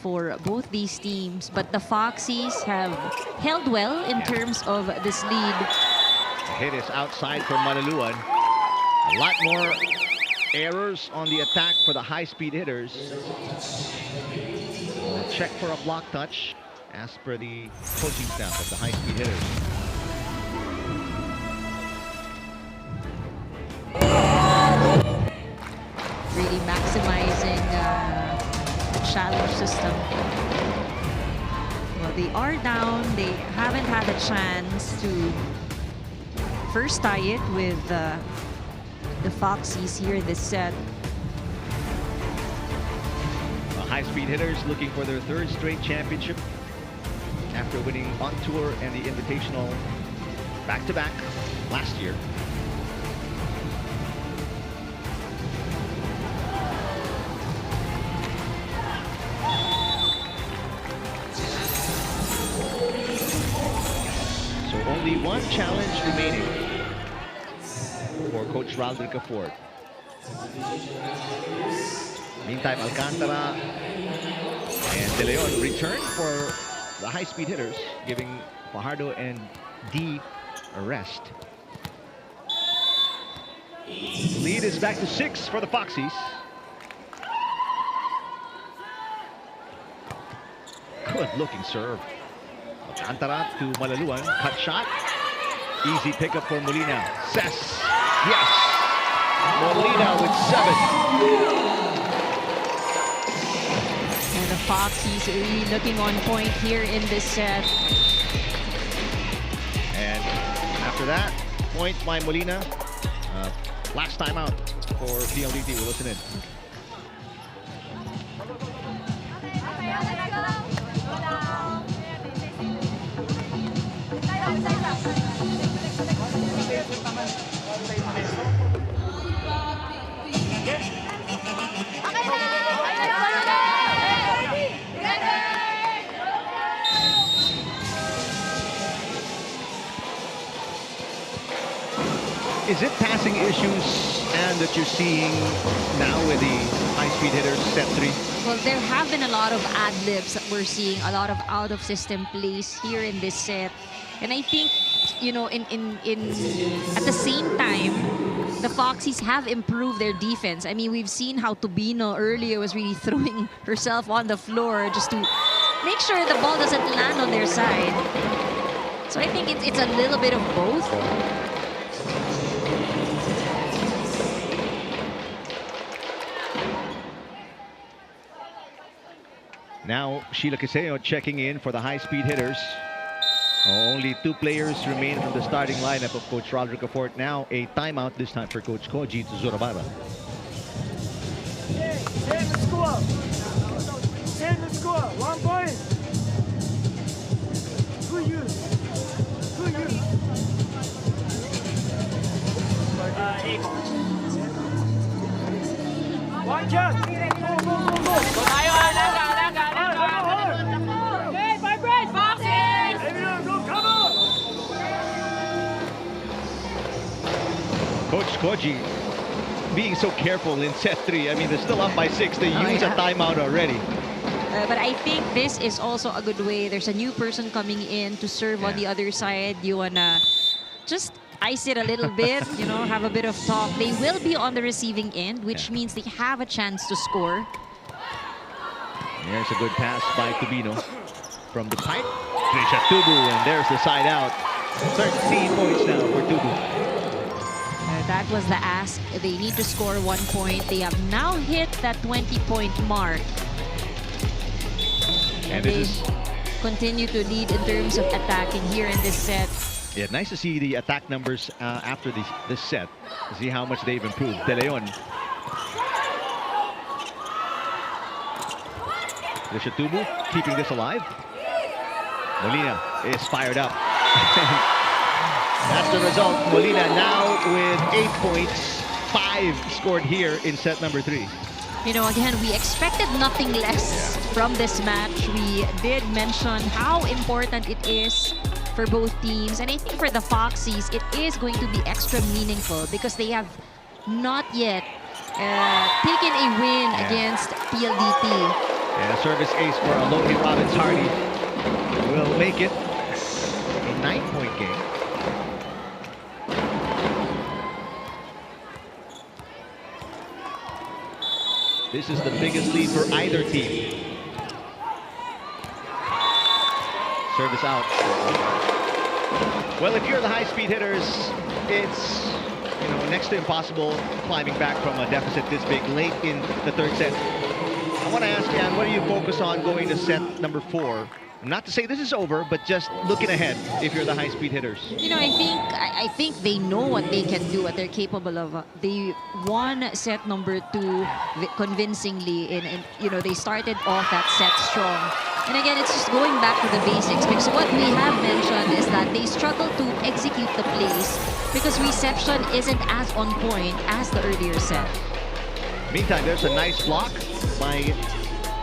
for both these teams, but the Foxies have held well in terms of this lead. The hit is outside for Malaluan. A lot more errors on the attack for the high-speed hitters. We'll check for a block touch as per the coaching staff of the high-speed hitters. Really maximizing the challenge system. Well, they are down. They haven't had a chance to first tie it with the Foxies here in this set. The high-speed hitters looking for their third straight championship after winning on tour and the Invitational back-to-back last year. So only one challenge remaining for Coach Rodrigo Ford. Meantime, Alcantara and De Leon return for the high-speed hitters, giving Fajardo and D a rest. Lead is back to 6 for the Foxies. Good-looking serve. Alcantara to Malaluan, cut shot. Easy pickup for Molina. Ses, yes! Molina with 7. And the Foxies are really looking on point here in this set. And after that, point by Molina. Last time out for PLDT. We'll listen in. Is it passing issues, and that you're seeing now with the high-speed hitters set 3? Well, there have been a lot of ad-libs that we're seeing, a lot of out-of-system plays here in this set. And I think, at the same time, the Foxies have improved their defense. I mean, we've seen how Tubino earlier was really throwing herself on the floor just to make sure the ball doesn't land on their side. So I think it's a little bit of both. Now, Sheila Quiseo checking in for the high-speed hitters. Only 2 players remain from the starting lineup of Coach Rodrigo Fort. Now, a timeout this time for Coach Koji Tuzurabara. Same score. Same score. 1 point. Who you? One shot. Go. Okay, vibrate. Foxes. Come on. Coach Koji being so careful in set 3. I mean, they're still up by 6. They use a timeout already. But I think this is also a good way. There's a new person coming in to serve on the other side. You wanna just ice it a little bit, have a bit of talk. They will be on the receiving end, which means they have a chance to score. There's a good pass by Tubino from the pipe. Trisha Tubu, and there's the side out. 13 points now for Tubu. That was the ask. They need to score 1 point. They have now hit that 20-point mark. And they continue to lead in terms of attacking here in this set. Yeah, nice to see the attack numbers after this set. See how much they've improved. De Leon. Trisha Tubu keeping this alive. Molina is fired up. That's the result. Molina now with 8 points, 5 scored here in set number 3. You know, again, we expected nothing less from this match. We did mention how important it is for both teams. And I think for the Foxies, it is going to be extra meaningful because they have not yet taken a win against PLDT. And a service ace for Alohi Robbins Hardy will make it a 9-point game. This is the biggest lead for either team. Service out. Well, if you're the high-speed hitters, it's next to impossible climbing back from a deficit this big late in the third set. I want to ask Jan, what do you focus on going to set number 4? Not to say this is over, but just looking ahead if you're the high-speed hitters. You know, I think they know what they can do, what they're capable of. They won set number 2 convincingly, and you know, they started off that set strong. And again, it's just going back to the basics, because what we have mentioned is that they struggle to execute the plays because reception isn't as on point as the earlier set. Meantime, there's a nice block by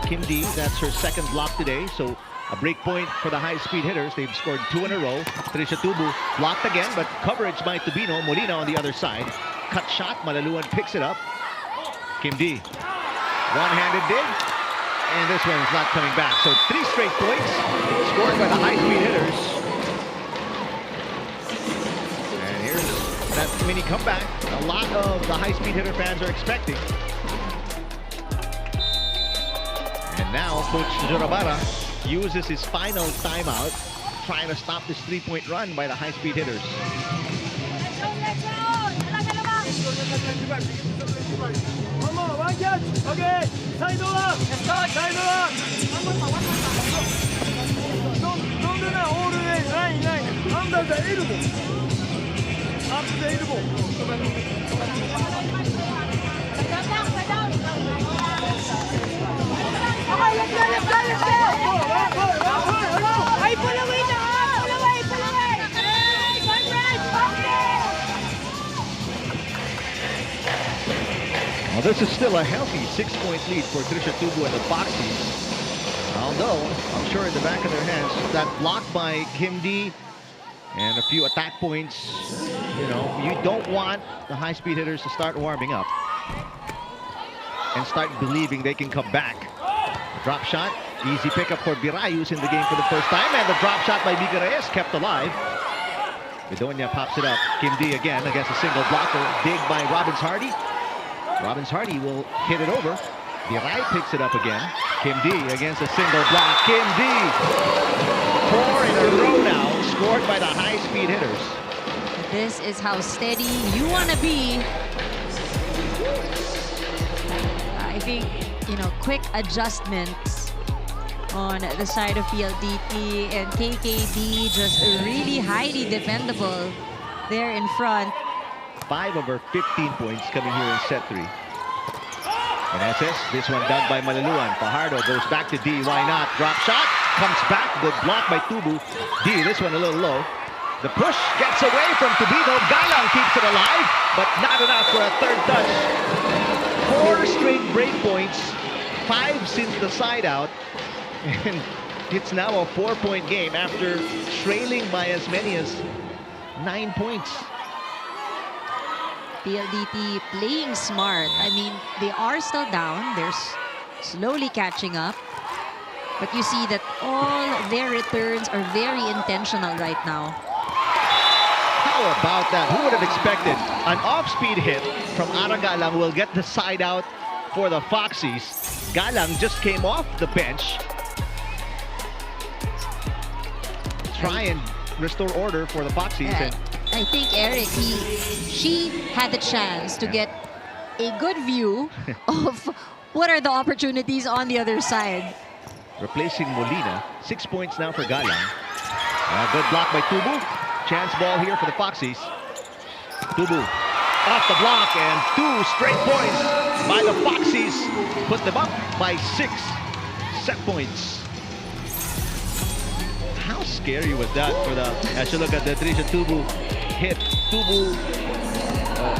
Kim D. That's her second block today. So a break point for the high-speed hitters. They've scored 2 in a row. Trisha Tubu blocked again, but coverage by Tubino. Molina on the other side. Cut shot. Malaluan picks it up. Kim D. One-handed dig. And this one's not coming back. So 3 straight points scored by the high-speed hitters. And here's that mini comeback a lot of the high-speed hitter fans are expecting. And now Coach Jorabara uses his final timeout, trying to stop this 3-point run by the high-speed hitters. Well, this is still a healthy 6-point lead for Trisha Tubu and the Foxies. Although, I'm sure in the back of their heads, that block by Kim D and a few attack points, you know, you don't want the high-speed hitters to start warming up and start believing they can come back. Drop shot, easy pickup for Birayus in the game for the first time, and the drop shot by Mika Reyes kept alive. Bedonia pops it up. Kim D again against a single blocker. Dig by Robbins Hardy. Robbins Hardy will hit it over. Biray picks it up again. Kim D against a single block. Kim D! 4 in a row now, scored by the high-speed hitters. This is how steady you want to be. I think, you know, quick adjustments on the side of PLDT, and KKD just really highly defendable there in front. 5 over 15 points coming here in set 3. And SS, this one dug by Malaluan. Fajardo goes back to D, why not? Drop shot, comes back, good block by Tubu. D, this one a little low. The push gets away from Tubino. Galang keeps it alive, but not enough for a third touch. 4 straight break points, 5 since the side out. And it's now a 4-point game after trailing by as many as 9 points. PLDT playing smart. I mean, they are still down. They're slowly catching up. But you see that all their returns are very intentional right now. How about that? Who would have expected an off-speed hit from Ara Galang will get the side out for the Foxies. Galang just came off the bench. Try and restore order for the Foxies. And I think Eric, she had the chance to get a good view of what are the opportunities on the other side. Replacing Molina. 6 points now for Galang. Good block by Tubu. Chance ball here for the Foxies. Tubu off the block, and 2 straight points by the Foxies. Put them up by 6. set points. How scary was that for the, as you look at the Trisha Tubu hit, Tubu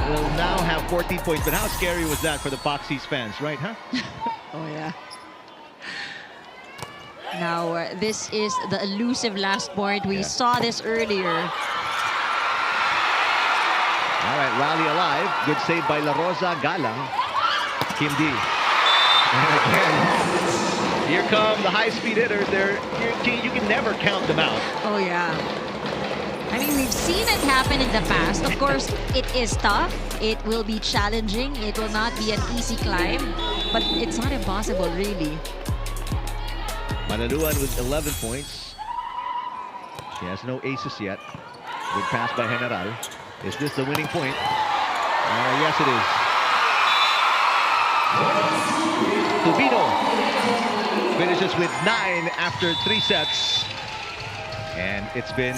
will now have 14 points, but how scary was that for the Foxy's fans, right, huh? Oh, yeah. Now, this is the elusive last point. We saw this earlier. All right, rally alive. Good save by La Rosa Galang. Kim D. And again, here come the high-speed hitters. You can never count them out. Oh, yeah. I mean, we've seen it happen in the past. Of course, it is tough. It will be challenging. It will not be an easy climb. But it's not impossible, really. Manaluan with 11 points. She has no aces yet. Good pass by General. Is this the winning point? Yes, it is. Tubino finishes with 9 after 3 sets. And it's been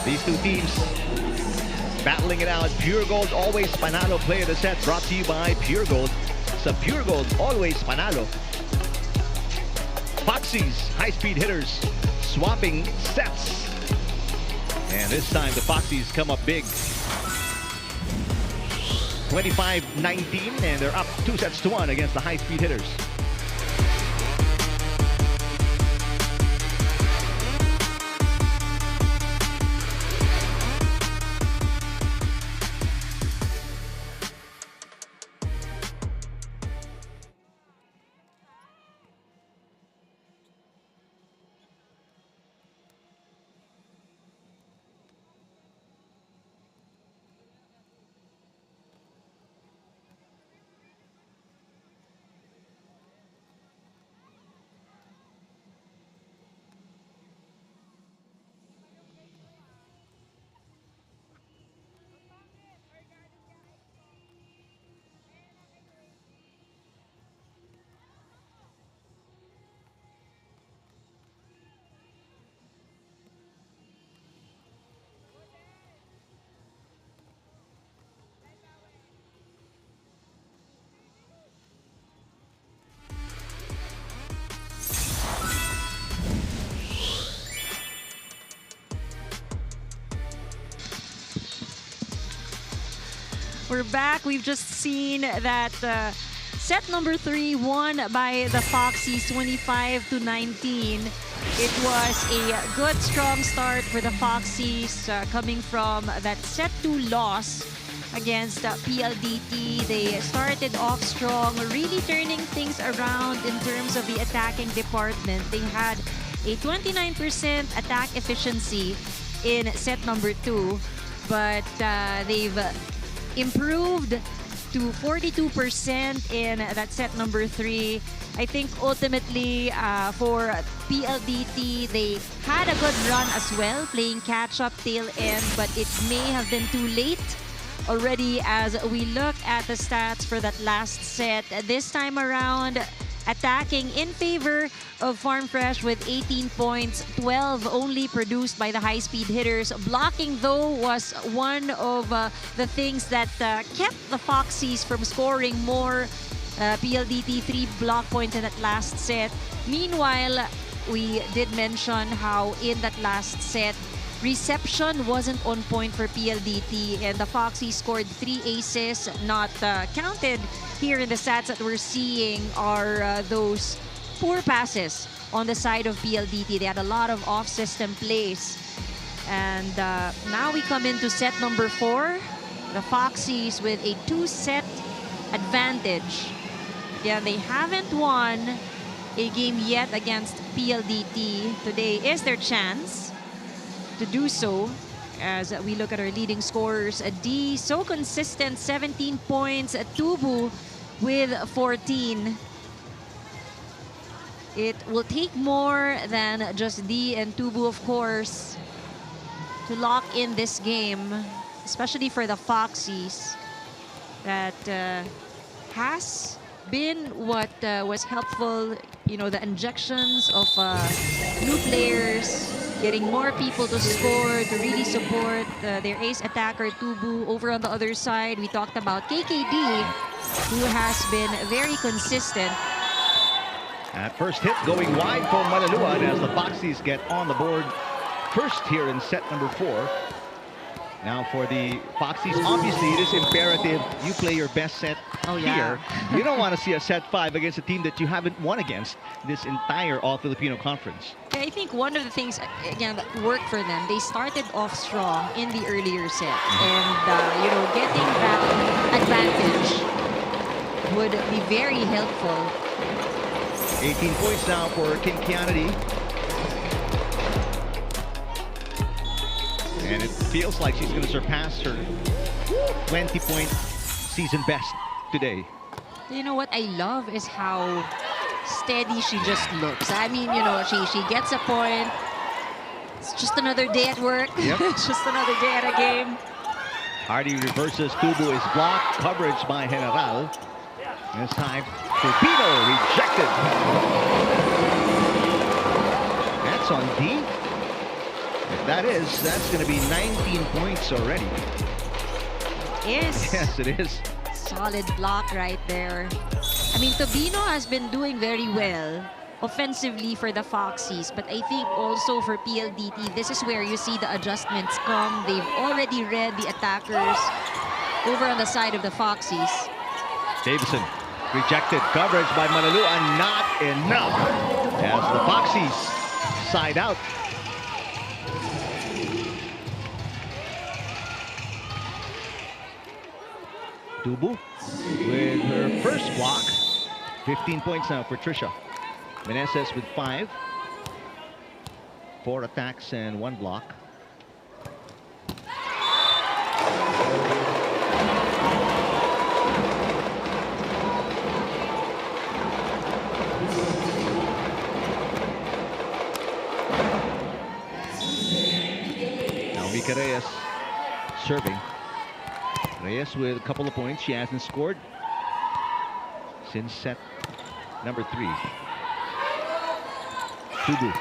these two teams battling it out. Pure Gold, always Panalo play of the set. Brought to you by Pure Gold. So Pure Gold, always Panalo. Foxy's high-speed hitters swapping sets. And this time the Foxy's come up big. 25-19, and they're up 2-1 against the high-speed hitters. We're back. We've just seen that set number 3 won by the Foxy's 25-19. It was a good, strong start for the Foxy's coming from that set 2 loss against PLDT. They started off strong, really turning things around in terms of the attacking department. They had a 29% attack efficiency in set number 2, but they've improved to 42% in that set number 3. I think ultimately for PLDT, they had a good run as well, playing catch-up tail end, but it may have been too late already as we look at the stats for that last set. This time around, attacking in favor of Farm Fresh with 18 points, 12 only produced by the high-speed hitters. Blocking, though, was one of the things that kept the Foxy's from scoring more. PLDT 3 block points in that last set. Meanwhile, we did mention how in that last set, reception wasn't on point for PLDT, and the Foxy scored 3 aces, not counted here in the stats that we're seeing are those poor passes on the side of PLDT. They had a lot of off-system plays. And now we come into set number 4. The Foxys with a 2-set advantage. Yeah, they haven't won a game yet against PLDT. Today is their chance to do so as we look at our leading scorers. D, so consistent, 17 points. Tubu with 14. It will take more than just D and Tubu, of course, to lock in this game, especially for the Foxys. That has been what was helpful, you know, the injections of new players, getting more people to score, to really support their ace attacker, Tubu. Over on the other side, we talked about KKD, who has been very consistent. At first hit going wide for Malaluan as the Foxies get on the board first here in set number 4. Now for the Foxies, obviously it is imperative you play your best set here. You don't want to see a set 5 against a team that you haven't won against this entire All-Filipino conference. I think one of the things, again, that worked for them, they started off strong in the earlier set. And, you know, getting that advantage would be very helpful. 18 points now for Kim Kennedy. And it feels like she's going to surpass her 20-point season best today. You know what I love is how steady she just looks. I mean, you know, she gets a point. It's just another day at work. Yep. It's just another day at a game. Hardy reverses. Tubu is blocked. Coverage by General. This time, Filipino rejected. That's on D. If that is, that's going to be 19 points already. Yes. Yes, it is. Solid block right there. I mean, Tobino has been doing very well offensively for the Foxies, but I think also for PLDT, this is where you see the adjustments come. They've already read the attackers over on the side of the Foxies. Davison rejected. Coverage by Malaluan, not enough as the Foxies side out. Tubu with her first block. 15 points now for Trisha. Meneses with 5. 4 attacks and 1 block. Now Mika Reyes serving. Reyes with a couple of points. She hasn't scored since set number 3. Tubu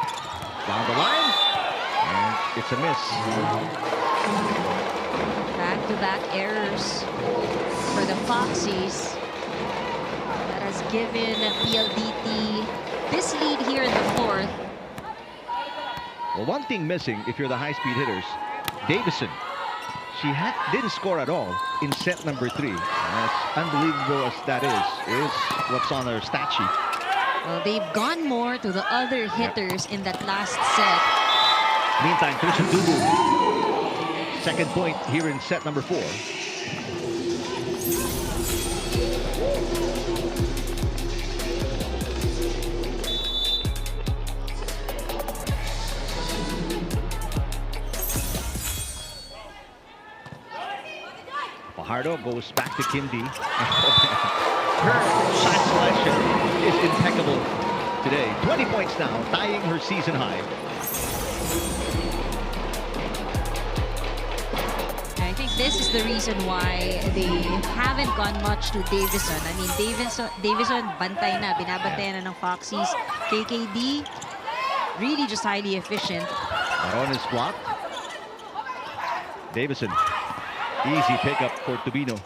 down the line, and it's a miss. Back-to-back errors for the Foxies. That has given PLDT this lead here in the 4th. Well, one thing missing if you're the high-speed hitters, Davison. She didn't score at all in set number 3. As unbelievable as that is what's on her stat sheet. Well, they've gone more to the other hitters in that last set. Meantime, Trisha Tubu, second point here in set number 4. Fajardo goes back to Kim D. Her shot selection is impeccable today. 20 points now, tying her season high. I think this is the reason why they haven't gone much to Davison. I mean, Davison bantay na, binabantayan na ng Foxies. KKD, really just highly efficient. Maron is blocked. Davison. Easy pickup for Tubino.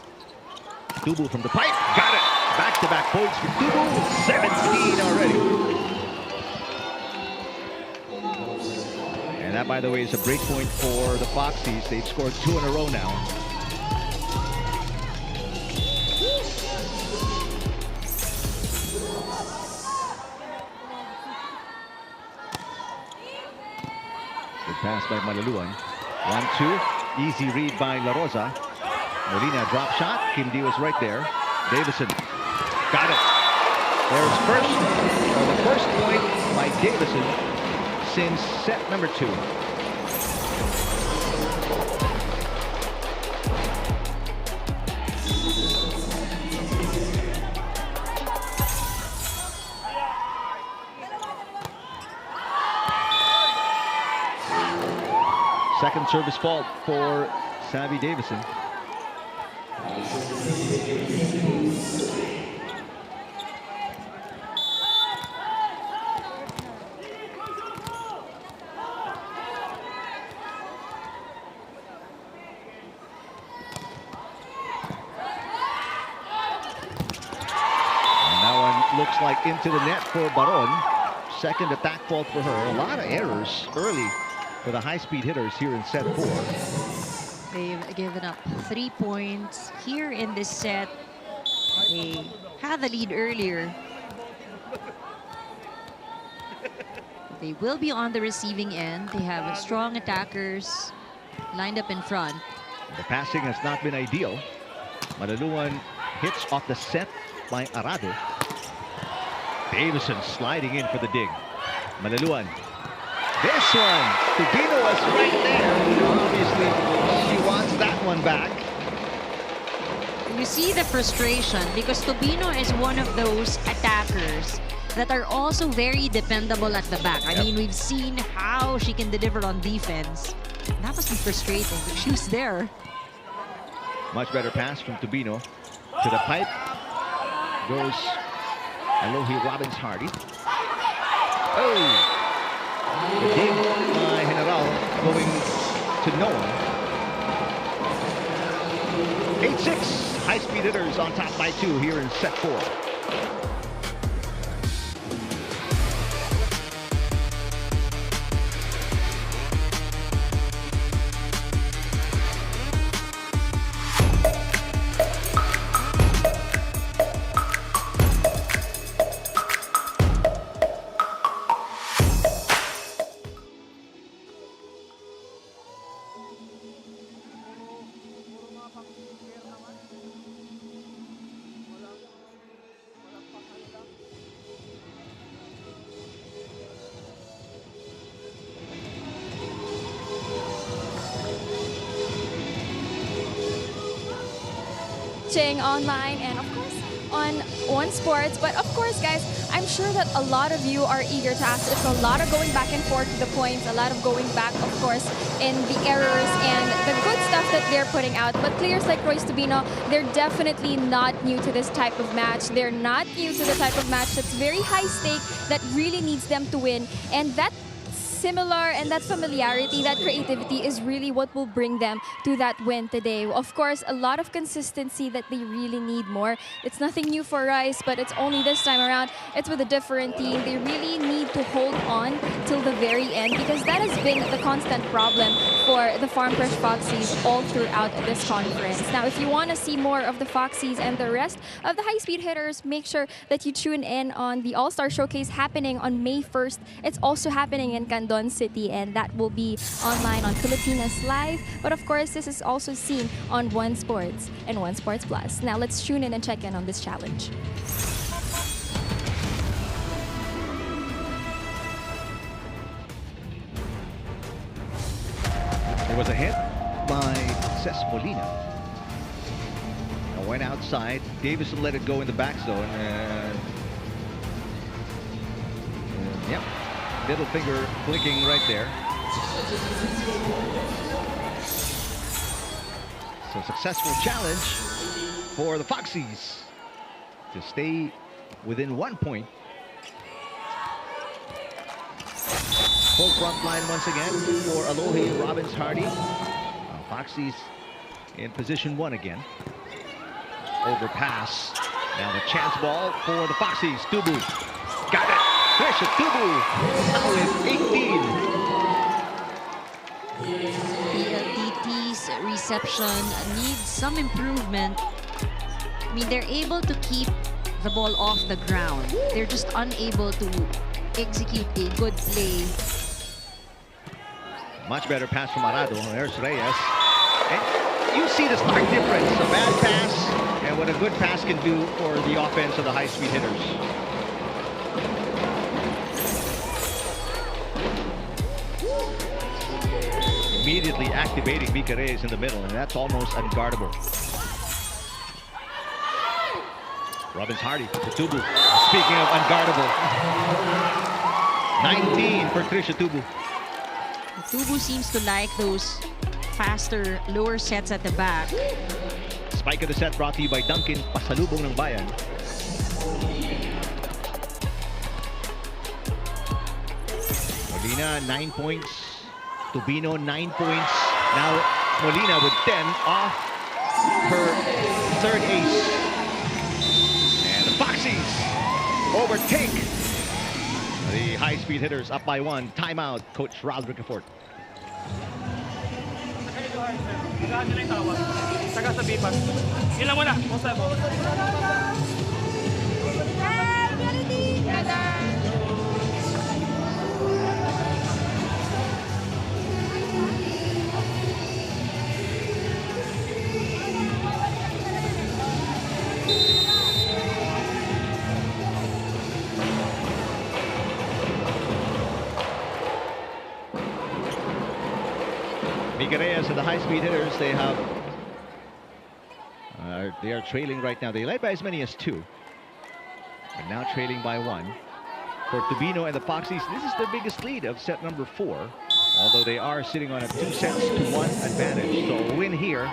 Tubu from the pipe. Got it. Back-to-back points for Tubu. 17 already. And that, by the way, is a break point for the Foxies. They've scored 2 in a row now. Good pass by Malaluan. 1-2. Easy read by La Rosa. Molina drop shot. Kim D was right there. Davison got it. There's the first point by Davison since set number 2. Second service fault for Savvy Davison. like into the net for Baron. Second attack fault for her. A lot of errors early for the high-speed hitters here in set 4. They've given up 3 points here in this set. They had the lead earlier. They will be on the receiving end. They have strong attackers lined up in front. The passing has not been ideal. Malaluan hits off the set by Arado. Davison sliding in for the dig. Malaluan. This one, Tubino was right there. Obviously, she wants that one back. You see the frustration because Tubino is one of those attackers that are also very dependable at the back. I mean, we've seen how she can deliver on defense. That must be frustrating. She was there. Much better pass from Tubino. To the pipe goes Alohi Robbins-Hardy. Oh! The dig by General going to Noah. 8-6. High-speed hitters on top by 2 here in set 4. Online and of course on One Sports. But of course, guys, I'm sure that a lot of you are eager to ask. It's a lot of going back and forth to the points, a lot of going back, of course, in the errors and the good stuff that they're putting out. But players like Royce Tubino, they're definitely not new to this type of match. They're not new to the type of match that's very high stake, that really needs them to win. And that similar and that familiarity, that creativity is really what will bring them to that win today. Of course, a lot of consistency that they really need more. It's nothing new for Rice, but it's only this time around. It's with a different team. They really need to hold on till the very end because that has been the constant problem for the Farm Fresh Foxies all throughout this conference. Now, if you want to see more of the Foxies and the rest of the high-speed hitters, make sure that you tune in on the All-Star Showcase happening on May 1st. It's also happening in Candon City, and that will be online on Filipinas Live. But of course, this is also seen on One Sports and One Sports Plus. Now let's tune in and check in on this challenge. There was a hit by Ces Molina. Went outside. Davison let it go in the back zone. Yep. Middle finger blinking right there. So successful challenge for the Foxies to stay within 1 point. Full front line once again for Alohi Robbins-Hardy. Foxies in position 1 again. Overpass. Now the chance ball for the Foxies. Tubu. Got it. Trisha Tubu now with 18. PLDT's reception needs some improvement. I mean, they're able to keep the ball off the ground. They're just unable to execute a good play. Much better pass from Arado. There's Reyes. And you see the stark difference. A bad pass and what a good pass can do for the offense of the high-speed hitters. Immediately activating Mika Reyes in the middle, and that's almost unguardable. Robbins-Hardy to Tubu. Speaking of unguardable. 19 for Trisha Tubu. Tubu seems to like those faster, lower sets at the back. Spike of the set brought to you by Dunkin, pasalubong ng bayan. Molina, 9 points. Tubino, 9 points. Now Molina with 10 off her third ace. And the Foxies overtake the high-speed hitters up by 1. Timeout, Coach Ral Ricafort. Taga sa bipas. Yun lang muna. Musta po? Reyes and the high-speed hitters, they have they are trailing right now. They led by as many as 2, but now trailing by 1. For Tubino and the Foxies, this is their biggest lead of set number 4, although they are sitting on a 2-1 advantage. So a win here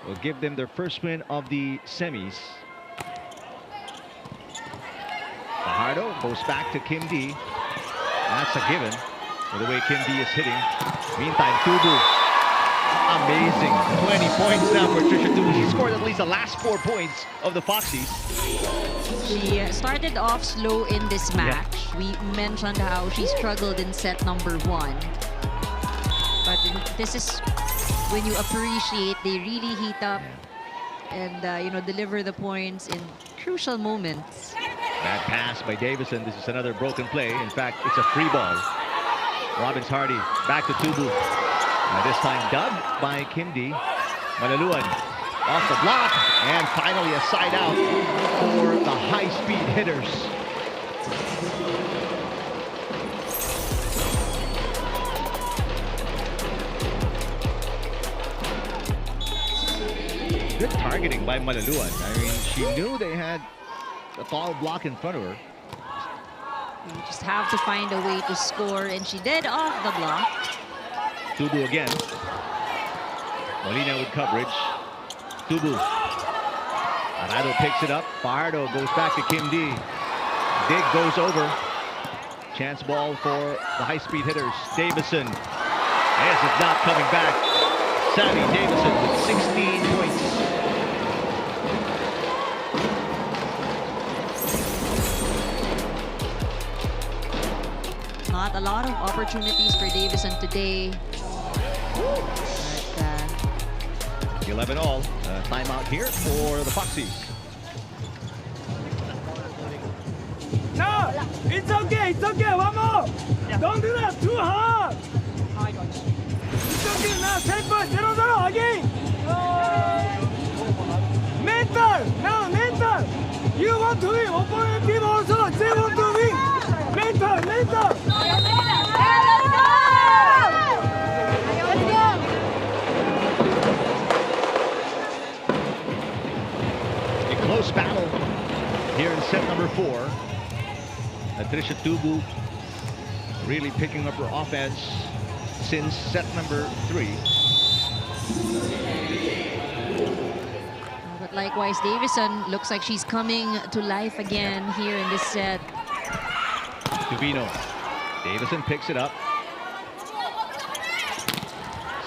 will give them their first win of the semis. Fajardo goes back to Kim D. That's a given with the way Kim D is hitting. Meantime, Tubu, amazing. 20 points now for Trisha Tubu. She scored at least the last 4 points of the Foxies. She started off slow in this match. Yeah. We mentioned how she struggled in set number 1. But this is when you appreciate they really heat up and you know, deliver the points in crucial moments. Bad pass by Davison. This is another broken play. In fact, it's a free ball. Robbins Hardy back to Tubu. This time dug by Kim D. Malaluan off the block, and finally a side out for the high-speed hitters. Good targeting by Malaluan. I mean, she knew they had a tall block in front of her. You just have to find a way to score, and she did off the block. Tubu again. Molina with coverage. Tubu. Arado picks it up. Fajardo goes back to Kim D. Dig goes over. Chance ball for the high-speed hitters. Davison. Yes, it's not coming back. Savvy Davison with 16 points. Not a lot of opportunities for Davison today. But, 11 all. Timeout here for the Foxies. No! It's okay, it's okay, one more! Yeah. Don't do that too hard! It's okay now, 10 points, 0-0 again! Mental! Now mental! You want to win, opponent team also, they want to win! Mental, mental! Close battle here in set number 4. Trisha Tubu really picking up her offense since set number 3. But likewise, Davison looks like she's coming to life again here in this set. Tubino. Davison picks it up.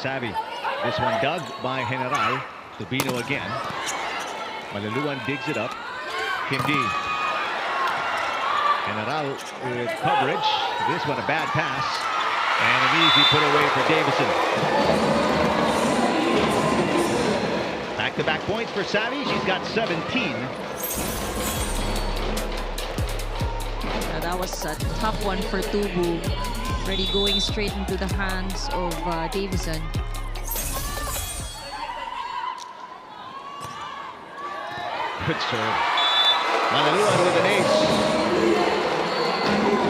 Savvy. This one dug by General. Tubino again. Malaluan digs it up. Kim D. General with coverage. This one a bad pass. And an easy put away for Davison. Back-to-back points for Savvy. She's got 17. Now that was a tough one for Tubu. Already going straight into the hands of Davison. Good serve. Malaluan with an ace.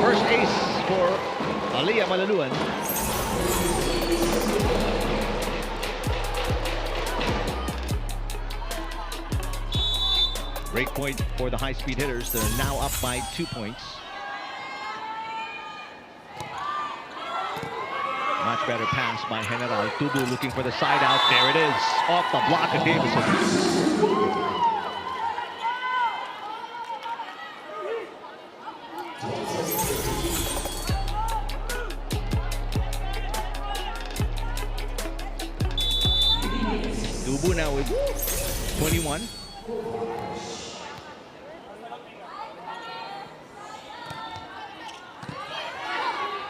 First ace for Aliyah Malaluan. Break point for the high-speed hitters. They're now up by 2 points. Much better pass by General. Tubu looking for the side out. There it is. Off the block of Davison. Now with 21.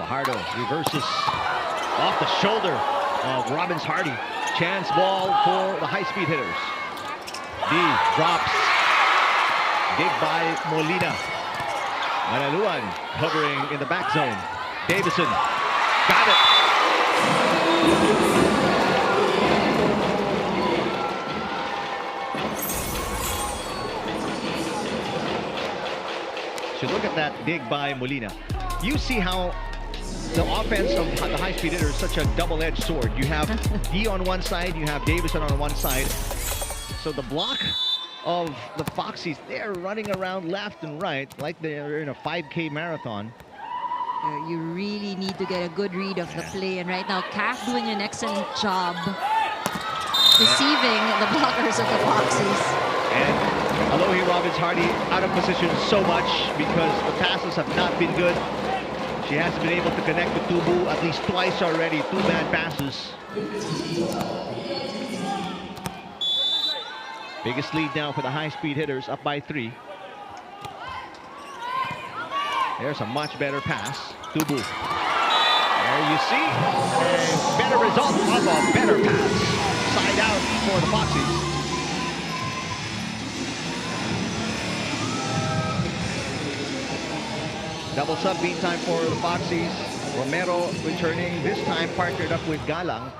Fajardo reverses off the shoulder of Robbins Hardy. Chance ball for the high-speed hitters. D drops. Dig by Molina. Manaluan hovering in the back zone. Davison got it. So look at that dig by Molina. You see how the offense of the high-speed hitter is such a double-edged sword. You have D on one side, you have Davison on one side. So the block of the Foxies, they're running around left and right like they're in a 5K marathon. You really need to get a good read of the play. And right now, CAF doing an excellent job deceiving the blockers of the Foxies. And Alohi Robbins Hardy out of position so much because the passes have not been good. She hasn't been able to connect with Tubu at least twice already. 2 bad passes. Biggest lead now for the high-speed hitters, up by 3. There's a much better pass. Tubu. There you see a better result of a better pass. Side out for the Foxies. Double sub meantime for the Foxies. Romero returning, this time partnered up with Galang.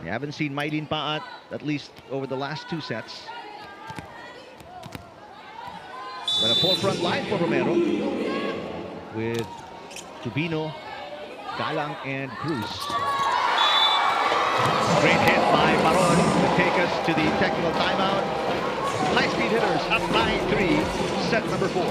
We haven't seen Maylin Paat at least over the last 2 sets. But a full-front line for Romero with Tubino, Galang, and Cruz. Great hit by Baron to take us to the technical timeout. High-speed hitters up by 3, set number 4.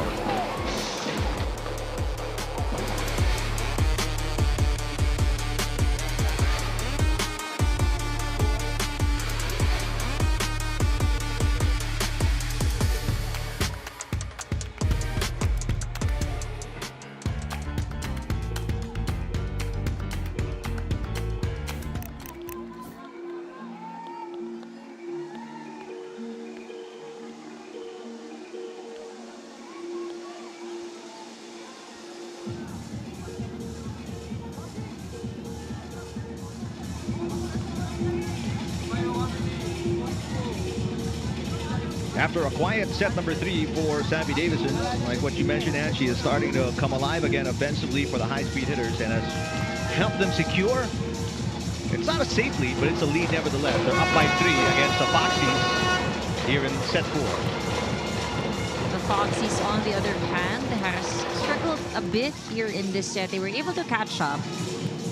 After a quiet set number 3 for Sammy Davison, like what you mentioned, Ann, she is starting to come alive again offensively for the high-speed hitters and has helped them secure. It's not a safe lead, but it's a lead nevertheless. They're up by 3 against the Foxies here in set 4. The Foxies, on the other hand, has struggled a bit here in this set. They were able to catch up,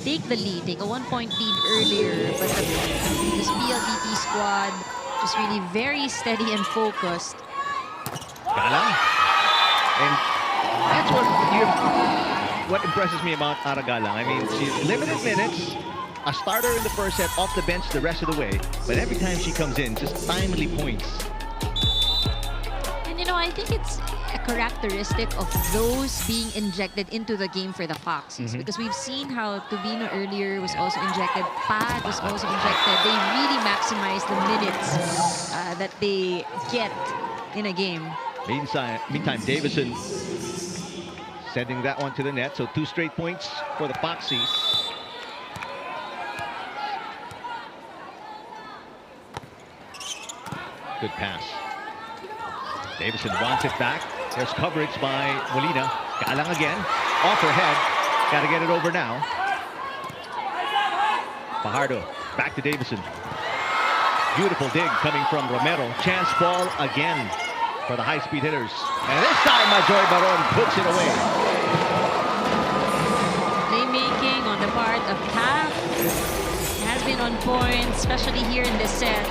take the lead, take a 1-point lead earlier, but this PLDT squad just really very steady and focused. Galang. And that's what impresses me about Ara Galang. I mean, she's limited minutes, a starter in the first set, off the bench the rest of the way. But every time she comes in, just timely points. And you know, I think it's a characteristic of those being injected into the game for the Foxes, because we've seen how Tubino earlier was also injected, Pat was also injected. They really maximize the minutes that they get in a game. Meantime, Davison sending that one to the net, so 2 straight points for the Foxies. Good pass. Davison wants it back. There's coverage by Molina. Galang again. Off her head. Got to get it over now. Fajardo. Back to Davison. Beautiful dig coming from Romero. Chance ball again for the high-speed hitters. And this time, Majoy Baron puts it away. Playmaking on the part of CAF has been on point, especially here in this set.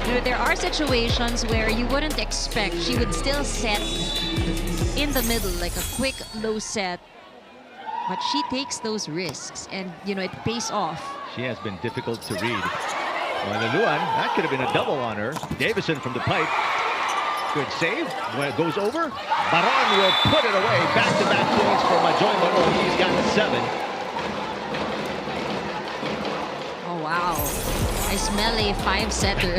You know, there are situations where you wouldn't expect she would still set in the middle, like a quick low set. But she takes those risks and, you know, it pays off. She has been difficult to read. Manaluan, that could have been a double on her. Davison from the pipe. Good save. When it goes over, Baron will put it away. Back-to-back points for Majoy Baron. He's got 7. Oh, wow. I smell a 5-setter.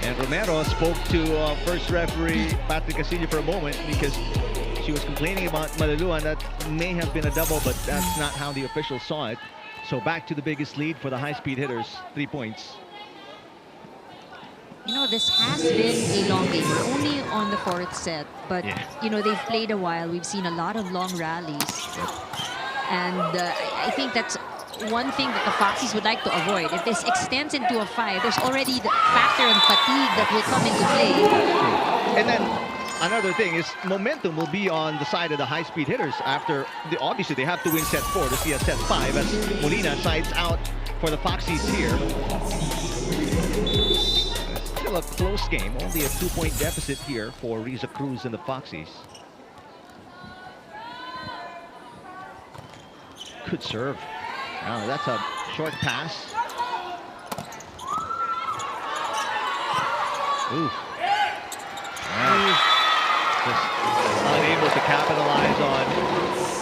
And Romero spoke to first referee Patrick Casillo for a moment because She was complaining about Malaluan. That may have been a double, but that's not how the officials saw it. So back to the biggest lead for the high-speed hitters, 3 points. You know, this has been a long game. We're only on the 4th set, but you know, they've played a while. We've seen a lot of long rallies. And I think that's one thing that the Foxies would like to avoid. If this extends into a 5, there's already the factor and fatigue that will come into play. And then another thing is momentum will be on the side of the high-speed hitters after, obviously they have to win set 4 to see a set 5 as Molina sides out for the Foxies here. Still a close game, only a 2-point deficit here for Riza Cruz and the Foxies. Good serve. Now that's a short pass. Ooh. Just unable to capitalize on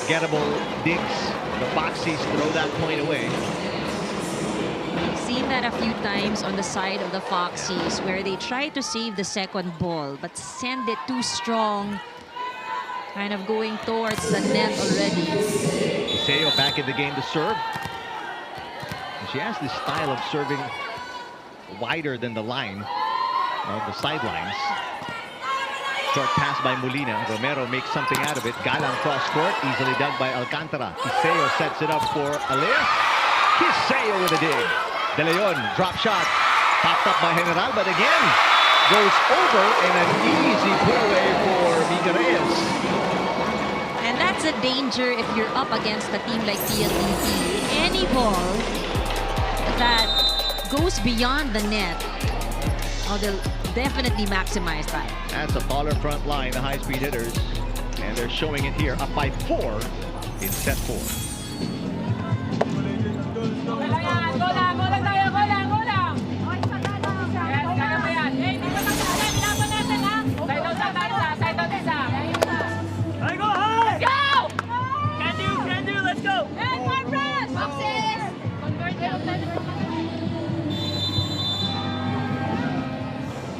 gettable digs. The Foxies throw that point away. We've seen that a few times on the side of the Foxies where they try to save the second ball but send it too strong, kind of going towards the net already. Iseo back in the game to serve. And she has this style of serving wider than the line of the sidelines. Short pass by Molina. Romero makes something out of it. Galang cross court, easily dug by Alcantara. Iseo sets it up for Alea. Iseo with a dig. De Leon, drop shot. Popped up by General, but again, goes over and an easy put away for Mika Reyes. And that's a danger if you're up against a team like PLDT. Any ball that goes beyond the net, they'll definitely maximize that. That's a taller front line, the high-speed hitters. And they're showing it here, up by 4 in set 4.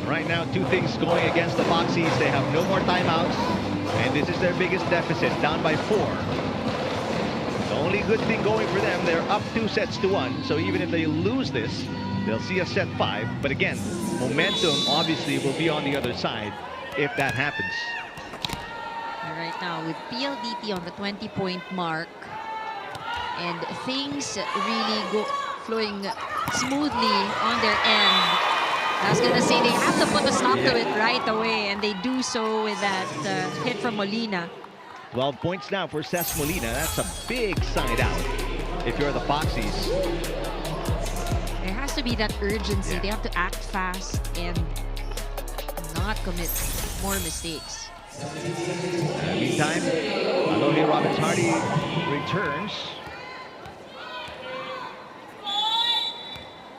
Right now, 2 things going against the Foxies. They have no more timeouts, and this is their biggest deficit, down by 4. The only good thing going for them, they're up 2 sets to 1. So even if they lose this, they'll see a set 5. But again, momentum obviously will be on the other side if that happens. Right now with PLDT on the 20-point mark, and things really go flowing smoothly on their end. I was gonna say they have to put a stop to it right away, and they do so with that hit from Molina. 12 points now for Cesc Molina. That's a big side out if you're the Foxies. There has to be that urgency. They have to act fast and not commit more mistakes. Meantime, Alohi Roberts-Hardy returns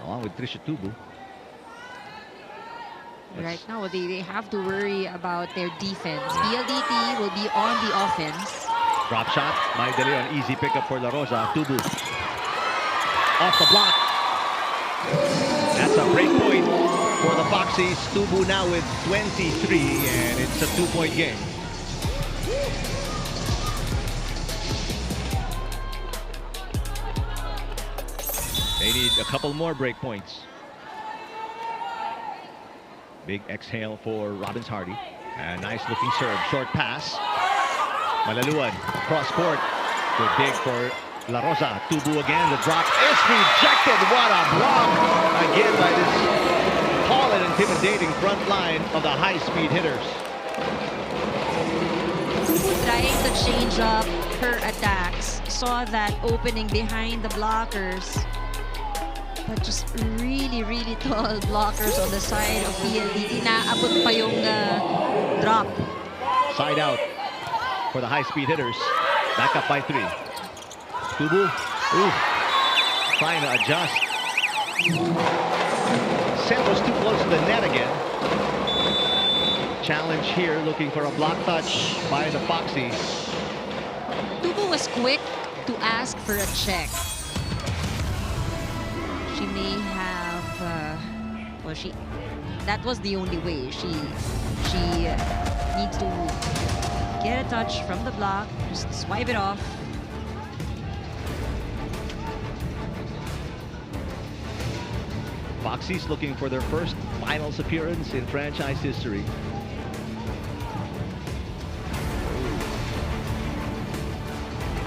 along with Trisha Tubu. Right now, they have to worry about their defense. PLDT will be on the offense. Drop shot by De Leon. Easy pickup for La Rosa. Tubu off the block. That's a break point for the Foxies. Tubu now with 23, and it's a 2-point game. They need a couple more break points. Big exhale for Robbins-Hardy. A nice looking serve. Short pass. Malaluan cross court. Good dig for La Rosa. Tubu again. The drop is rejected. What a block again by this tall and intimidating front line of the high-speed hitters. Tubu trying to change up her attacks. Saw that opening behind the blockers. But just really, really tall blockers on the side of PLDT. Naabot pa yung drop. Side out for the high-speed hitters. Back up by 3. Tubu. Ooh. Trying to adjust. Set was too close to the net again. Challenge here, looking for a block touch by the Foxies. Tubu was quick to ask for a check. She may have, that was the only way. She needs to get a touch from the block, just swipe it off. Foxy's looking for their first finals appearance in franchise history.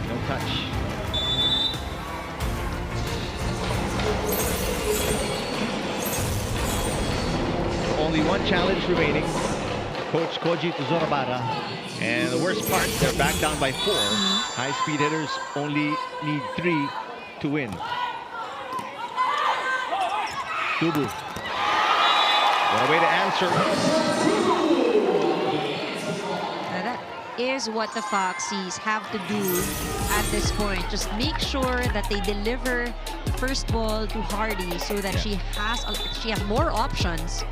No touch. Only one challenge remaining. Coach Koji Tuzorabara. And the worst part, they're back down by 4. High-speed hitters only need 3 to win. Tubu. What a way to answer. Now that is what the Foxies have to do at this point. Just make sure that they deliver the first ball to Hardy so that she has more options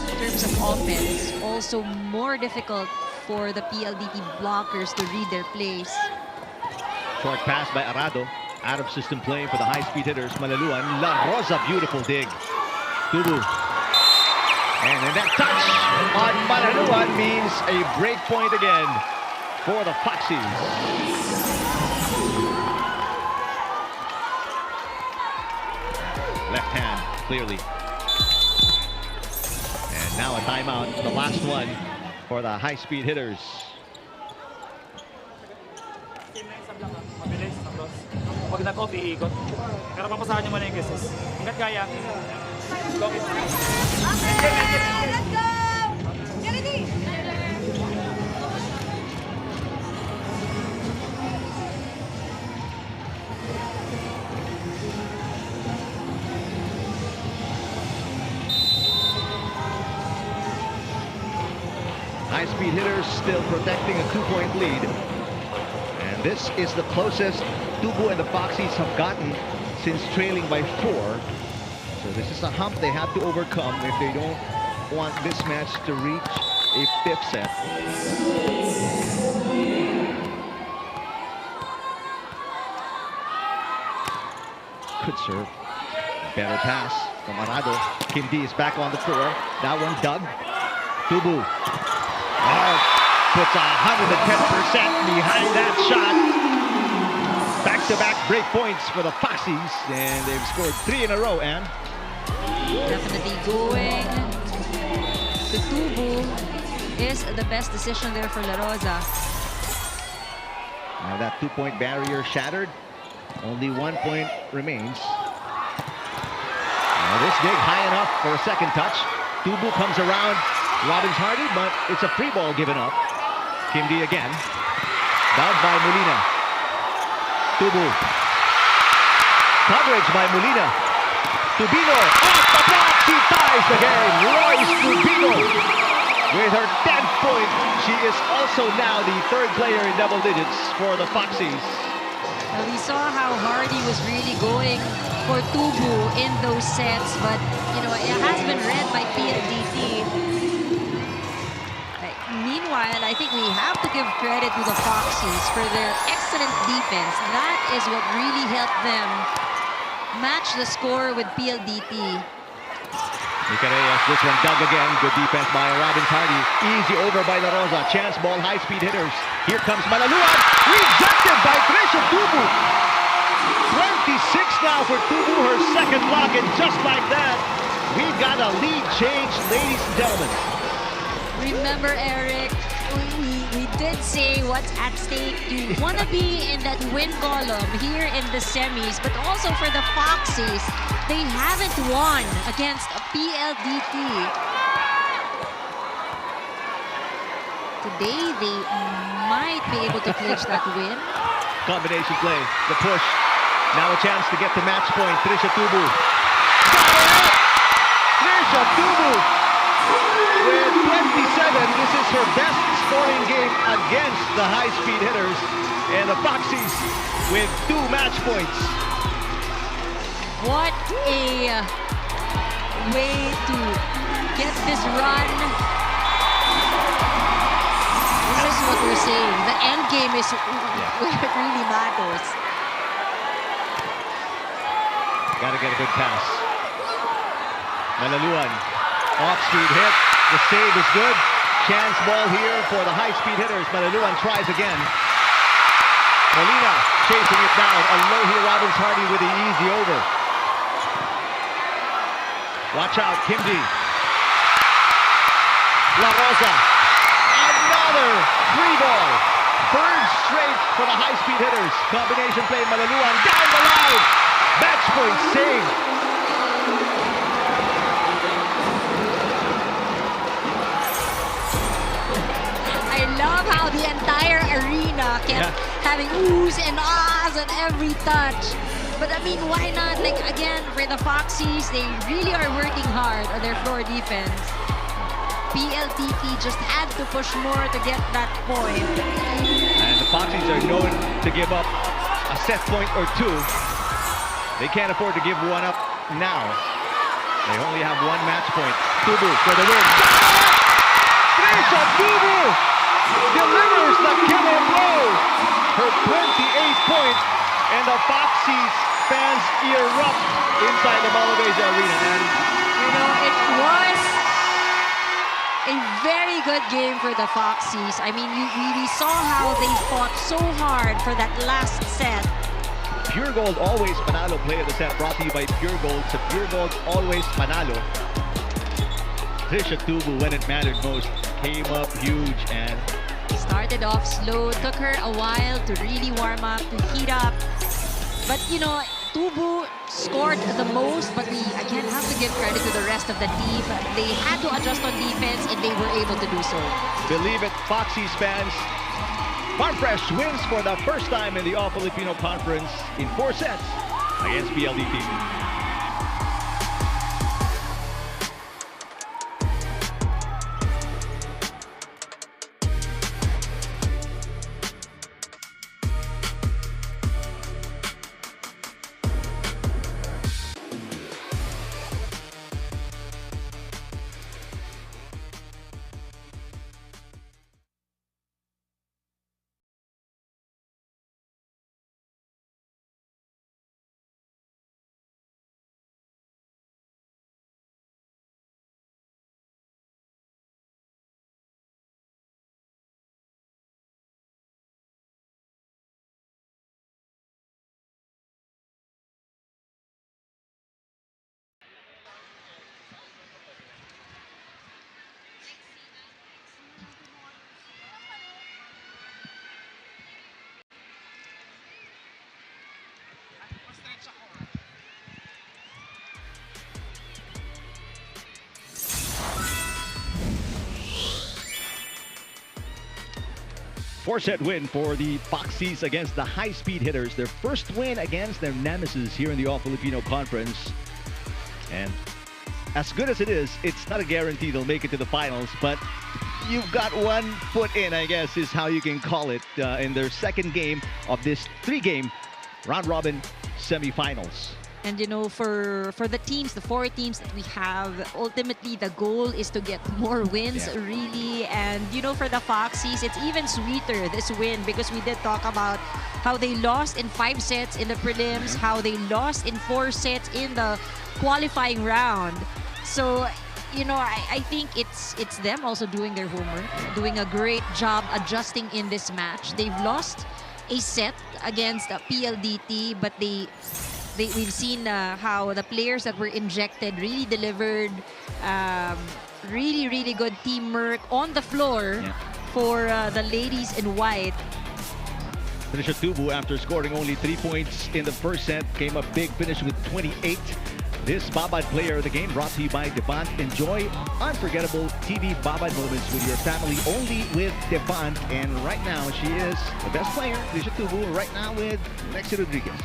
in terms of offense. Also more difficult for the PLDT blockers to read their plays. Short pass by Arado. Out of system play for the high-speed hitters. Malaluan. La Rosa, beautiful dig. Tubu. And then that touch on Malaluan means a break point again for the Foxies. Left hand, clearly. And now a timeout, the last one for the high-speed hitters. Pag nag-off, iikot. Pero papasahan nyo muna yung kisses. Hanggat kaya. Go. Okay, let's go! Get ready! High-speed hitters still protecting a 2-point lead. And this is the closest Tubu and the Foxies have gotten since trailing by 4. So this is a hump they have to overcome if they don't want this match to reach a 5th set. Good serve. Better pass from Arado. Kim D is back on the floor. That one dug. Tubu. Oh, puts 110% behind that shot. Back-to-back break points for the Foxies, and they've scored 3 in a row, and Definitely going to Tubu is the best decision there for La Rosa. now that 2-point barrier shattered. Only 1 point remains. Now this dig high enough for a second touch. Tubu comes around Robbins Hardy, but it's a free ball given up. Kim D again. Down by Molina. Tubu. Coverage by Molina. Tubino off the block. She ties the game. Royce Tubino with her 10th point. She is also now the 3rd player in double digits for the Foxies. Well, we saw how Hardy was really going for Tubu in those sets, but you know, it has been read by PLDT. Meanwhile, I think we have to give credit to the Foxies for their excellent defense. That is what really helped them match the score with PLDT. Mika Reyes, this one dug again. Good defense by Robbins Hardy. Easy over by La Rosa. Chance ball, high-speed hitters. Here comes Malaluan. Rejected by Trisha Tubu. 26 now for Tubu, her 2nd block, and just like that, we got a lead change, ladies and gentlemen. Remember, Eric, we did say what's at stake. You want to be in that win column here in the semis, but also for the Foxies, they haven't won against a PLDT. Today, they might be able to clinch that win. Combination play, the push. Now a chance to get to match point. Trisha Tubu. Got it! Trisha Tubu with 27. This is her best scoring game against the high-speed hitters. And the Foxies with 2 match points. What a way to get this run. This is what we're saying. The end game is where it really matters. Gotta get a good pass. Malaluan. Off-speed hit. The save is good. Chance ball here for the high-speed hitters. Malaluan tries again. Molina chasing it down. Alohi Robbins Hardy with the easy over. Watch out, Kimji. La Rosa. Another free ball. Third straight for the high-speed hitters. Combination play, Malaluan down the line. Match point save. I love how the entire arena kept having oohs and ahs at every touch. But I mean, why not? Like, again, for the Foxies, they really are working hard on their floor defense. PLDT just had to push more to get that point. And the Foxies are known to give up a set point or two. They can't afford to give one up now. They only have one match point. Tubu for the win. Trisha Tubu delivers the killer blow. Her 28 points, and the Foxies fans erupt inside the Malavesa Arena. And you know, it was a very good game for the Foxies. I mean, we saw how they fought so hard for that last set. Pure Gold always panalo play of the set, brought to you by Pure Gold. So Pure Gold always panalo. Trisha Tubu, when it mattered most, came up huge and started off slow. Took her a while to really warm up, to heat up. But you know, Tubu scored the most, but we again have to give credit to the rest of the team. They had to adjust on defense, and they were able to do so. Believe it, Foxies fans. Farm Fresh wins for the first time in the All-Filipino Conference in 4 sets against PLDT. Four-set win for the Foxies against the high-speed hitters. Their first win against their nemesis here in the All-Filipino Conference. And as good as it is, it's not a guarantee they'll make it to the finals, but you've got one foot in, I guess, is how you can call it, in their second game of this 3-game round-robin semifinals. And you know, for the teams, the 4 teams that we have, ultimately the goal is to get more wins, really. And you know, for the Foxies, it's even sweeter, this win, because we did talk about how they lost in 5 sets in the prelims, how they lost in 4 sets in the qualifying round. So, you know, I think it's them also doing their homework, doing a great job adjusting in this match. They've lost a set against PLDT, but we've seen how the players that were injected really delivered. Really good teamwork on the floor for the ladies in white. Trisha Tubu, after scoring only 3 points in the first set, came up big, finished with 28. This Babad Player of the Game brought to you by Devant. Enjoy unforgettable TV Babad moments with your family only with Devant. And right now, she is the best player, Trisha Tubu, right now with Lexi Rodriguez.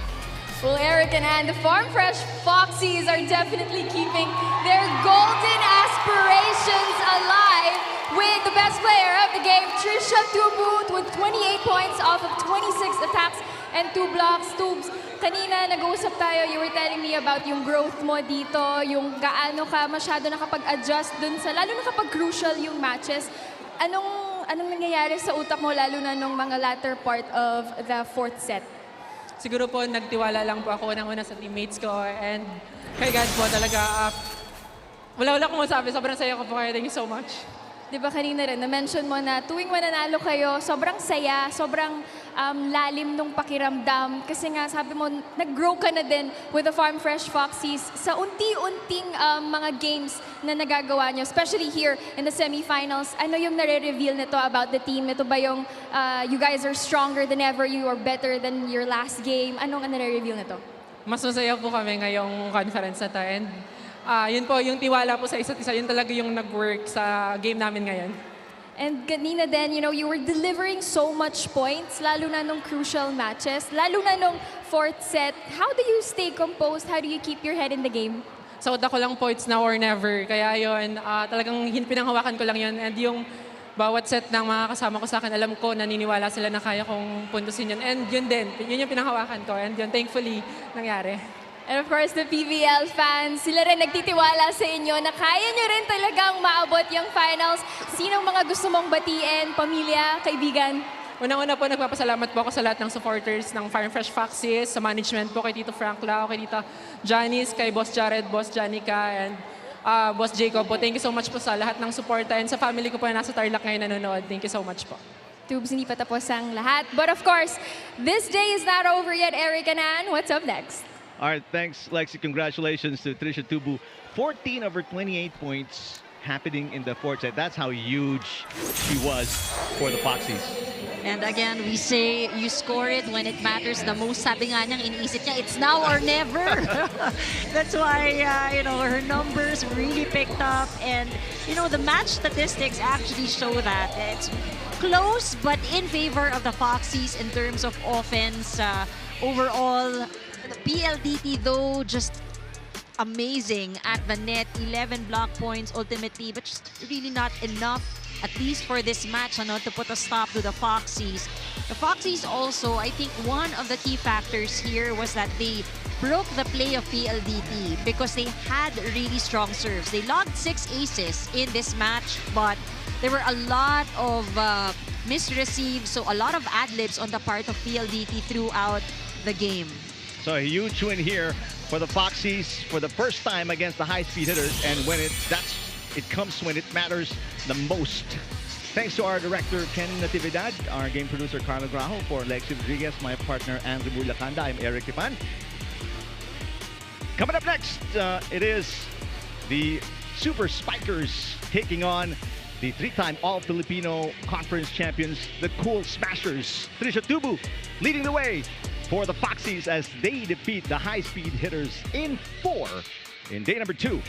Well, Eric and the Farm Fresh Foxies are definitely keeping their golden aspirations alive with the best player of the game, Trisha Tubu, with 28 points off of 26 attacks and 2 blocks. Tubes, kanina nag-uusap tayo, you were telling me about yung growth mo dito, yung gaano ka masyado nakapag-adjust dun sa, lalo na kapag crucial yung matches. Anong nangyayari sa utak mo, lalo na nung mga latter part of the 4th set? Siguro po, nagtiwala lang po ako unang-una sa teammates ko, and kay God po talaga, wala akong masabi. Sobrang saya ko po kayo. Thank you so much. Di ba kanina rin, na-mention mo na tuwing mananalo kayo, sobrang saya, sobrang lalim nung pakiramdam. Kasi nga, sabi mo, nag-grow ka na din with the Farm Fresh Foxies sa unti-unting mga games na nagagawa nyo, especially here in the semifinals. Ano yung nare-reveal nito about the team? Ito ba yung you guys are stronger than ever, you are better than your last game? Anong nare-reveal nito? Mas masaya po kami ngayong conference na to. And yun po, yung tiwala po sa isa't isa, yun talaga yung nag-work sa game namin ngayon. And kanina din, you know, you were delivering so much points, lalo na nung crucial matches, lalo na nung fourth set. How do you stay composed? How do you keep your head in the game? So, ako lang po, it's now or never. Kaya yun, talagang pinanghawakan ko lang yun. And yung bawat set ng mga kasama ko sa akin, alam ko, naniniwala sila na kaya kong puntusin yun. And yun din, yun yung pinanghawakan ko. And yun, thankfully, nangyari. And of course, the PVL fans, sila rin nagtitiwala sa inyo na kaya nyo rin talagang maabot yung finals. Sinong mga gusto mong batiin, pamilya, kaibigan? Unang-una po, nagpapasalamat po ako sa lahat ng supporters ng Farm Fresh Foxies, sa management po, kay Tito Frank Lau, kay Tita Janice, kay Boss Jared, Boss Janica, and Boss Jacob po. Thank you so much po sa lahat ng suporta, and sa family ko po na nasa Tarlac ngayon nanonood. Thank you so much po. Tubes, hindi pa tapos ang lahat. But of course, this day is not over yet, Eric and Ann. What's up next? All right, thanks, Lexi. Congratulations to Trisha Tubu. 14 of her 28 points happening in the fourth set. That's how huge she was for the Foxies. And again, we say you score it when it matters the most. Sabi nga niyang iniisip niya, it's now or never. That's why, you know, her numbers really picked up. And, you know, the match statistics actually show that. It's close, but in favor of the Foxies in terms of offense. Overall, the PLDT, though, just amazing at the net. 11 block points ultimately, but just really not enough, at least for this match, to put a stop to the Foxies. The Foxies also, I think one of the key factors here was that they broke the play of PLDT because they had really strong serves. They logged 6 aces in this match, but there were a lot of misreceives, so a lot of ad-libs on the part of PLDT throughout the game. So a huge win here for the Foxies for the first time against the high-speed hitters, and when it comes when it matters the most. Thanks to our director Ken Natividad, our game producer Carlo Grajo, for Lexi Rodriguez, my partner Andrew Bulacanda. I'm Eric Tipan. Coming up next, it is the Super Spikers taking on the 3-time All-Filipino Conference champions, the Cool Smashers. Trisha Tubu leading the way for the Foxies as they defeat the high-speed hitters in 4 in day number 2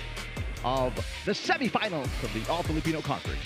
of the semifinals of the All-Filipino Conference.